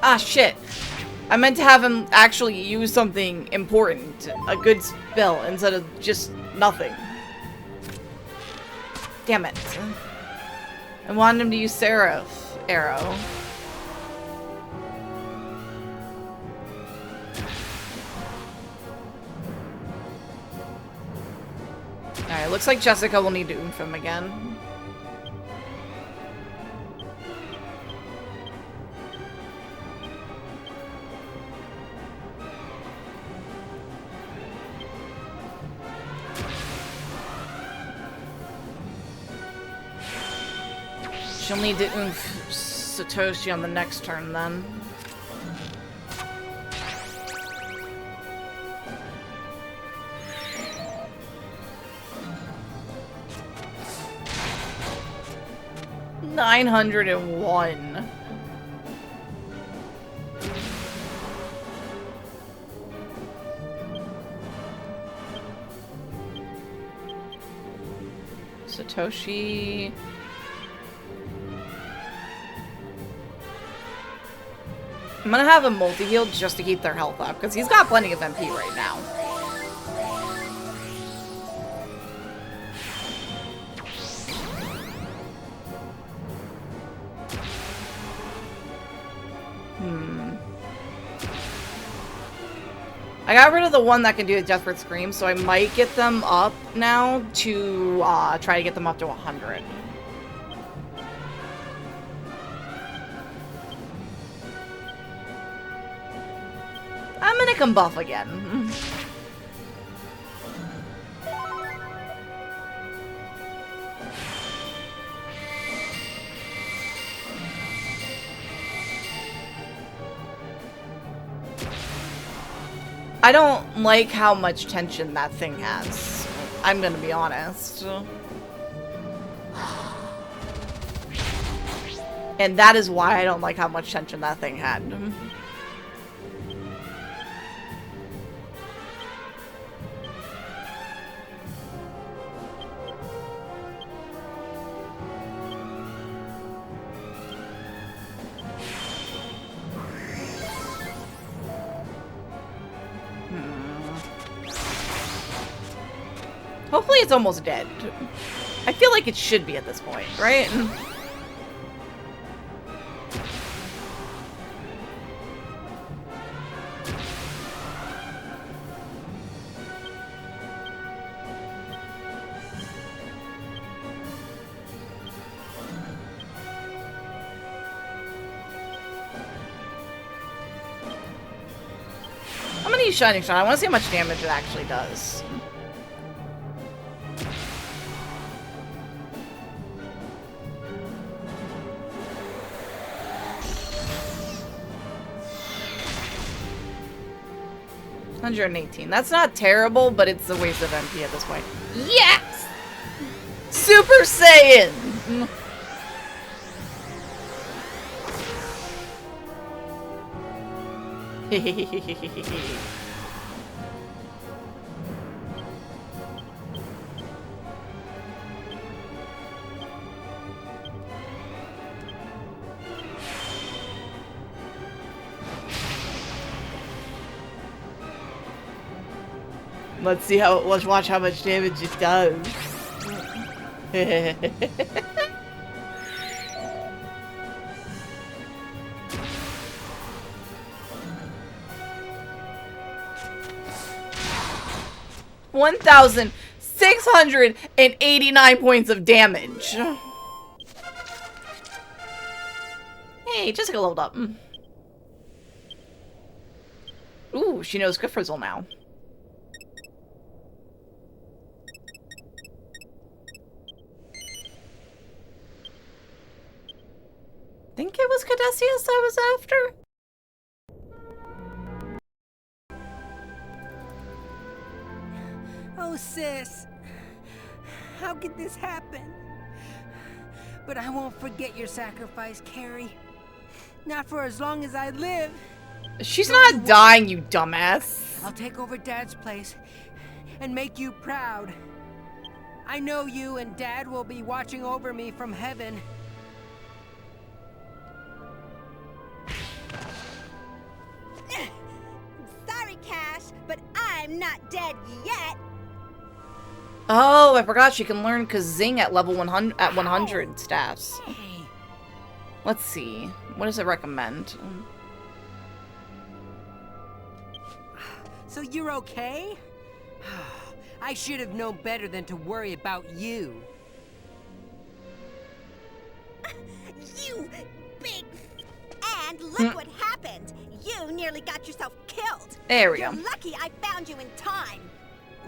Ah, shit. I meant to have him actually use something important. A good spell instead of just nothing. Damn it. I wanted him to use Seraph Arrow. Alright, looks like Jessica will need to oomph him again. She'll need to oomph Satoshi on the next turn then. $901. Toshi. I'm gonna have a multi-heal just to keep their health up, because he's got plenty of MP right now. I got rid of the one that can do a Desperate Scream, so I might get them up now to try to get them up to 100. I'm gonna come buff again. I don't like how much tension that thing has. I'm gonna be honest. And that is why I don't like how much tension that thing had. Hopefully it's almost dead. I feel like it should be at this point, right? I'm gonna use Shining Shot. I want to see how much damage it actually does. $118. That's not terrible, but it's a waste of MP at this point. Yes! Super Saiyan! Let's see how. Let's watch how much damage it does. $1,689 points of damage. Hey, Jessica leveled up. Ooh, she knows Griffrizzle now. Think it was Caduceus I was after? Oh, sis. How could this happen? But I won't forget your sacrifice, Carrie. Not for as long as I live. She's not dying, you dumbass. I'll take over Dad's place and make you proud. I know you and Dad will be watching over me from heaven. Sorry, Cash, but I'm not dead yet. Oh, I forgot she can learn Kazing at level 100 at 100 staffs. Hey. Let's see. What does it recommend? So you're okay? I should have known better than to worry about you. You big... And look what happened. You nearly got yourself killed. There we go. You're lucky I found you in time.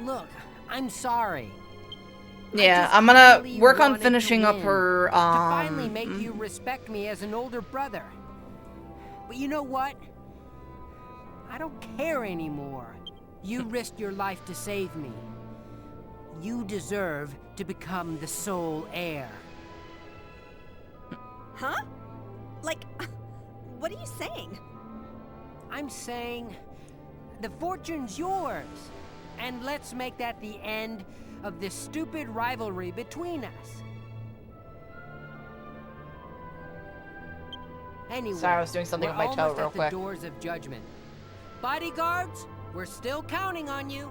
Look, I'm sorry. Yeah, I'm gonna work on finishing up her, To finally make you respect me as an older brother. But you know what? I don't care anymore. You risked your life to save me. You deserve to become the sole heir. Huh? Like, what are you saying? I'm saying the fortune's yours. And let's make that the end of this stupid rivalry between us. Anyway, Sorry, I was doing something we're with my toe almost real at the quick. doors of judgment. Bodyguards, we're still counting on you.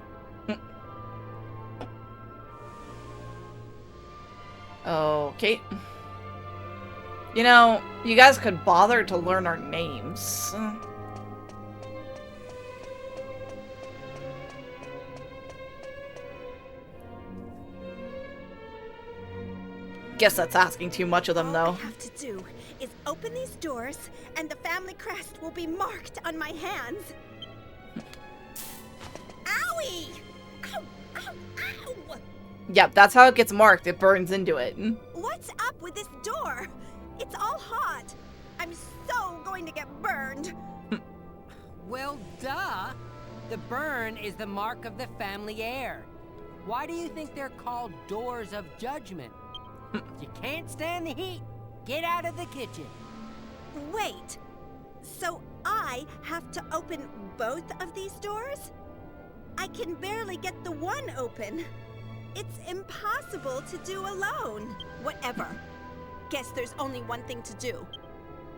Okay. You know, you guys could bother to learn our names. Guess that's asking too much of them, All though. I have to do is open these doors, and the family crest will be marked on my hands. Owie! Ow! Ow! Ow! Yep, that's how it gets marked. It burns into it. What's up with this door? It's all hot. I'm so going to get burned. Well, duh. The burn is the mark of the family heir. Why do you think they're called doors of judgment? If you can't stand the heat, get out of the kitchen. Wait. So I have to open both of these doors? I can barely get the one open. It's impossible to do alone. Whatever. Guess there's only one thing to do.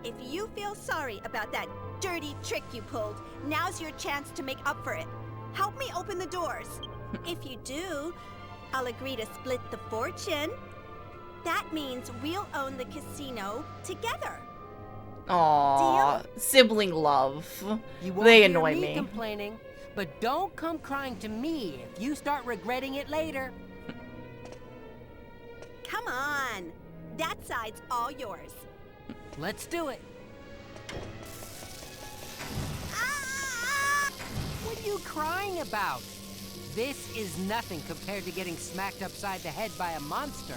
If you feel sorry about that dirty trick you pulled, now's your chance to make up for it. Help me open the doors. If you do, I'll agree to split the fortune. That means we'll own the casino together. Aww, sibling love. You won't They hear annoy me me. complaining, but don't come crying to me if you start regretting it later. Come on. That side's all yours. Let's do it. Ah! What are you crying about? This is nothing compared to getting smacked upside the head by a monster.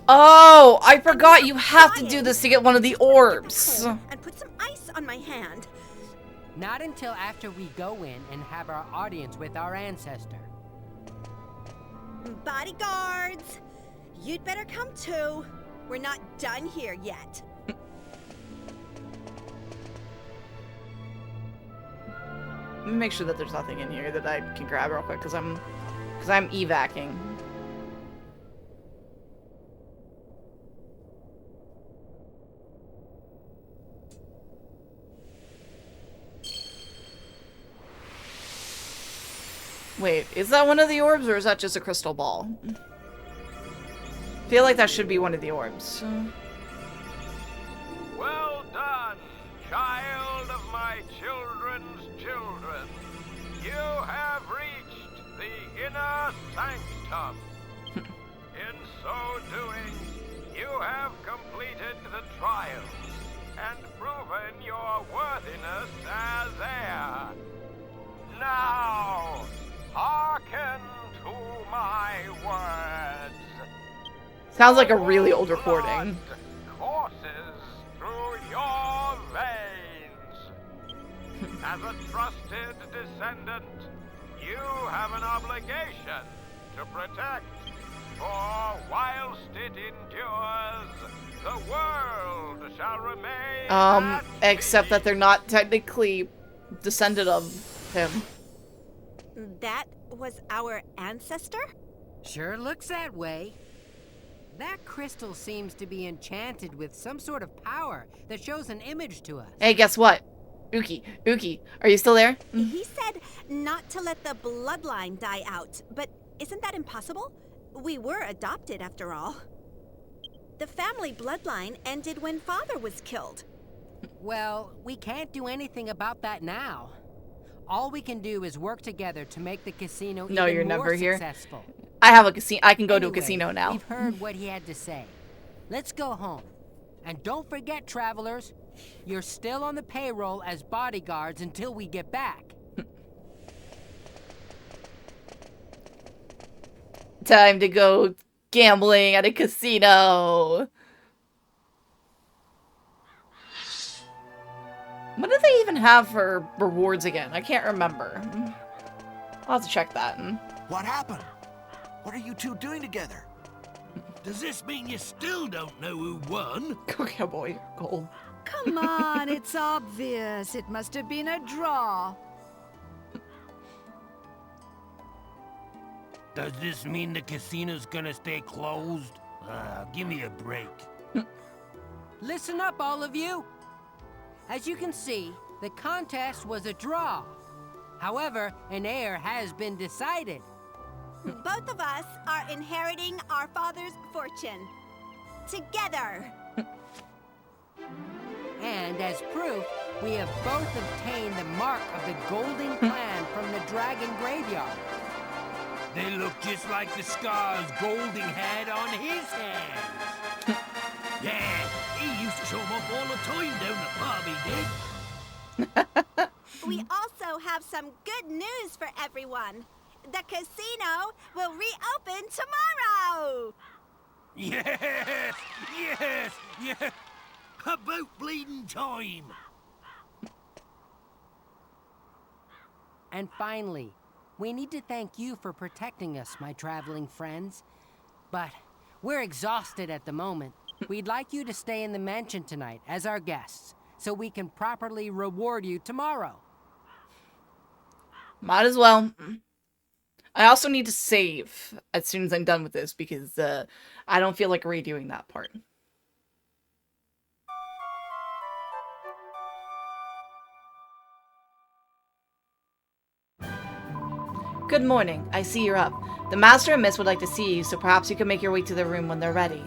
Oh, I forgot you have to do this to get one of the orbs. And put some ice on my hand. Not until after we go in and have our audience with our ancestor. Bodyguards, you'd better come too. We're not done here yet. Let me make sure that there's nothing in here that I can grab real quick, because I'm evacing. Wait, is that one of the orbs, or is that just a crystal ball? I feel like that should be one of the orbs. Well done, child of my children's children. You have reached the inner sanctum. In so doing, you have completed the trials and proven your worthiness as heir. Now, hearken to my words. Sounds like a really old recording. Blood courses through your veins. As a trusted descendant, you have an obligation to protect, for whilst it endures, the world shall remain at Except peace. that they're not technically descended of him. That was our ancestor? Sure looks that way. That crystal seems to be enchanted with some sort of power that shows an image to us. Hey, guess what? Uki, are you still there? He said not to let the bloodline die out, but isn't that impossible? We were adopted after all. The family bloodline ended when father was killed. Well, we can't do anything about that now. All we can do is work together to make the casino No, even you're more never here. successful. I have a casino. I can go to a Anyway, casino now. We've heard what he had to say. Let's go home. And don't forget, travelers, you're still on the payroll as bodyguards until we get back. Time to go gambling at a casino. What do they even have for rewards again? I can't remember. I'll have to check that. What happened? What are you two doing together? Does this mean you still don't know who won? Go cowboy, goal. Come on, it's obvious. It must have been a draw. Does this mean the casino's gonna stay closed? Give me a break. Listen up, all of you. As you can see, the contest was a draw. However, an heir has been decided. Both of us are inheriting our father's fortune. Together. And as proof, we have both obtained the mark of the Golden Clan from the Dragon Graveyard. They look just like the scars Golding had on his hands. Yeah, he used to show them off all the time down the pub, he did. We also have some good news for everyone. The casino will reopen tomorrow! Yes! Yes! Yes! About bleeding time! And finally, we need to thank you for protecting us, my traveling friends. But we're exhausted at the moment. We'd like you to stay in the mansion tonight as our guests, so we can properly reward you tomorrow. Might as well. I also need to save as soon as I'm done with this because I don't feel like redoing that part. Good morning. I see you're up. The Master and Miss would like to see you, so perhaps you can make your way to the room when they're ready.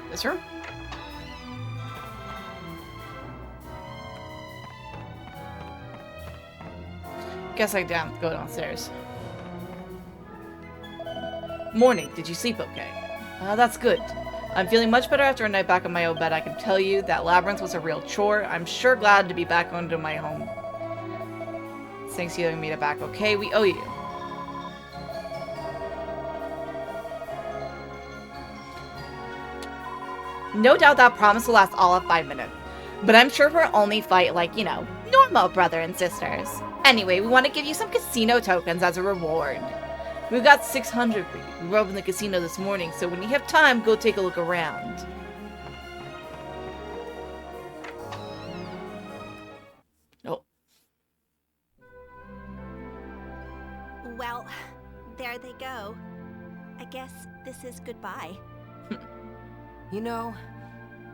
This room? Guess I have to go downstairs. Morning. Did you sleep okay? That's good. I'm feeling much better after a night back in my old bed. I can tell you that Labyrinth was a real chore. I'm sure glad to be back onto my home. Thanks for getting me back okay. We owe you. No doubt that promise will last all of 5 minutes. But I'm sure we'll only fight like, you know, normal brother and sisters. Anyway, we want to give you some casino tokens as a reward. We've got 600 for you. We were open the casino this morning, so when you have time, go take a look around. Oh. Well, there they go. I guess this is goodbye. You know,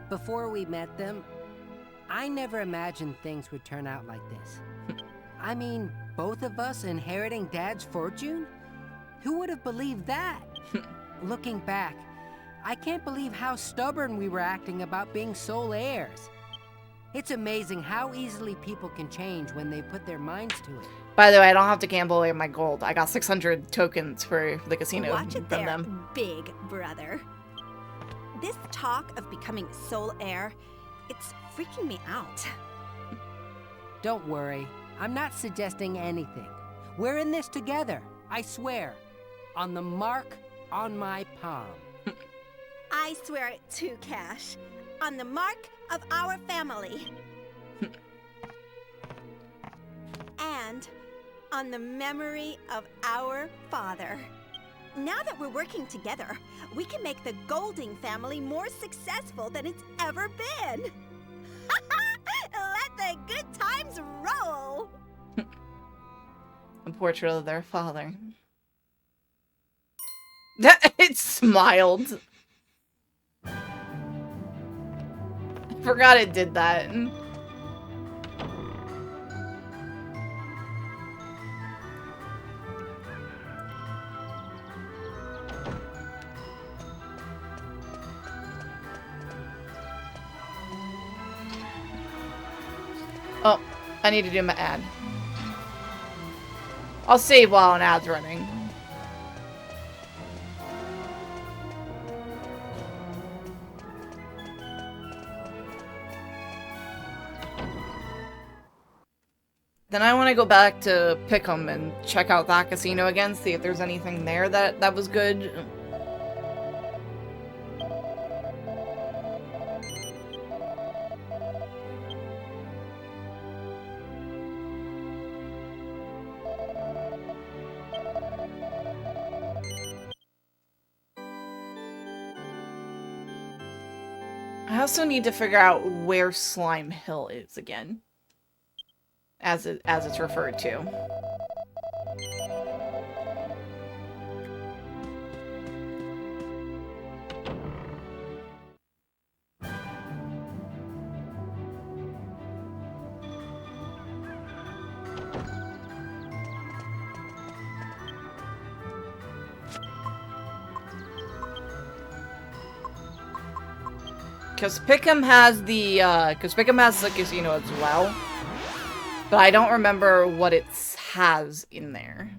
before we met them, I never imagined things would turn out like this. I mean, both of us inheriting Dad's fortune? Who would have believed that? Looking back, I can't believe how stubborn we were acting about being sole heirs. It's amazing how easily people can change when they put their minds to it. By the way, I don't have to gamble away my gold. I got 600 tokens for the casino Watch it from there, them. big brother. This talk of becoming sole heir, it's freaking me out. Don't worry, I'm not suggesting anything. We're in this together, I swear. On the mark on my palm. I swear it too, Cash. On the mark of our family. And on the memory of our father. Now that we're working together, we can make the Golding family more successful than it's ever been. Let the good times roll. A portrait of their father. It smiled. I forgot it did that. Oh, I need to do my ad. I'll save while an ad's running. Then I want to go back to Pick'em and check out that casino again, see if there's anything there that was good. I also need to figure out where Slime Hill is again. As it's referred to. Because Pickham has the casino as well. But I don't remember what it has in there.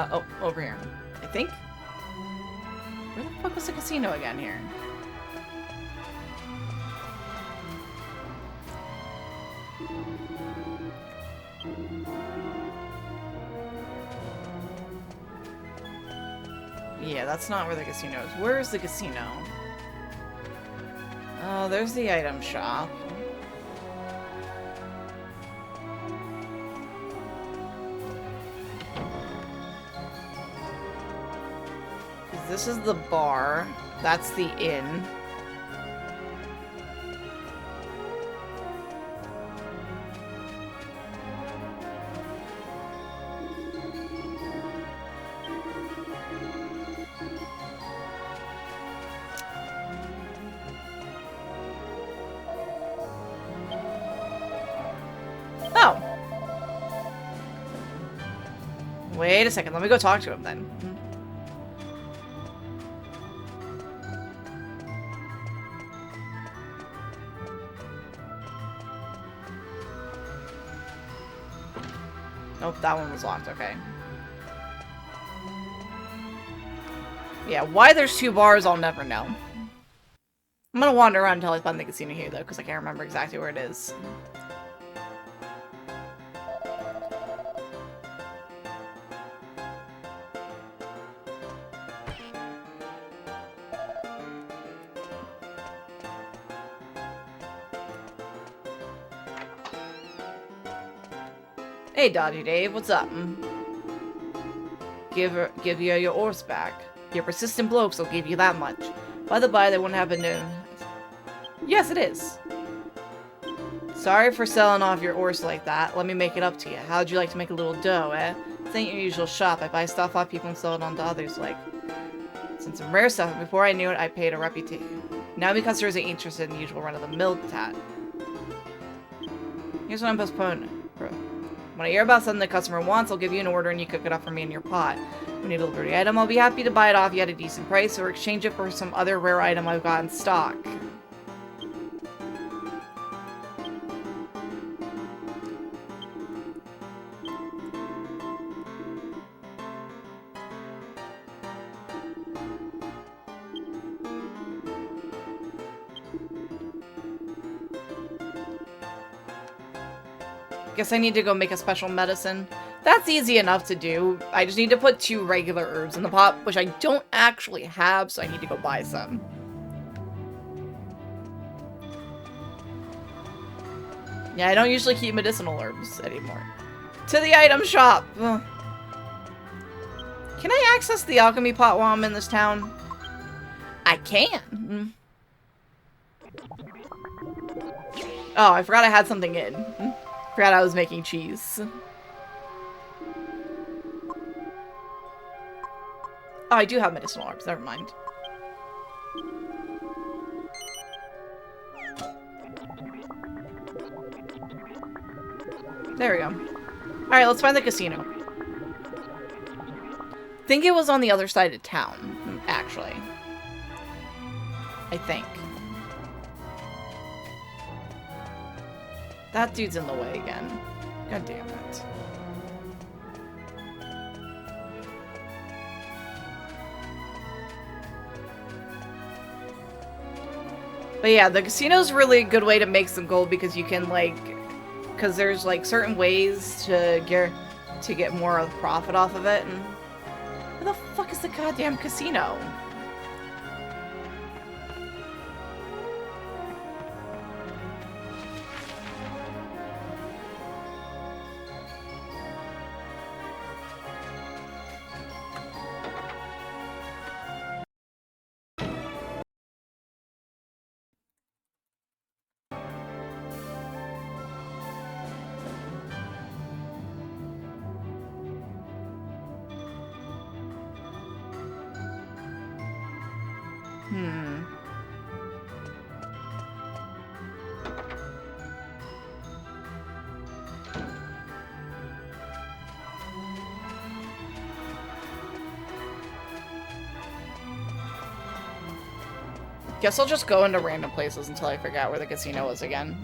Oh, over here. I think? Where the fuck was the casino again here? Yeah, that's not where the casino is. Where is the casino? Oh, there's the item shop. This is the bar. That's the inn. Oh. Wait a second. Let me go talk to him then. Nope, that one was locked, okay. Yeah, why there's two bars, I'll never know. I'm gonna wander around until I find the casino here, though, because I can't remember exactly where it is. Hey, Dodgy Dave, what's up? Give you your horse back. Your persistent blokes will give you that much. By the by, they wouldn't happen to... Yes, it is. Sorry for selling off your horse like that. Let me make it up to you. How'd you like to make a little dough, eh? This ain't your usual shop. I buy stuff off people and sell it on to others, like... Some rare stuff, and before I knew it, I paid a reputation. Now my customers ain't interested in the usual run-of-the-mill tat. Here's what I'm postponing. When I hear about something the customer wants, I'll give you an order and you cook it up for me in your pot. When you deliver the item, I'll be happy to buy it off you at a decent price or exchange it for some other rare item I've got in stock. Guess I need to go make a special medicine. That's easy enough to do. I just need to put 2 regular herbs in the pot, which I don't actually have, so I need to go buy some. Yeah, I don't usually keep medicinal herbs anymore. To the item shop! Ugh. Can I access the alchemy pot while I'm in this town? I can. Oh, I forgot I had something in. Forgot I was making cheese. Oh, I do have medicinal herbs. Never mind. There we go. Alright, let's find the casino. I think it was on the other side of town, actually. I think. That dude's in the way again. God damn it. But yeah, the casino's really a good way to make some gold because you can, like, because there's like certain ways to get more of the profit off of it. And where the fuck is the goddamn casino? Guess I'll just go into random places until I figure out where the casino is again.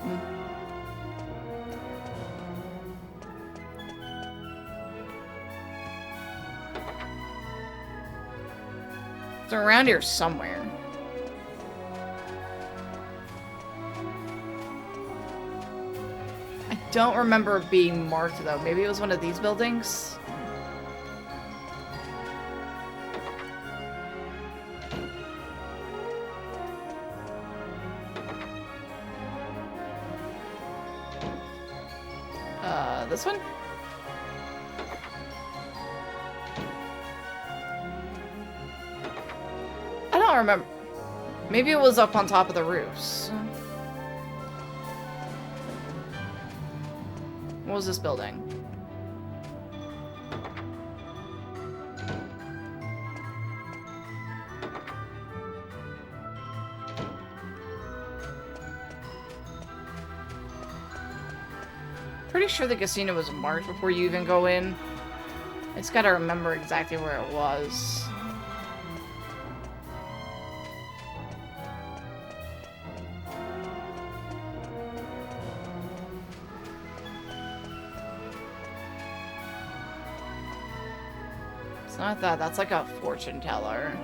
It's around here somewhere. I don't remember it being marked though. Maybe it was one of these buildings? This one? I don't remember. Maybe it was up on top of the roofs. What was this building? Pretty sure the casino was marked before you even go in. I just gotta remember exactly where it was. It's not that, that's like a fortune teller.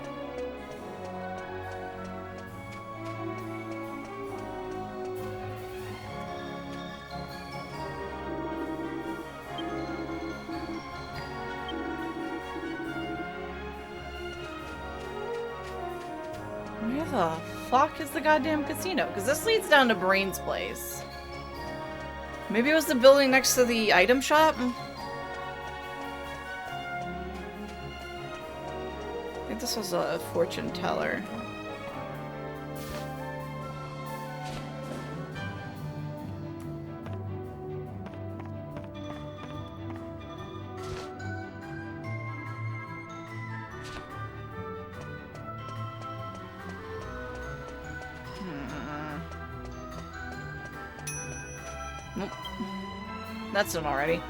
Where the fuck is the goddamn casino? Because this leads down to Brain's place. Maybe it was the building next to the item shop? I think this was a fortune teller. Nope. That's done already.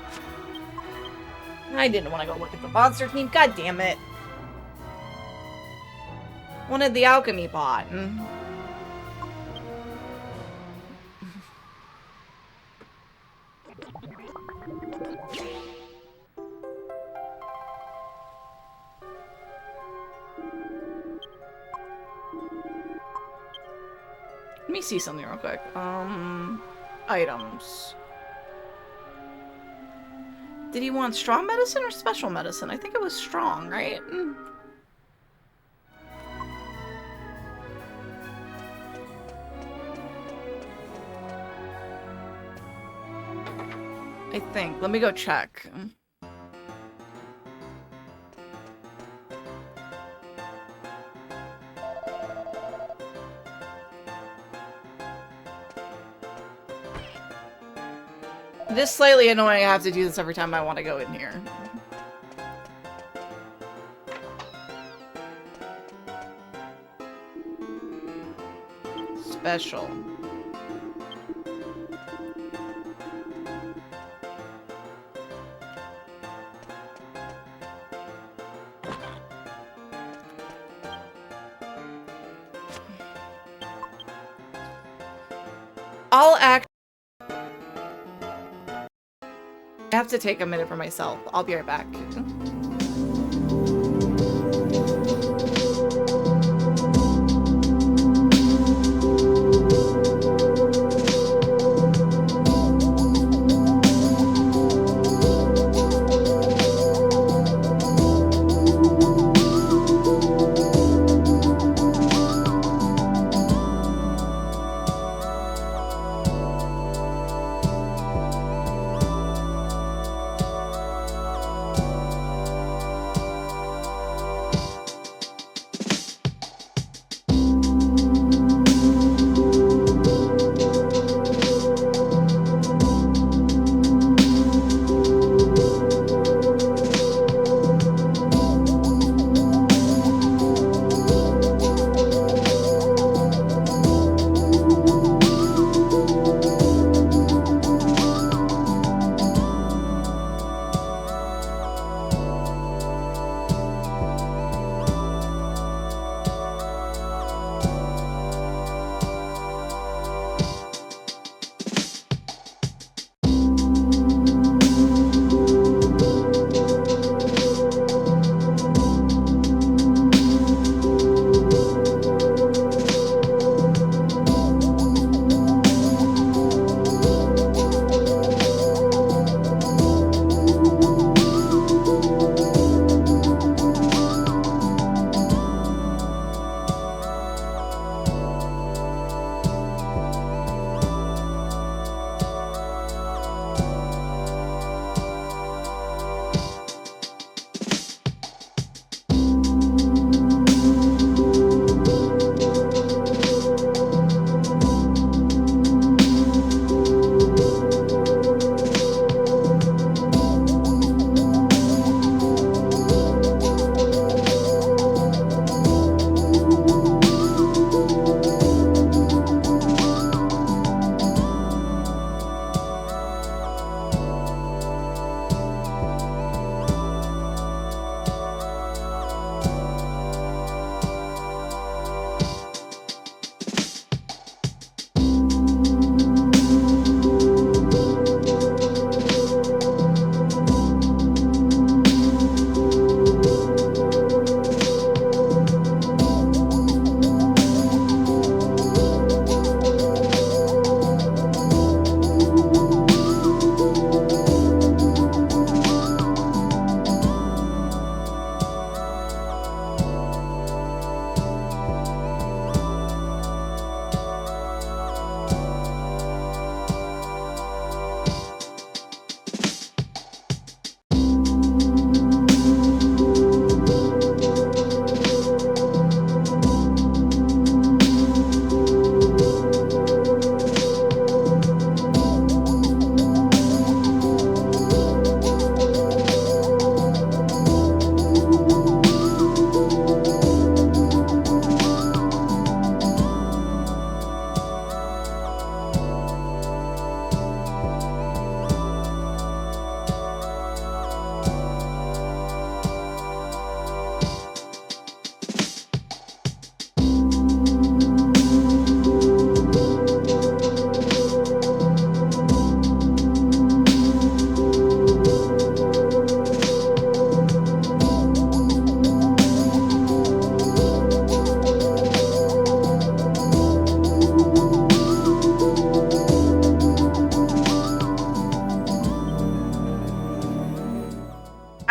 I didn't want to go look at the monster team. God damn it. Wanted the alchemy pot. Let me see something real quick. Items. Did he want strong medicine or special medicine? I think it was strong, right? I think. Let me go check. It is slightly annoying I have to do this every time I want to go in here. Special. I'll act. I have to take a minute for myself. I'll be right back.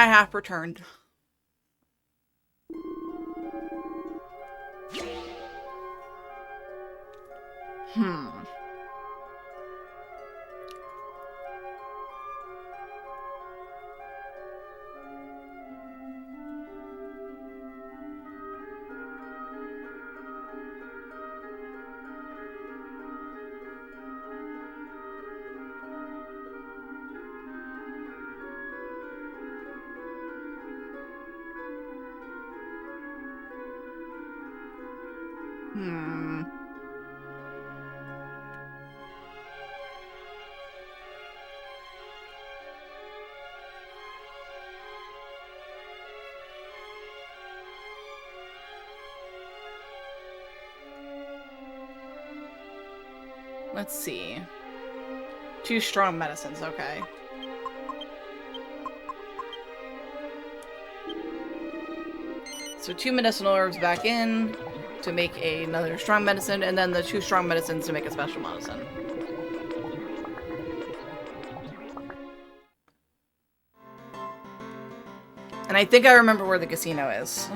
have returned. Let's see. 2 strong medicines, okay. So 2 medicinal herbs back in to make another strong medicine, and then the 2 strong medicines to make a special medicine. And I think I remember where the casino is.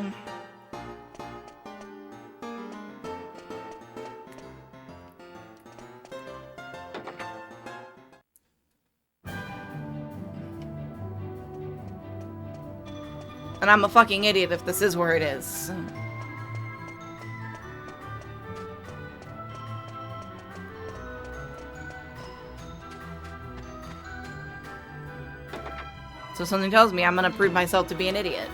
And I'm a fucking idiot if this is where it is. So something tells me I'm gonna prove myself to be an idiot.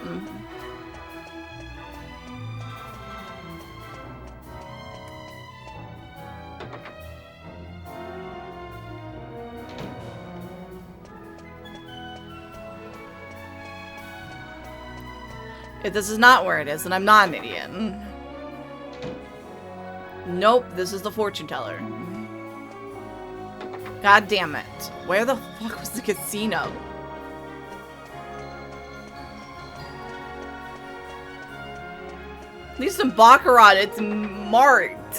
If this is not where it is, then I'm not an idiot. Nope, this is the fortune teller. God damn it. Where the fuck was the casino? At least in Baccarat, it's marked.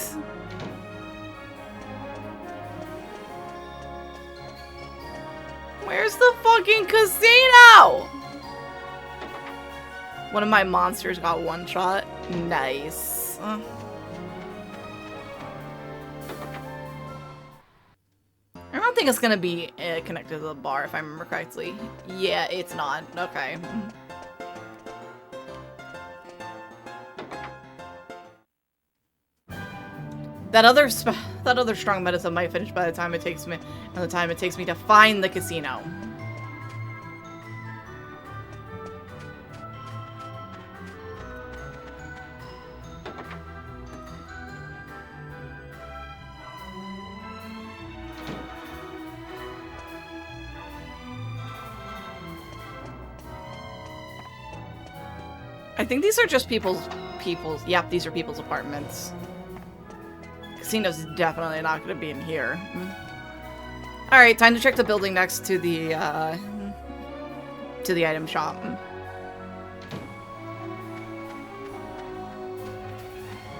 Where's the fucking casino? One of my monsters got one shot. Nice. I don't think it's gonna be connected to the bar, if I remember correctly. Yeah, it's not. Okay. That other strong medicine might finish by the time it takes me, to find the casino. I think these are just people's, yep, these are people's apartments. Casino's definitely not going to be in here. Alright, time to check the building next to the item shop.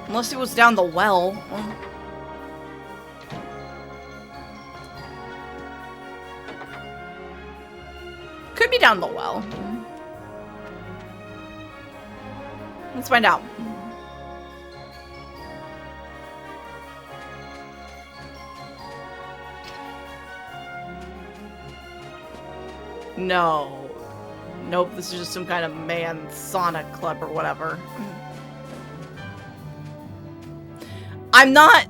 Unless it was down the well. Could be down the well. Let's find out. No. Nope, this is just some kind of man Sonic club or whatever. I'm not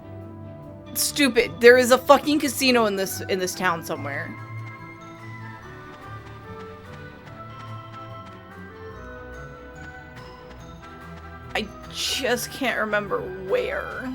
stupid. There is a fucking casino in this town somewhere. I just can't remember where.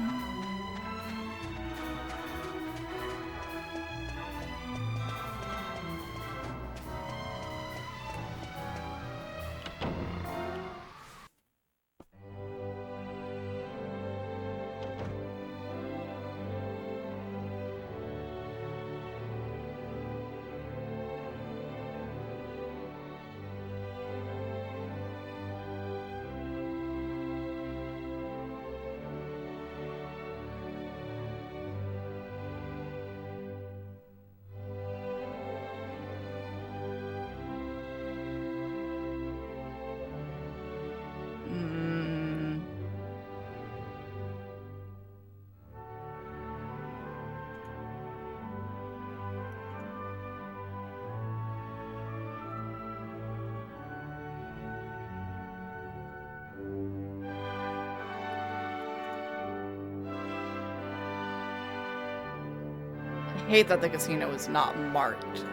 hate that the casino is not marked.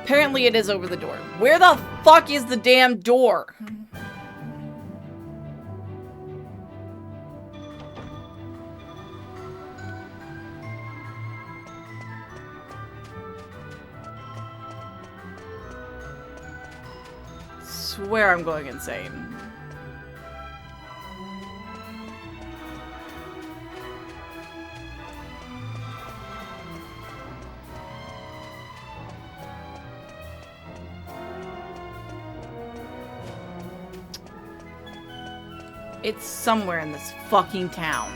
Apparently it is over the door. Where the fuck is the damn door? Swear I'm going insane. It's somewhere in this fucking town.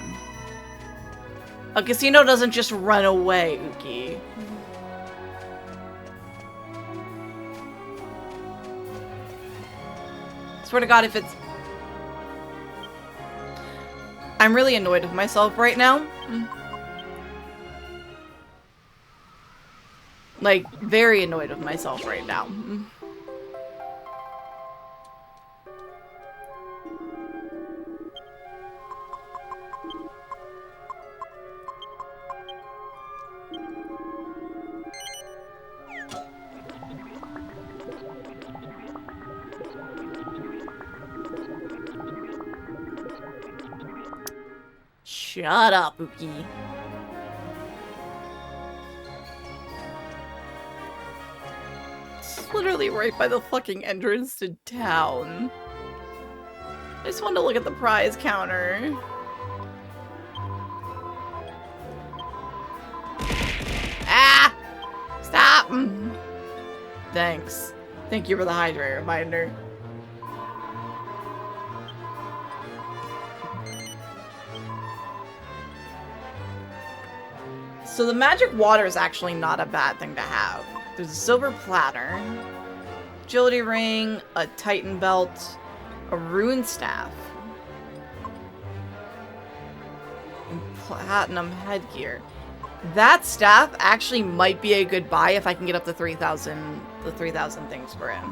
A casino doesn't just run away, Uki. Swear to God, if it's... I'm really annoyed with myself right now. Like, very annoyed with myself right now. Shut up, Uki. It's literally right by the fucking entrance to town. I just wanted to look at the prize counter. Ah! Stop! Thanks. Thank you for the hydrate reminder. So the magic water is actually not a bad thing to have. There's a silver platter, agility ring, a titan belt, a rune staff, and platinum headgear. That staff actually might be a good buy if I can get up to 3,000 things for him.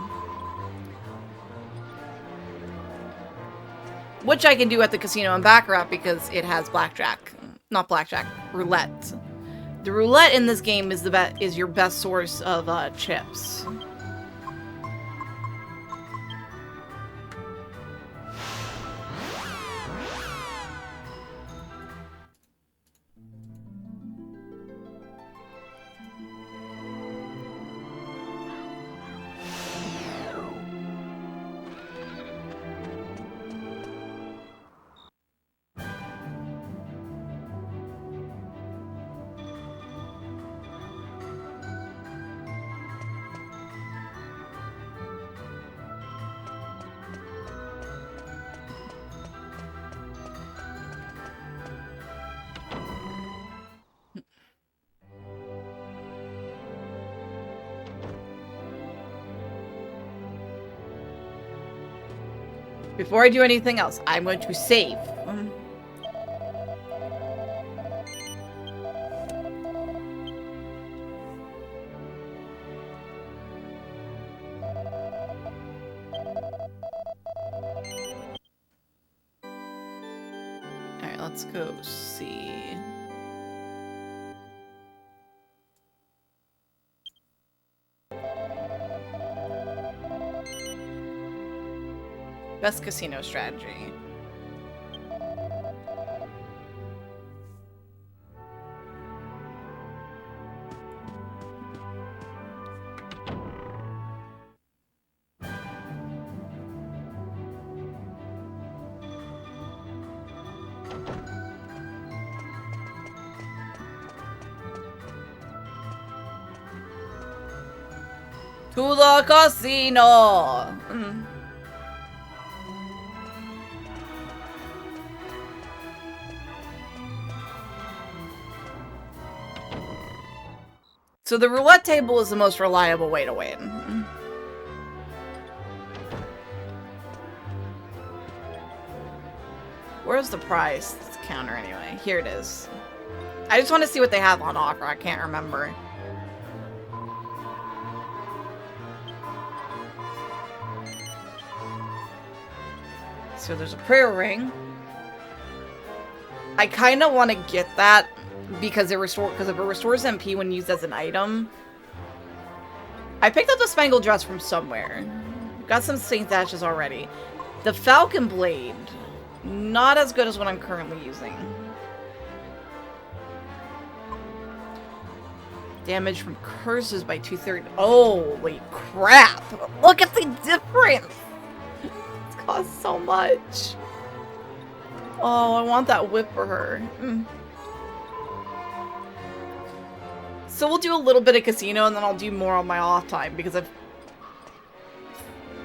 Which I can do at the casino in Baccarat because it has blackjack. Not blackjack, roulette. The roulette in this game is your best source of chips. Before I do anything else, I'm going to save. Alright, let's go see. Best casino strategy. To the casino! So the roulette table is the most reliable way to win. Where's the prize counter anyway? Here it is. I just want to see what they have on offer. I can't remember. So there's a prayer ring. I kind of want to get that because if it restores MP when used as an item. I picked up the Spangled Dress from somewhere. Got some Saint Ashes already. The Falcon Blade, not as good as what I'm currently using. Damage from curses by 2/3. Holy crap! Look at the difference! It's cost so much. Oh, I want that whip for her. So we'll do a little bit of casino and then I'll do more on my off time because I've...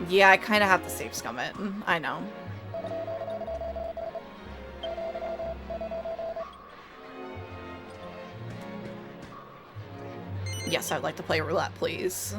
Yeah, I kind of have to save scum it. I know. Yes, I'd like to play roulette, please.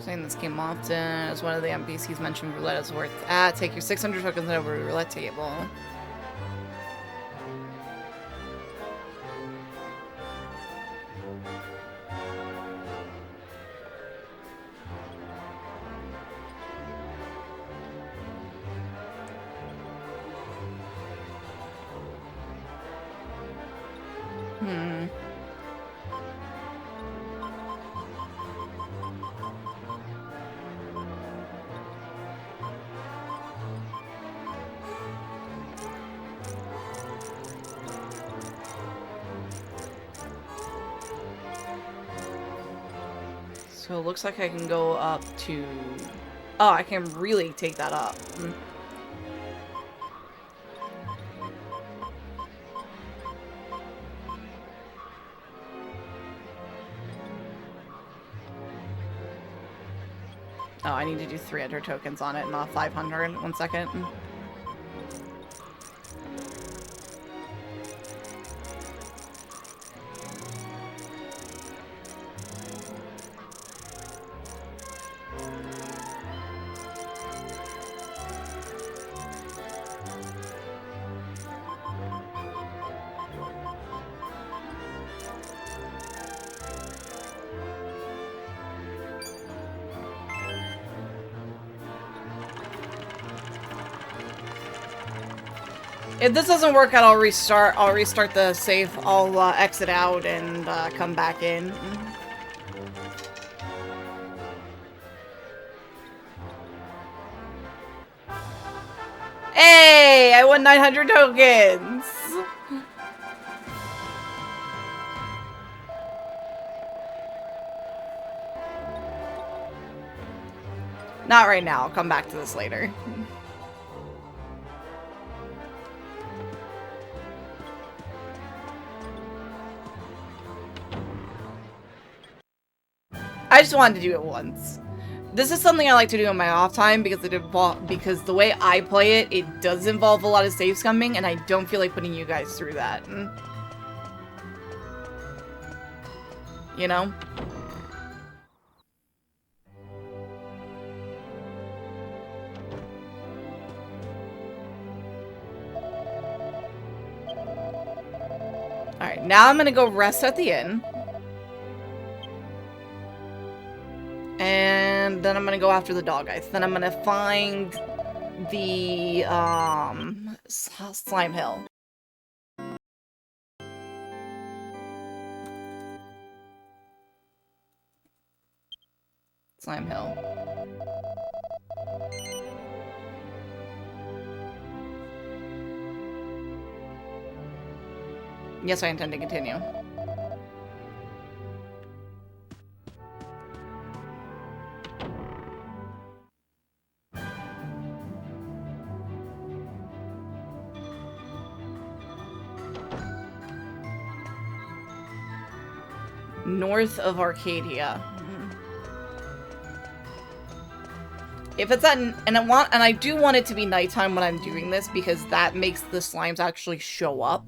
Playing this game often as one of the NPCs mentioned roulette is worth take your 600 tokens over to the roulette table. So it looks like I can go up to... Oh, I can really take that up. Oh, I need to do 300 tokens on it, not 500. 1 second. If this doesn't work out, I'll restart. I'll restart the save. I'll exit out and come back in. Hey! I won 900 tokens! Not right now. I'll come back to this later. I just wanted to do it once. This is something I like to do in my off time because because the way I play it, it does involve a lot of save scumming, and I don't feel like putting you guys through that. You know? Alright, now I'm gonna go rest at the inn. And then I'm gonna go after the dog eyes. Then I'm gonna find the Slime Hill. Slime Hill. Yes, I intend to continue. North of Arcadia. If it's at, and I do want it to be nighttime when I'm doing this because that makes the slimes actually show up.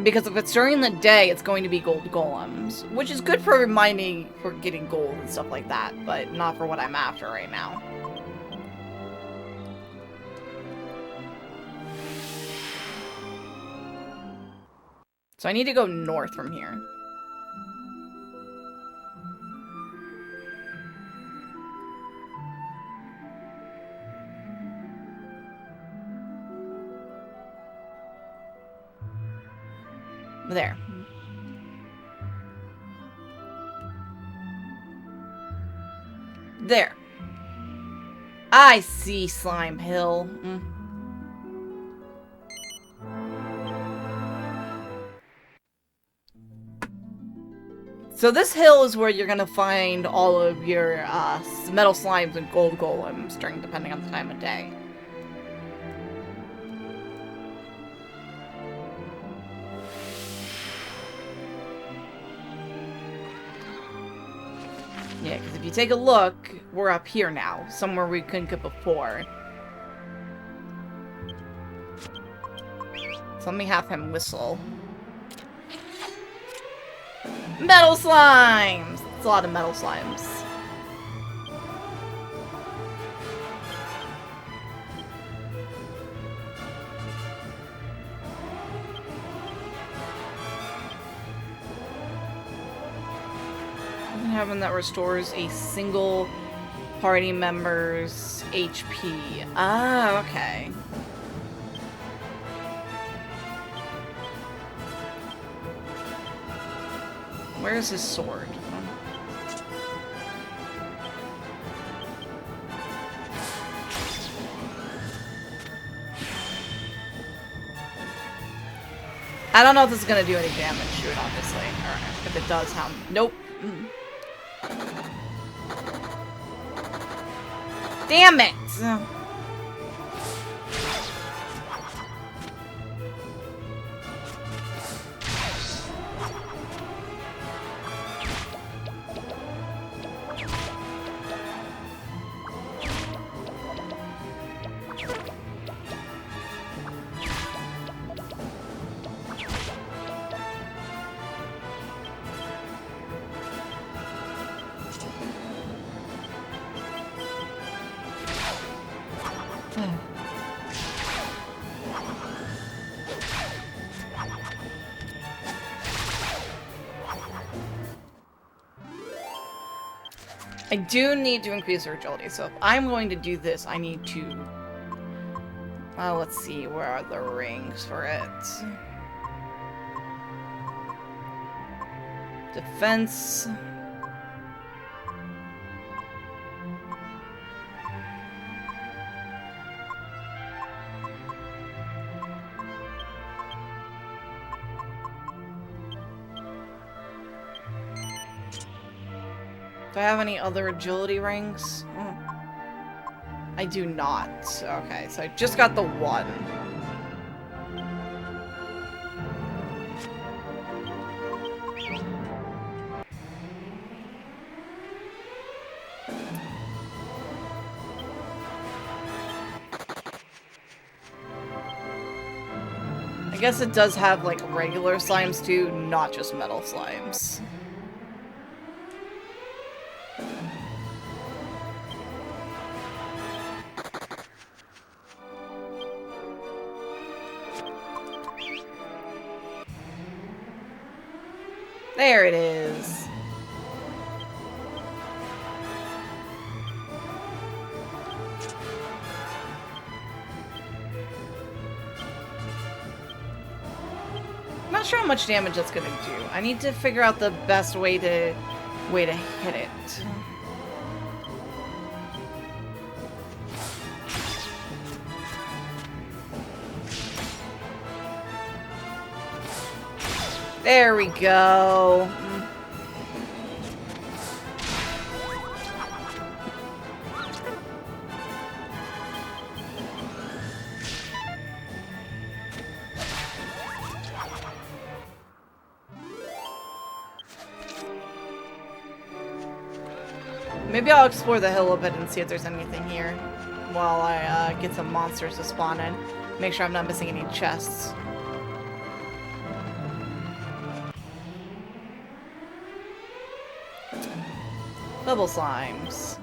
Because if it's during the day, it's going to be gold golems, which is good for reminding for getting gold and stuff like that, but not for what I'm after right now. So I need to go north from here. There. There. I see Slime Hill. So this hill is where you're gonna find all of your metal slimes and gold golems depending on the time of day. Yeah, because if you take a look, we're up here now, somewhere we couldn't get before. So let me have him whistle. Metal slimes! It's a lot of metal slimes. Having that restores a single party member's HP. Ah, okay. Where's his sword? I don't know if this is gonna do any damage to it, obviously. Alright, if it does, how? Nope. Damn it! I do need to increase her agility, so if I'm going to do this, I need to... let's see, where are the rings for it? Defense... Do I have any other agility rings? I do not. Okay, so I just got the one. I guess it does have, like, regular slimes too, not just metal slimes. There it is. I'm not sure how much damage that's gonna do. I need to figure out the best way to hit it. There we go. Maybe I'll explore the hill a bit and see if there's anything here while I get some monsters to spawn in. Make sure I'm not missing any chests. Bubble slimes.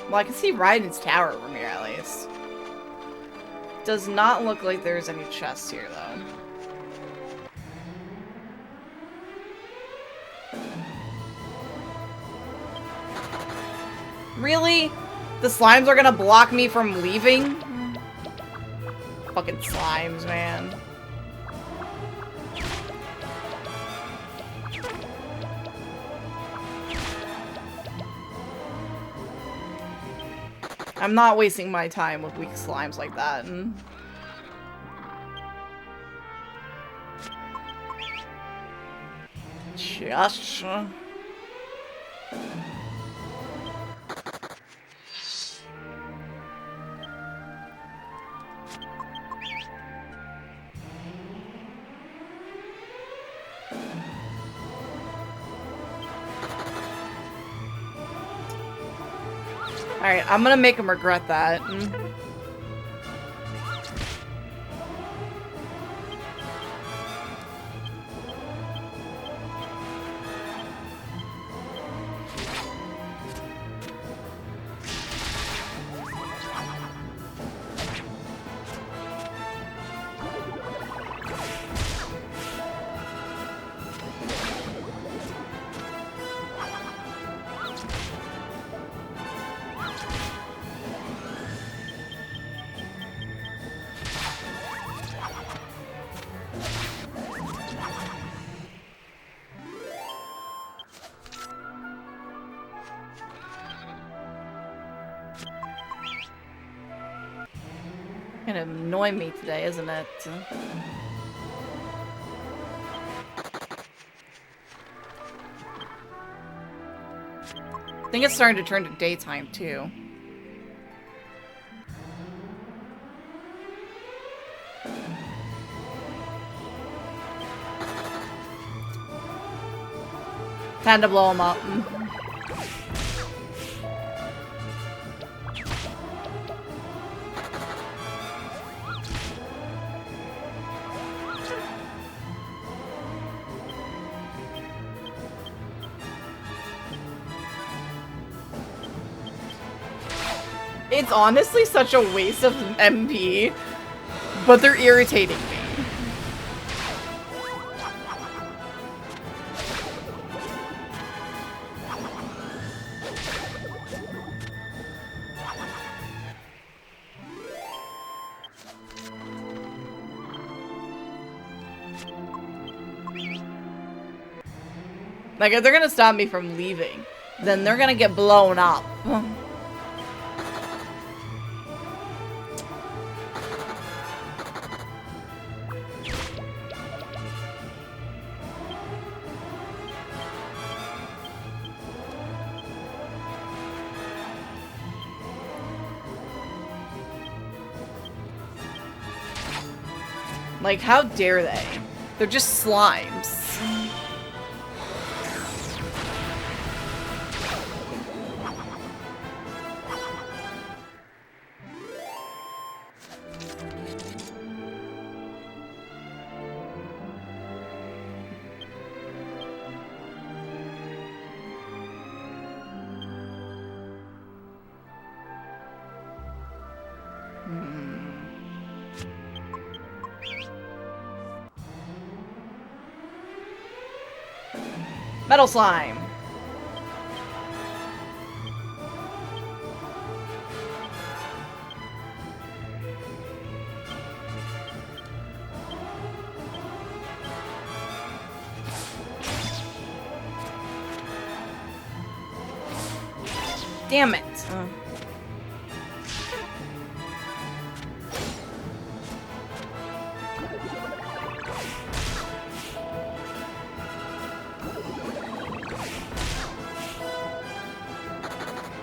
Well, I can see Raiden's tower from here, at least. Does not look like there's any chests here, though. Really? The slimes are gonna block me from leaving? Fucking slimes, man. I'm not wasting my time with weak slimes like that. Shush. Alright, I'm gonna make him regret that. Gonna annoy me today, isn't it? I think it's starting to turn to daytime too. Time to blow him up. It's honestly such a waste of MP, but they're irritating me. Like, if they're gonna stop me from leaving, then they're gonna get blown up. Like, how dare they? They're just slimes. Metal slime. Damn it.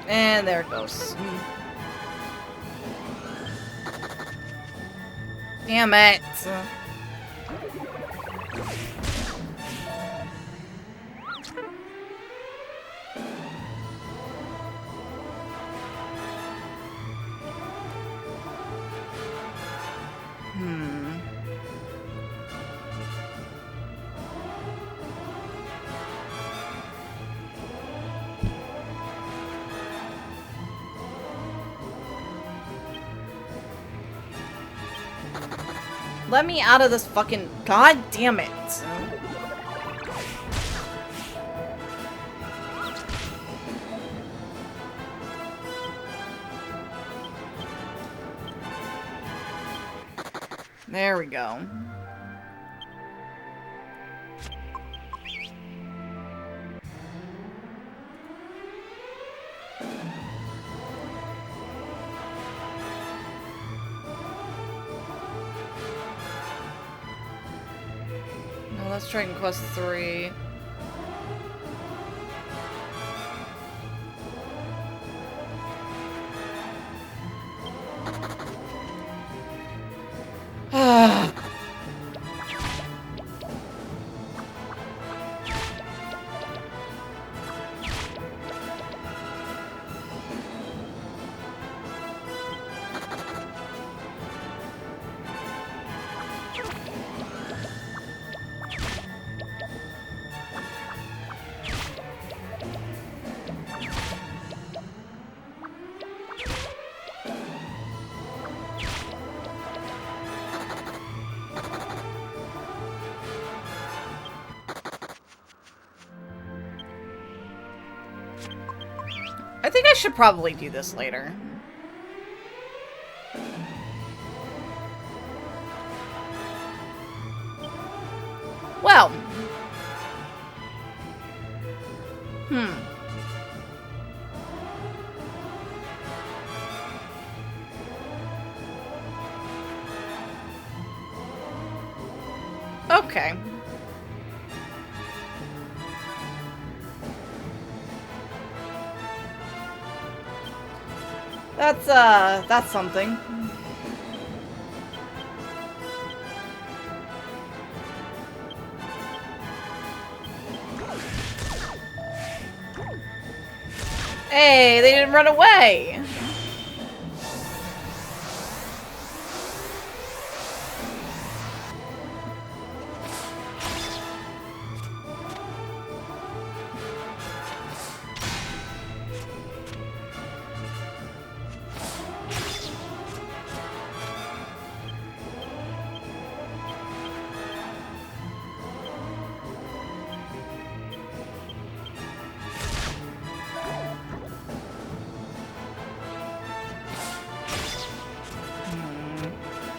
And there it goes. Damn it. let me out of this fucking... God damn it. There we go. No, let's try and quest 3. I think I should probably do this later. Well. Okay. That's something. Hey, they didn't run away!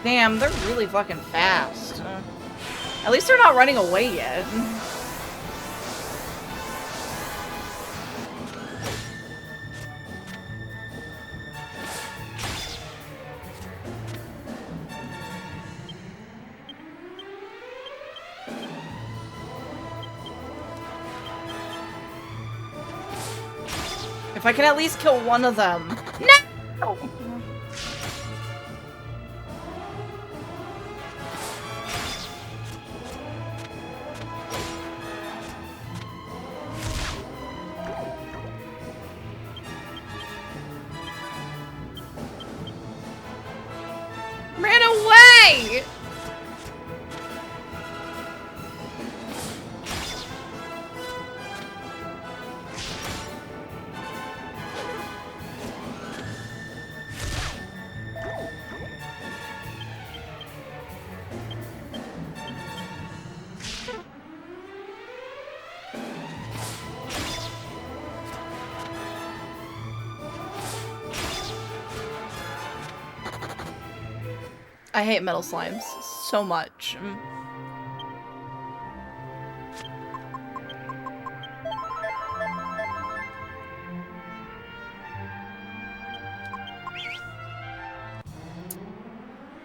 Damn, they're really fucking fast. At least they're not running away yet. If I can at least kill one of them. No! Ran away! I hate metal slimes so much.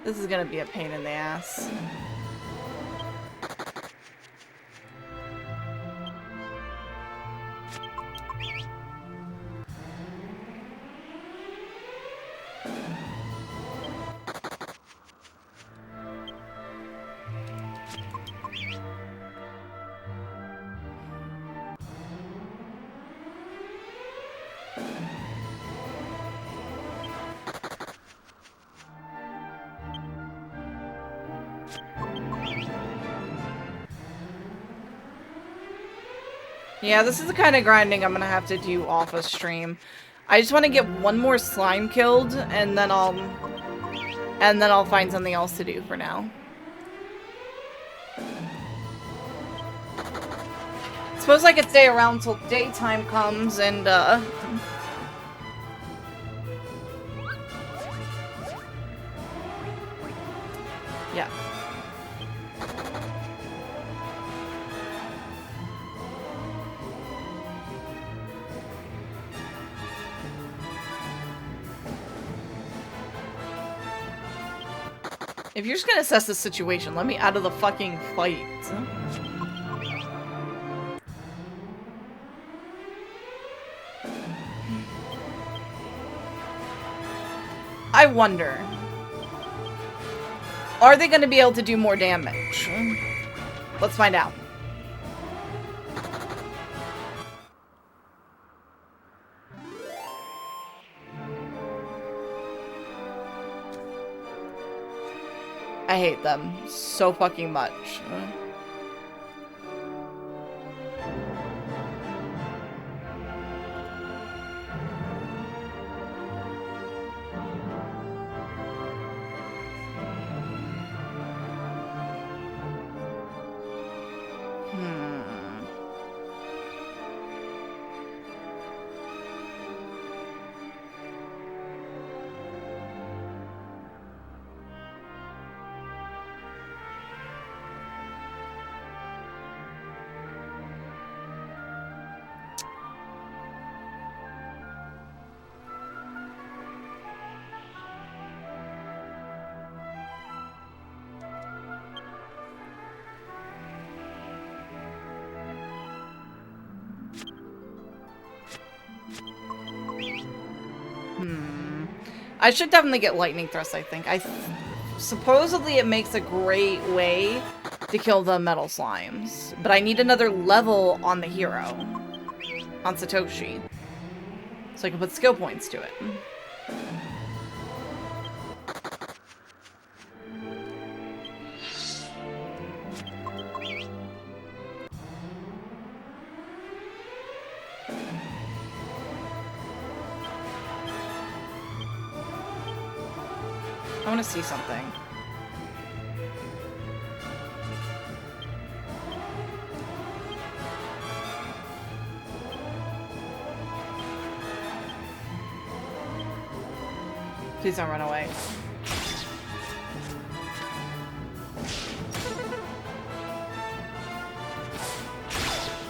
This is gonna be a pain in the ass. Yeah, this is the kind of grinding I'm gonna have to do off a stream. I just want to get one more slime killed, and then I'll find something else to do for now. Suppose I could stay around till daytime comes and, yeah. If you're just gonna assess the situation, let me out of the fucking fight. I wonder, are they gonna be able to do more damage? Let's find out. I hate them so fucking much. I should definitely get lightning thrust, I think. Supposedly it makes a great way to kill the metal slimes, but I need another level on the hero, on Satoshi, so I can put skill points to it. I want to see something. Please don't run away.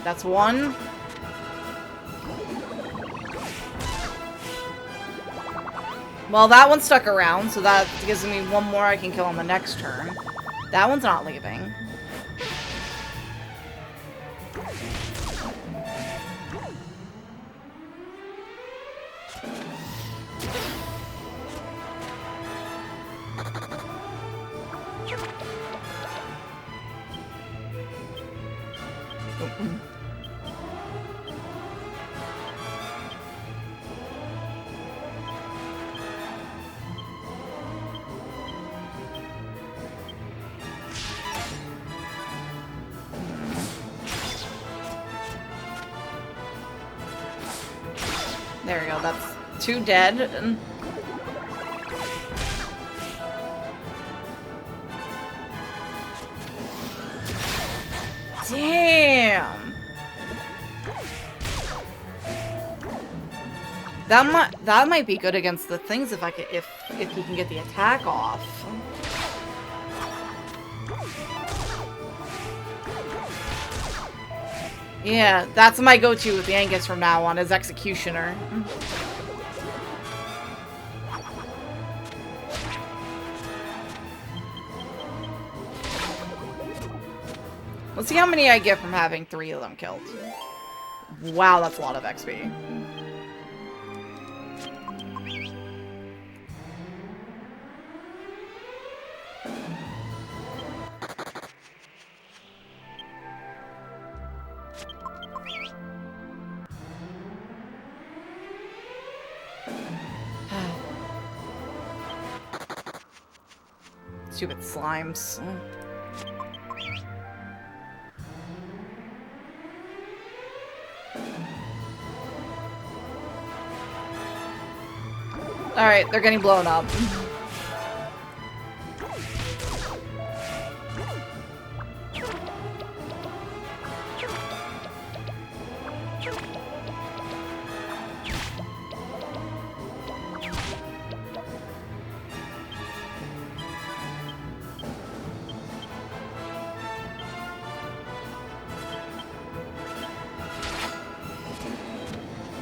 That's one. Well, that one stuck around, so that gives me one more I can kill on the next turn. That one's not leaving. There we go, that's 2 dead. Damn! That might be good against the things if he can get the attack off. Yeah, that's my go-to with the Angus from now on, is Executioner. Let's see how many I get from having 3 of them killed. Wow, that's a lot of XP. Stupid slimes. Alright, they're getting blown up.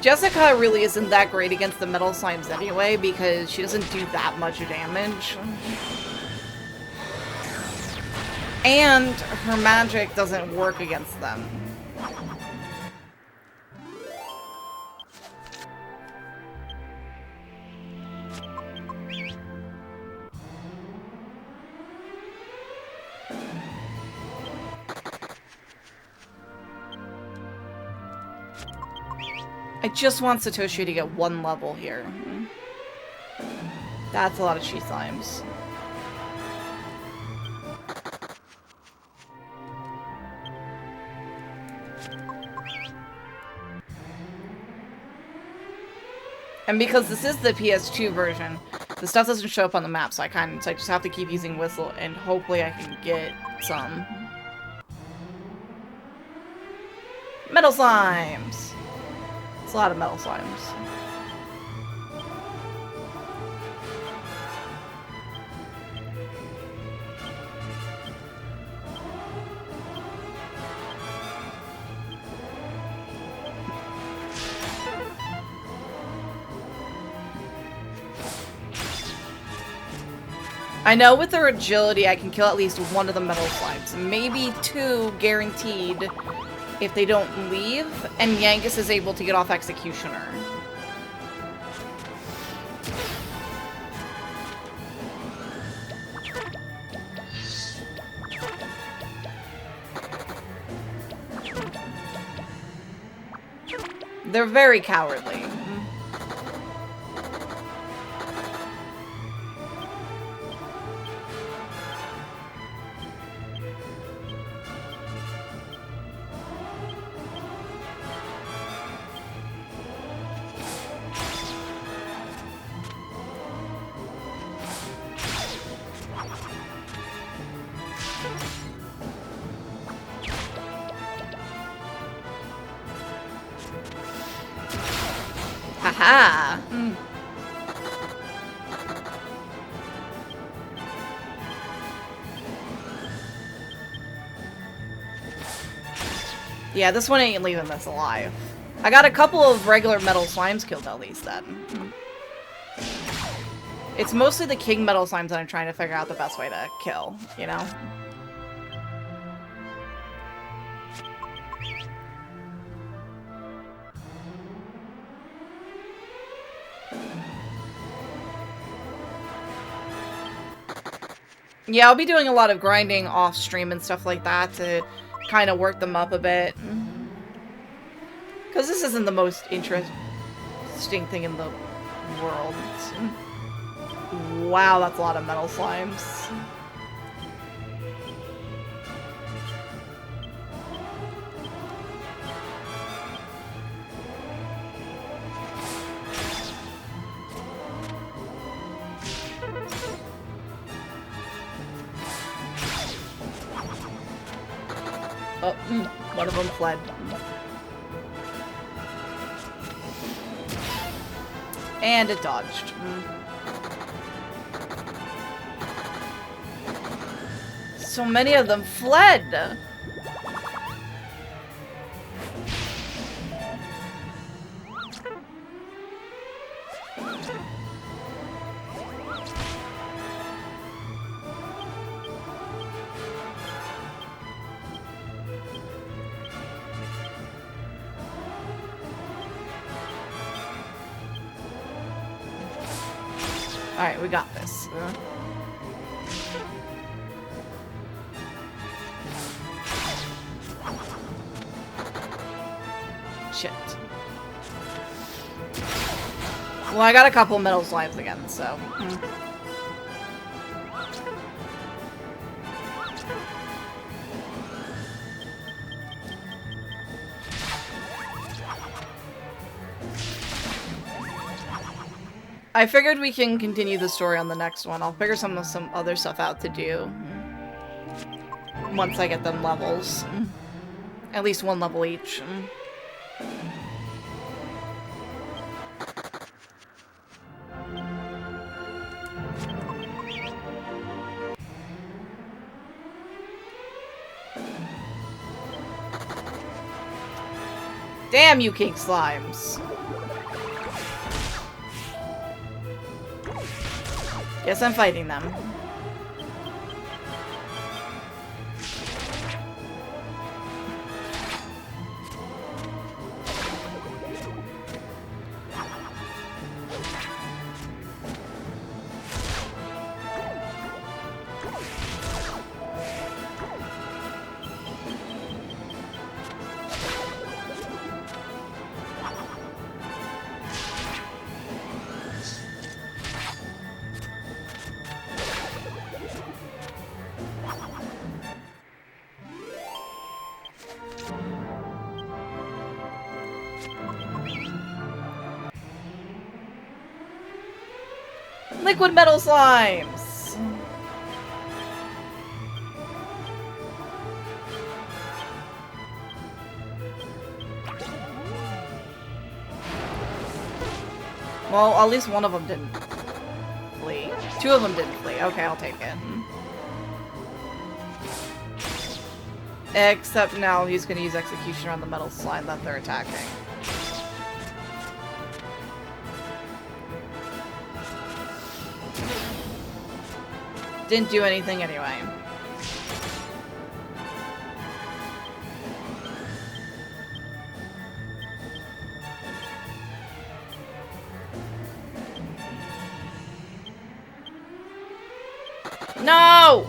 Jessica really isn't that great against the metal slimes anyway, because she doesn't do that much damage. And her magic doesn't work against them. I just want Satoshi to get 1 level here. That's a lot of Chi Slimes. And because this is the PS2 version, the stuff doesn't show up on the map, so I just have to keep using Whistle, and hopefully I can get some. Metal Slimes! It's a lot of metal slimes. I know with their agility I can kill at least 1 of the metal slimes. Maybe 2 guaranteed if they don't leave, and Yangus is able to get off Executioner. They're very cowardly. Haha! Yeah, this one ain't leaving this alive. I got a couple of regular metal slimes killed at least then. It's mostly the king metal slimes that I'm trying to figure out the best way to kill, you know? Yeah, I'll be doing a lot of grinding off stream and stuff like that to kind of work them up a bit. Because this isn't the most interesting thing in the world. Wow, that's a lot of metal slimes. Oh, one of them fled. And it dodged. So many of them fled! Alright, we got this. Shit. Well, I got a couple metal slimes again, so... I figured we can continue the story on the next one. I'll figure some other stuff out to do. Once I get them levels. At least 1 level each. Damn you, king slimes! Guess I'm fighting them. Liquid metal slimes! Well, at least one of them didn't flee. Two of them didn't flee. Okay, I'll take it. Except now he's gonna use Executioner on the metal slime that they're attacking. Didn't do anything anyway. No!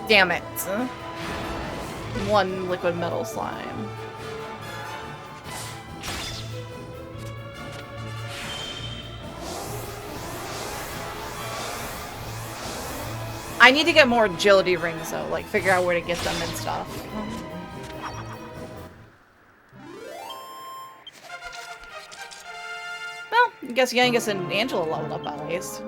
Damn it. One liquid metal slime. I need to get more agility rings though, like figure out where to get them and stuff. Well, I guess Yangus and Angela leveled up at least.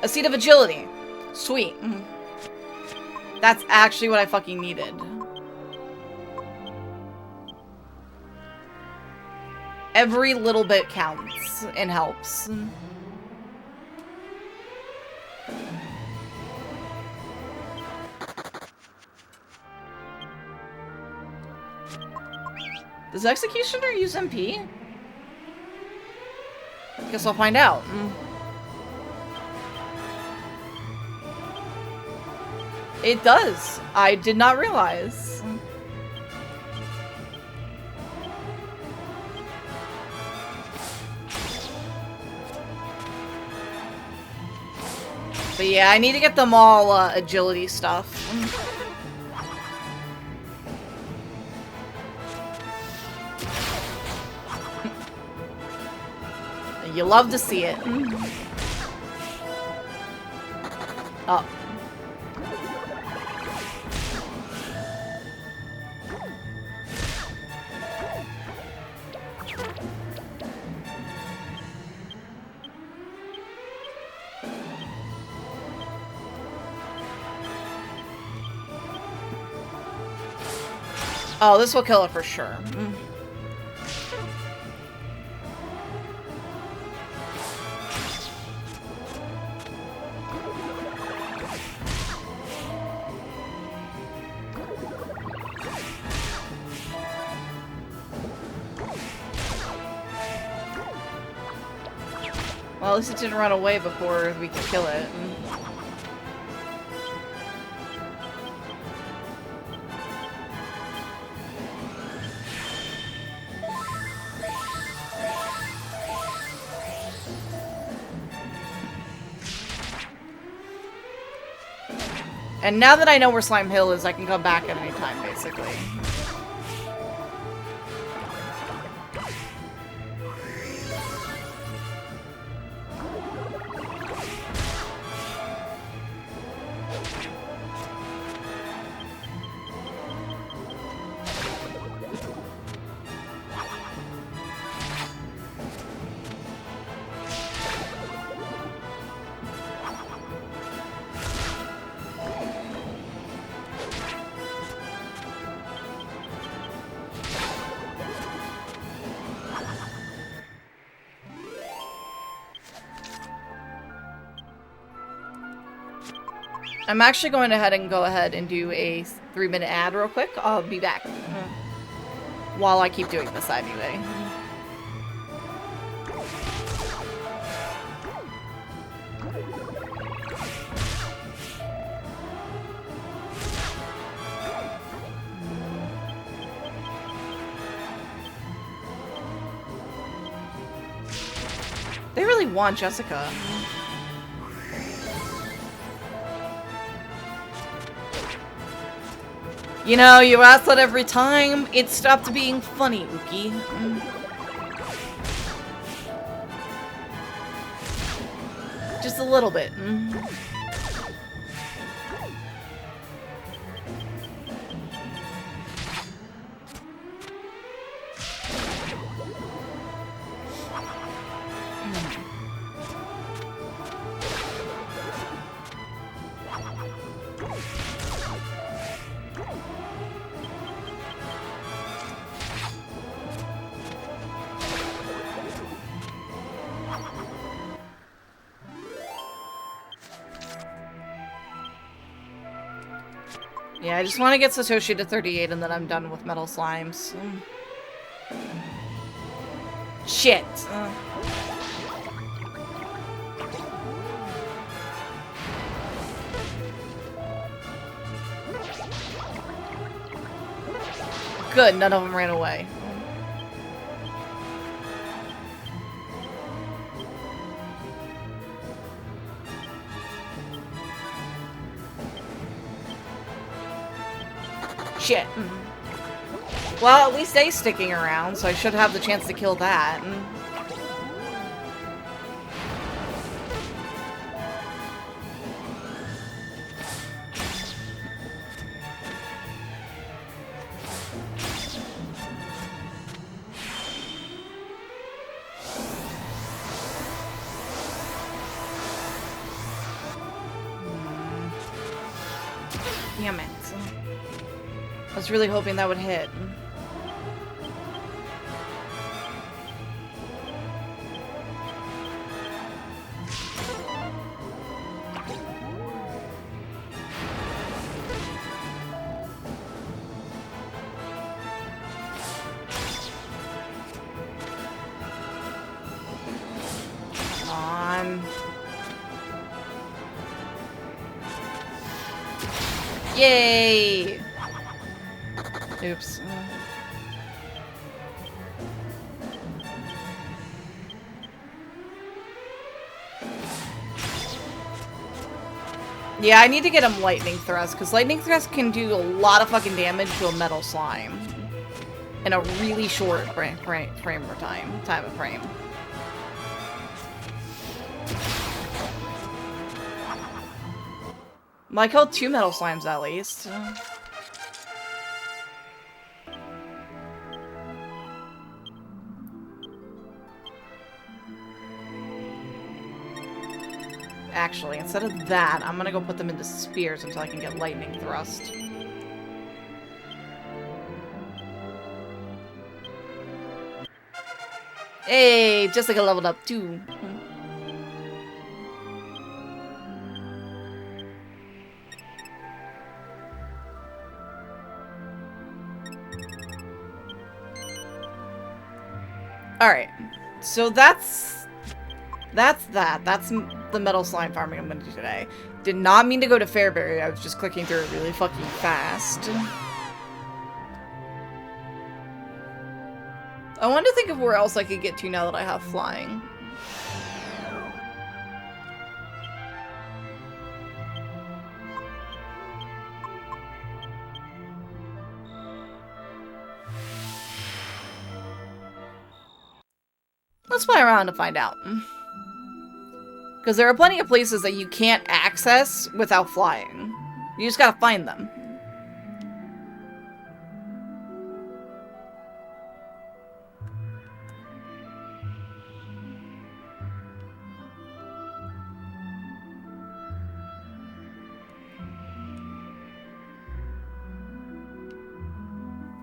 A seed of agility. Sweet. That's actually what I fucking needed. Every little bit counts and helps. Does Executioner use MP? Guess I'll find out. It does. I did not realize. But yeah, I need to get them all agility stuff. You love to see it. Oh. Oh, this will kill it for sure. Well, at least it didn't run away before we could kill it. And now that I know where Slime Hill is, I can come back at any time, basically. I'm actually going ahead and do a 3-minute ad real quick. I'll be back while I keep doing this anyway. They really want Jessica. You know, you ask that every time, it stopped being funny, Uki. Just a little bit. Yeah, I just want to get Satoshi to 38 and then I'm done with Metal Slimes. Shit. Good, none of them ran away. Shit. Well, at least A's sticking around, so I should have the chance to kill that. Damn it. I was really hoping that would hit. Come on. Yay! Oops. Yeah, I need to get him Lightning Thrust, because Lightning Thrust can do a lot of fucking damage to a Metal Slime. In a really short time of frame. I killed 2 Metal Slimes at least. Actually, instead of that, I'm gonna go put them into spears until I can get Lightning Thrust. Hey, Jessica leveled up too. Alright, so that's that. That's the Metal Slime farming I'm gonna do today. Did not mean to go to Fairberry, I was just clicking through it really fucking fast. I want to think of where else I could get to now that I have flying. Let's play around to find out. Because there are plenty of places that you can't access without flying. You just gotta find them.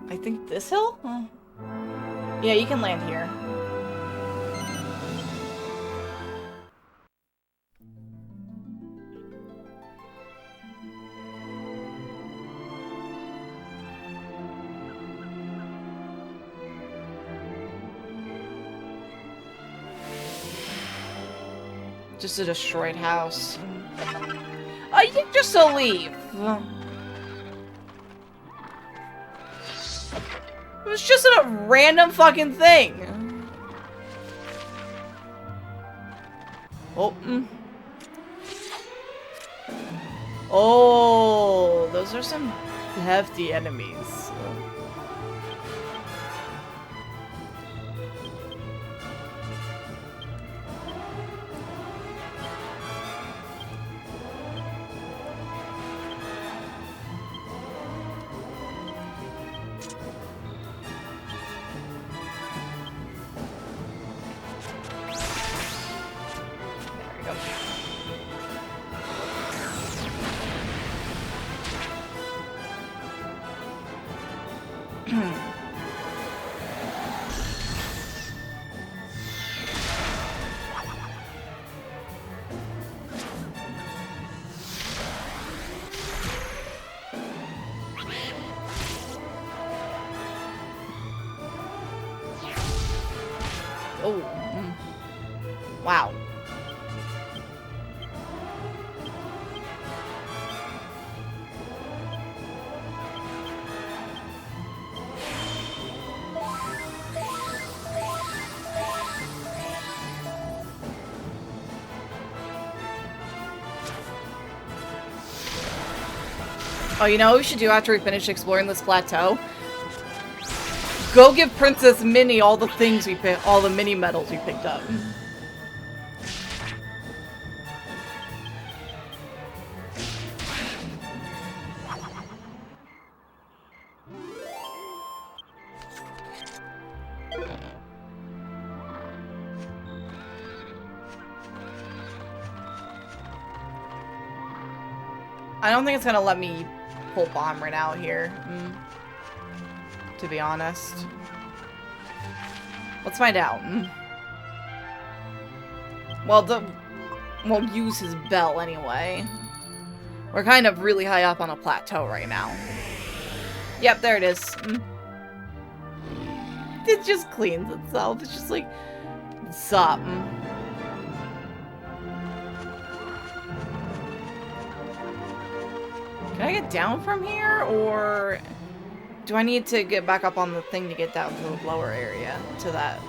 I think this hill? Huh. Yeah, you can land here. Just a destroyed house. Oh, you can just so leave. It was just a random fucking thing. Oh. Oh, those are some hefty enemies. Oh. Wow. Oh, you know what we should do after we finish exploring this plateau? Go give Princess Minnie all the things we picked, all the mini medals we picked up. I don't think it's gonna let me pull bomb right out here. To be honest. Let's find out. Well, we'll use his bell anyway. We're kind of really high up on a plateau right now. Yep, there it is. It just cleans itself. It's just like, sup. Can I get down from here, or do I need to get back up on the thing to get down to the lower area, to that?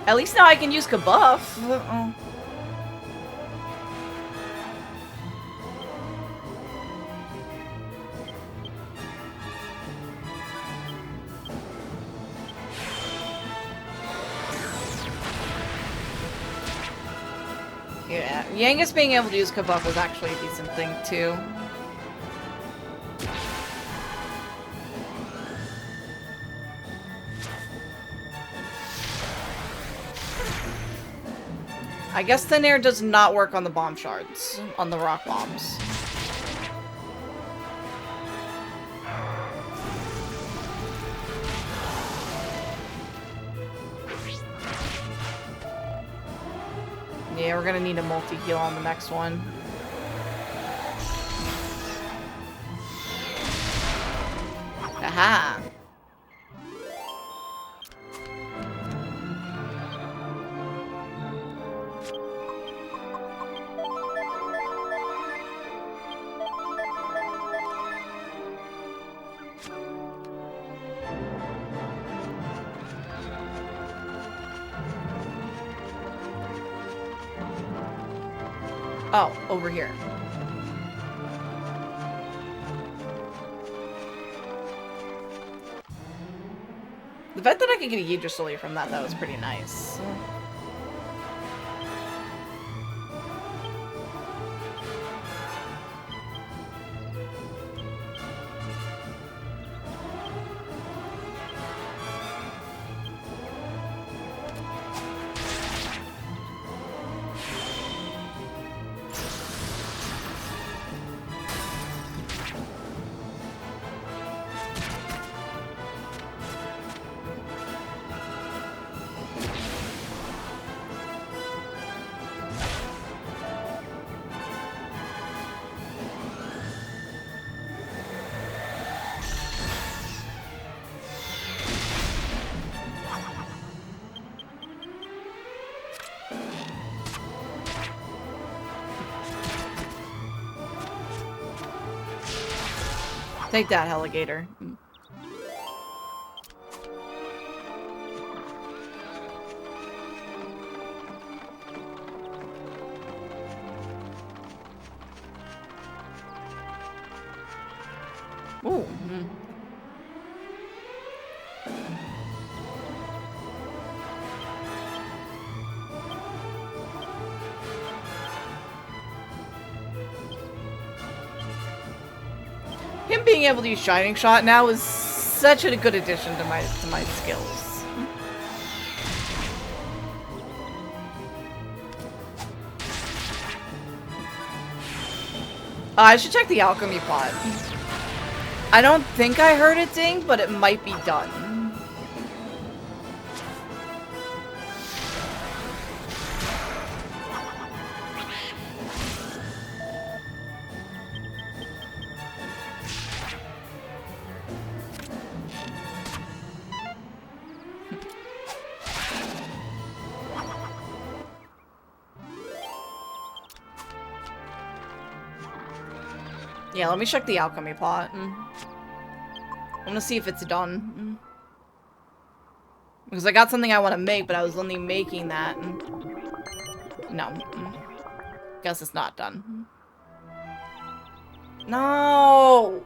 At least now I can use Kabuff. Oh. Yeah, Yangus being able to use Kabuff was actually a decent thing, too. I guess thin air does not work on the bomb shards, on the rock bombs. Yeah, we're gonna need a multi-heal on the next one. Aha! Oh, over here. The fact that I could get a Yggdrasil from that was pretty nice. Take that, alligator. Ooh. Him being able to use Shining Shot now is such a good addition to my skills. I should check the alchemy pot. I don't think I heard it ding, but it might be done. Yeah, let me check the alchemy pot. I want to see if it's done. Because I got something I want to make, but I was only making that. No. Guess it's not done. No!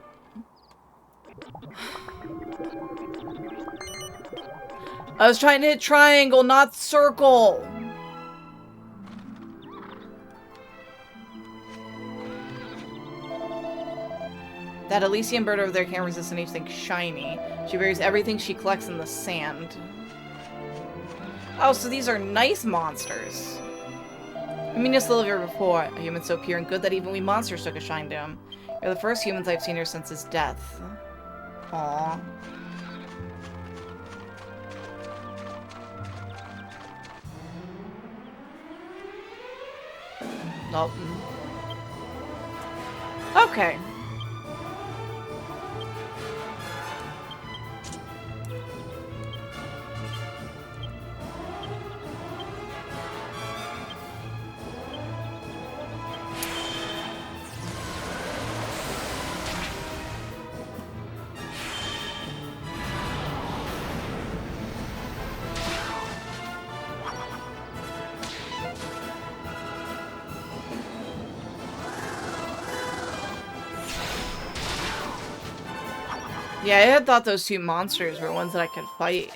I was trying to hit triangle, not circle! That Elysian bird over there can't resist anything shiny. She buries everything she collects in the sand. Oh, so these are nice monsters. I mean, just lived here before. A human so pure and good that even we monsters took a shine to him. You're the first humans I've seen here since his death. Aww. Nope. Okay. Yeah, I had thought those two monsters were ones that I could fight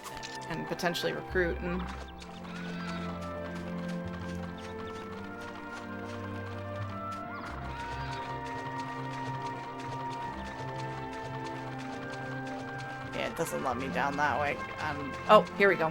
and potentially recruit. Yeah, it doesn't let me down that way. Oh, here we go.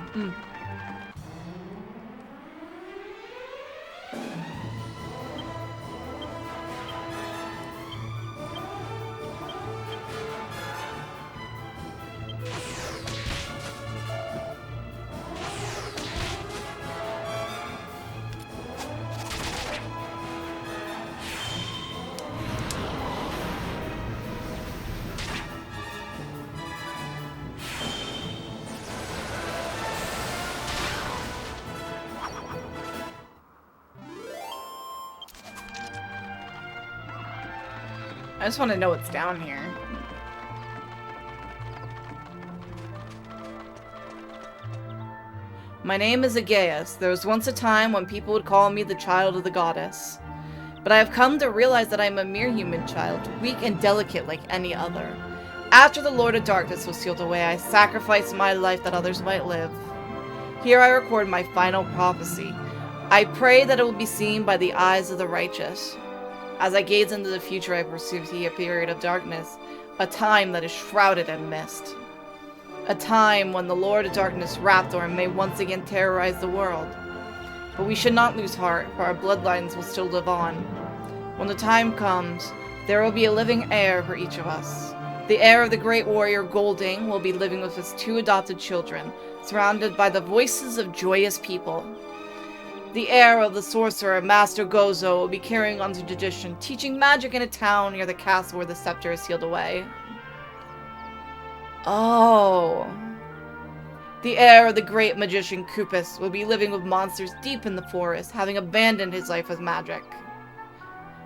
I just want to know what's down here. My name is Aegeus. There was once a time when people would call me the child of the goddess. But I have come to realize that I am a mere human child, weak and delicate like any other. After the Lord of Darkness was sealed away, I sacrificed my life that others might live. Here I record my final prophecy. I pray that it will be seen by the eyes of the righteous. As I gaze into the future, I perceive a period of darkness, a time that is shrouded in mist. A time when the Lord of Darkness Raptor may once again terrorize the world. But we should not lose heart, for our bloodlines will still live on. When the time comes, there will be a living heir for each of us. The heir of the great warrior Golding will be living with his 2 adopted children, surrounded by the voices of joyous people. The heir of the sorcerer, Master Gozo, will be carrying on the tradition, teaching magic in a town near the castle where the scepter is sealed away. Oh. The heir of the great magician Kupus will be living with monsters deep in the forest, having abandoned his life with magic.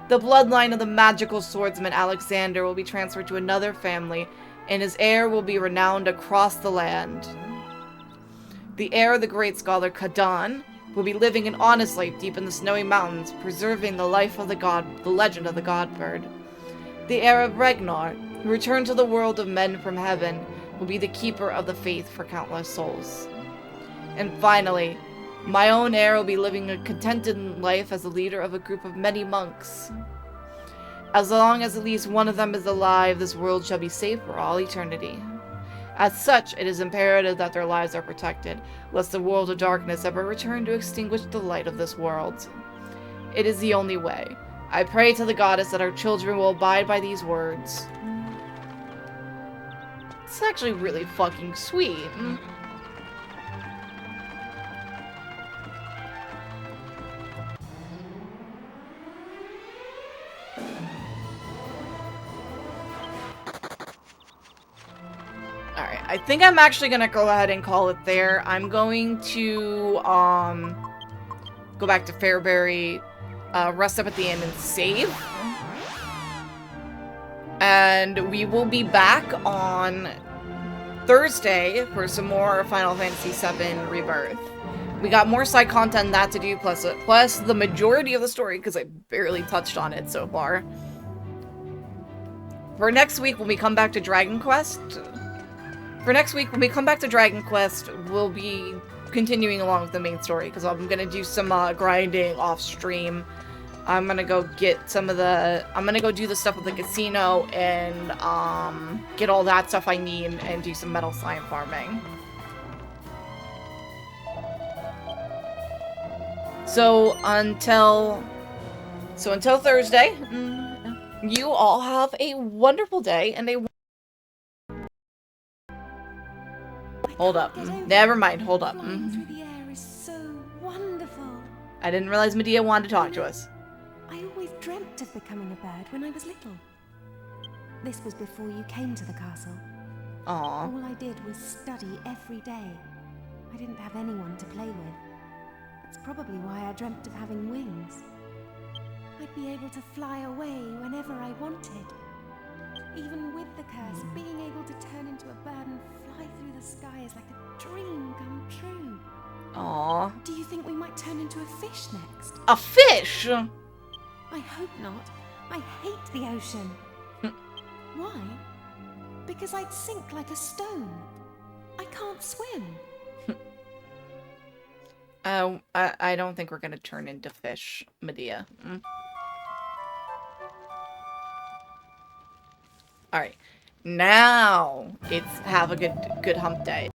The bloodline of the magical swordsman Alexander will be transferred to another family, and his heir will be renowned across the land. The heir of the great scholar Kadan will be living an honest life deep in the snowy mountains, preserving the life of the legend of the god bird. The heir of Ragnar, who returned to the world of men from heaven, will be the keeper of the faith for countless souls. And finally, my own heir will be living a contented life as the leader of a group of many monks. As long as at least one of them is alive, this world shall be safe for all eternity. As such, it is imperative that their lives are protected, lest the world of darkness ever return to extinguish the light of this world. It is the only way. I pray to the goddess that our children will abide by these words. It's actually really fucking sweet. Alright, I think I'm actually gonna go ahead and call it there. I'm going to, go back to Fairbury, rest up at the inn and save. And we will be back on Thursday for some more Final Fantasy VII Rebirth. We got more side content than that to do, plus the majority of the story, because I barely touched on it so far. For next week, when we come back to Dragon Quest, we'll be continuing along with the main story, because I'm going to do some grinding off stream. I'm going to go get some of the... I'm going to go do the stuff with the casino and get all that stuff I need and do some metal slime farming. So until Thursday, you all have a wonderful day and a... Hold up. Never mind. Hold up. Through the air is so wonderful. I didn't realize Medea wanted to talk to us. I always dreamt of becoming a bird when I was little. This was before you came to the castle. Aww. All I did was study every day. I didn't have anyone to play with. That's probably why I dreamt of having wings. I'd be able to fly away whenever I wanted. Even with the curse, being able to turn into a bird and fly through the sky is like a dream come true. Aww. Do you think we might turn into a fish next? A fish? I hope not. I hate the ocean. Why? Because I'd sink like a stone. I can't swim. I don't think we're gonna turn into fish, Medea. Alright. Now, it's have a good hump day.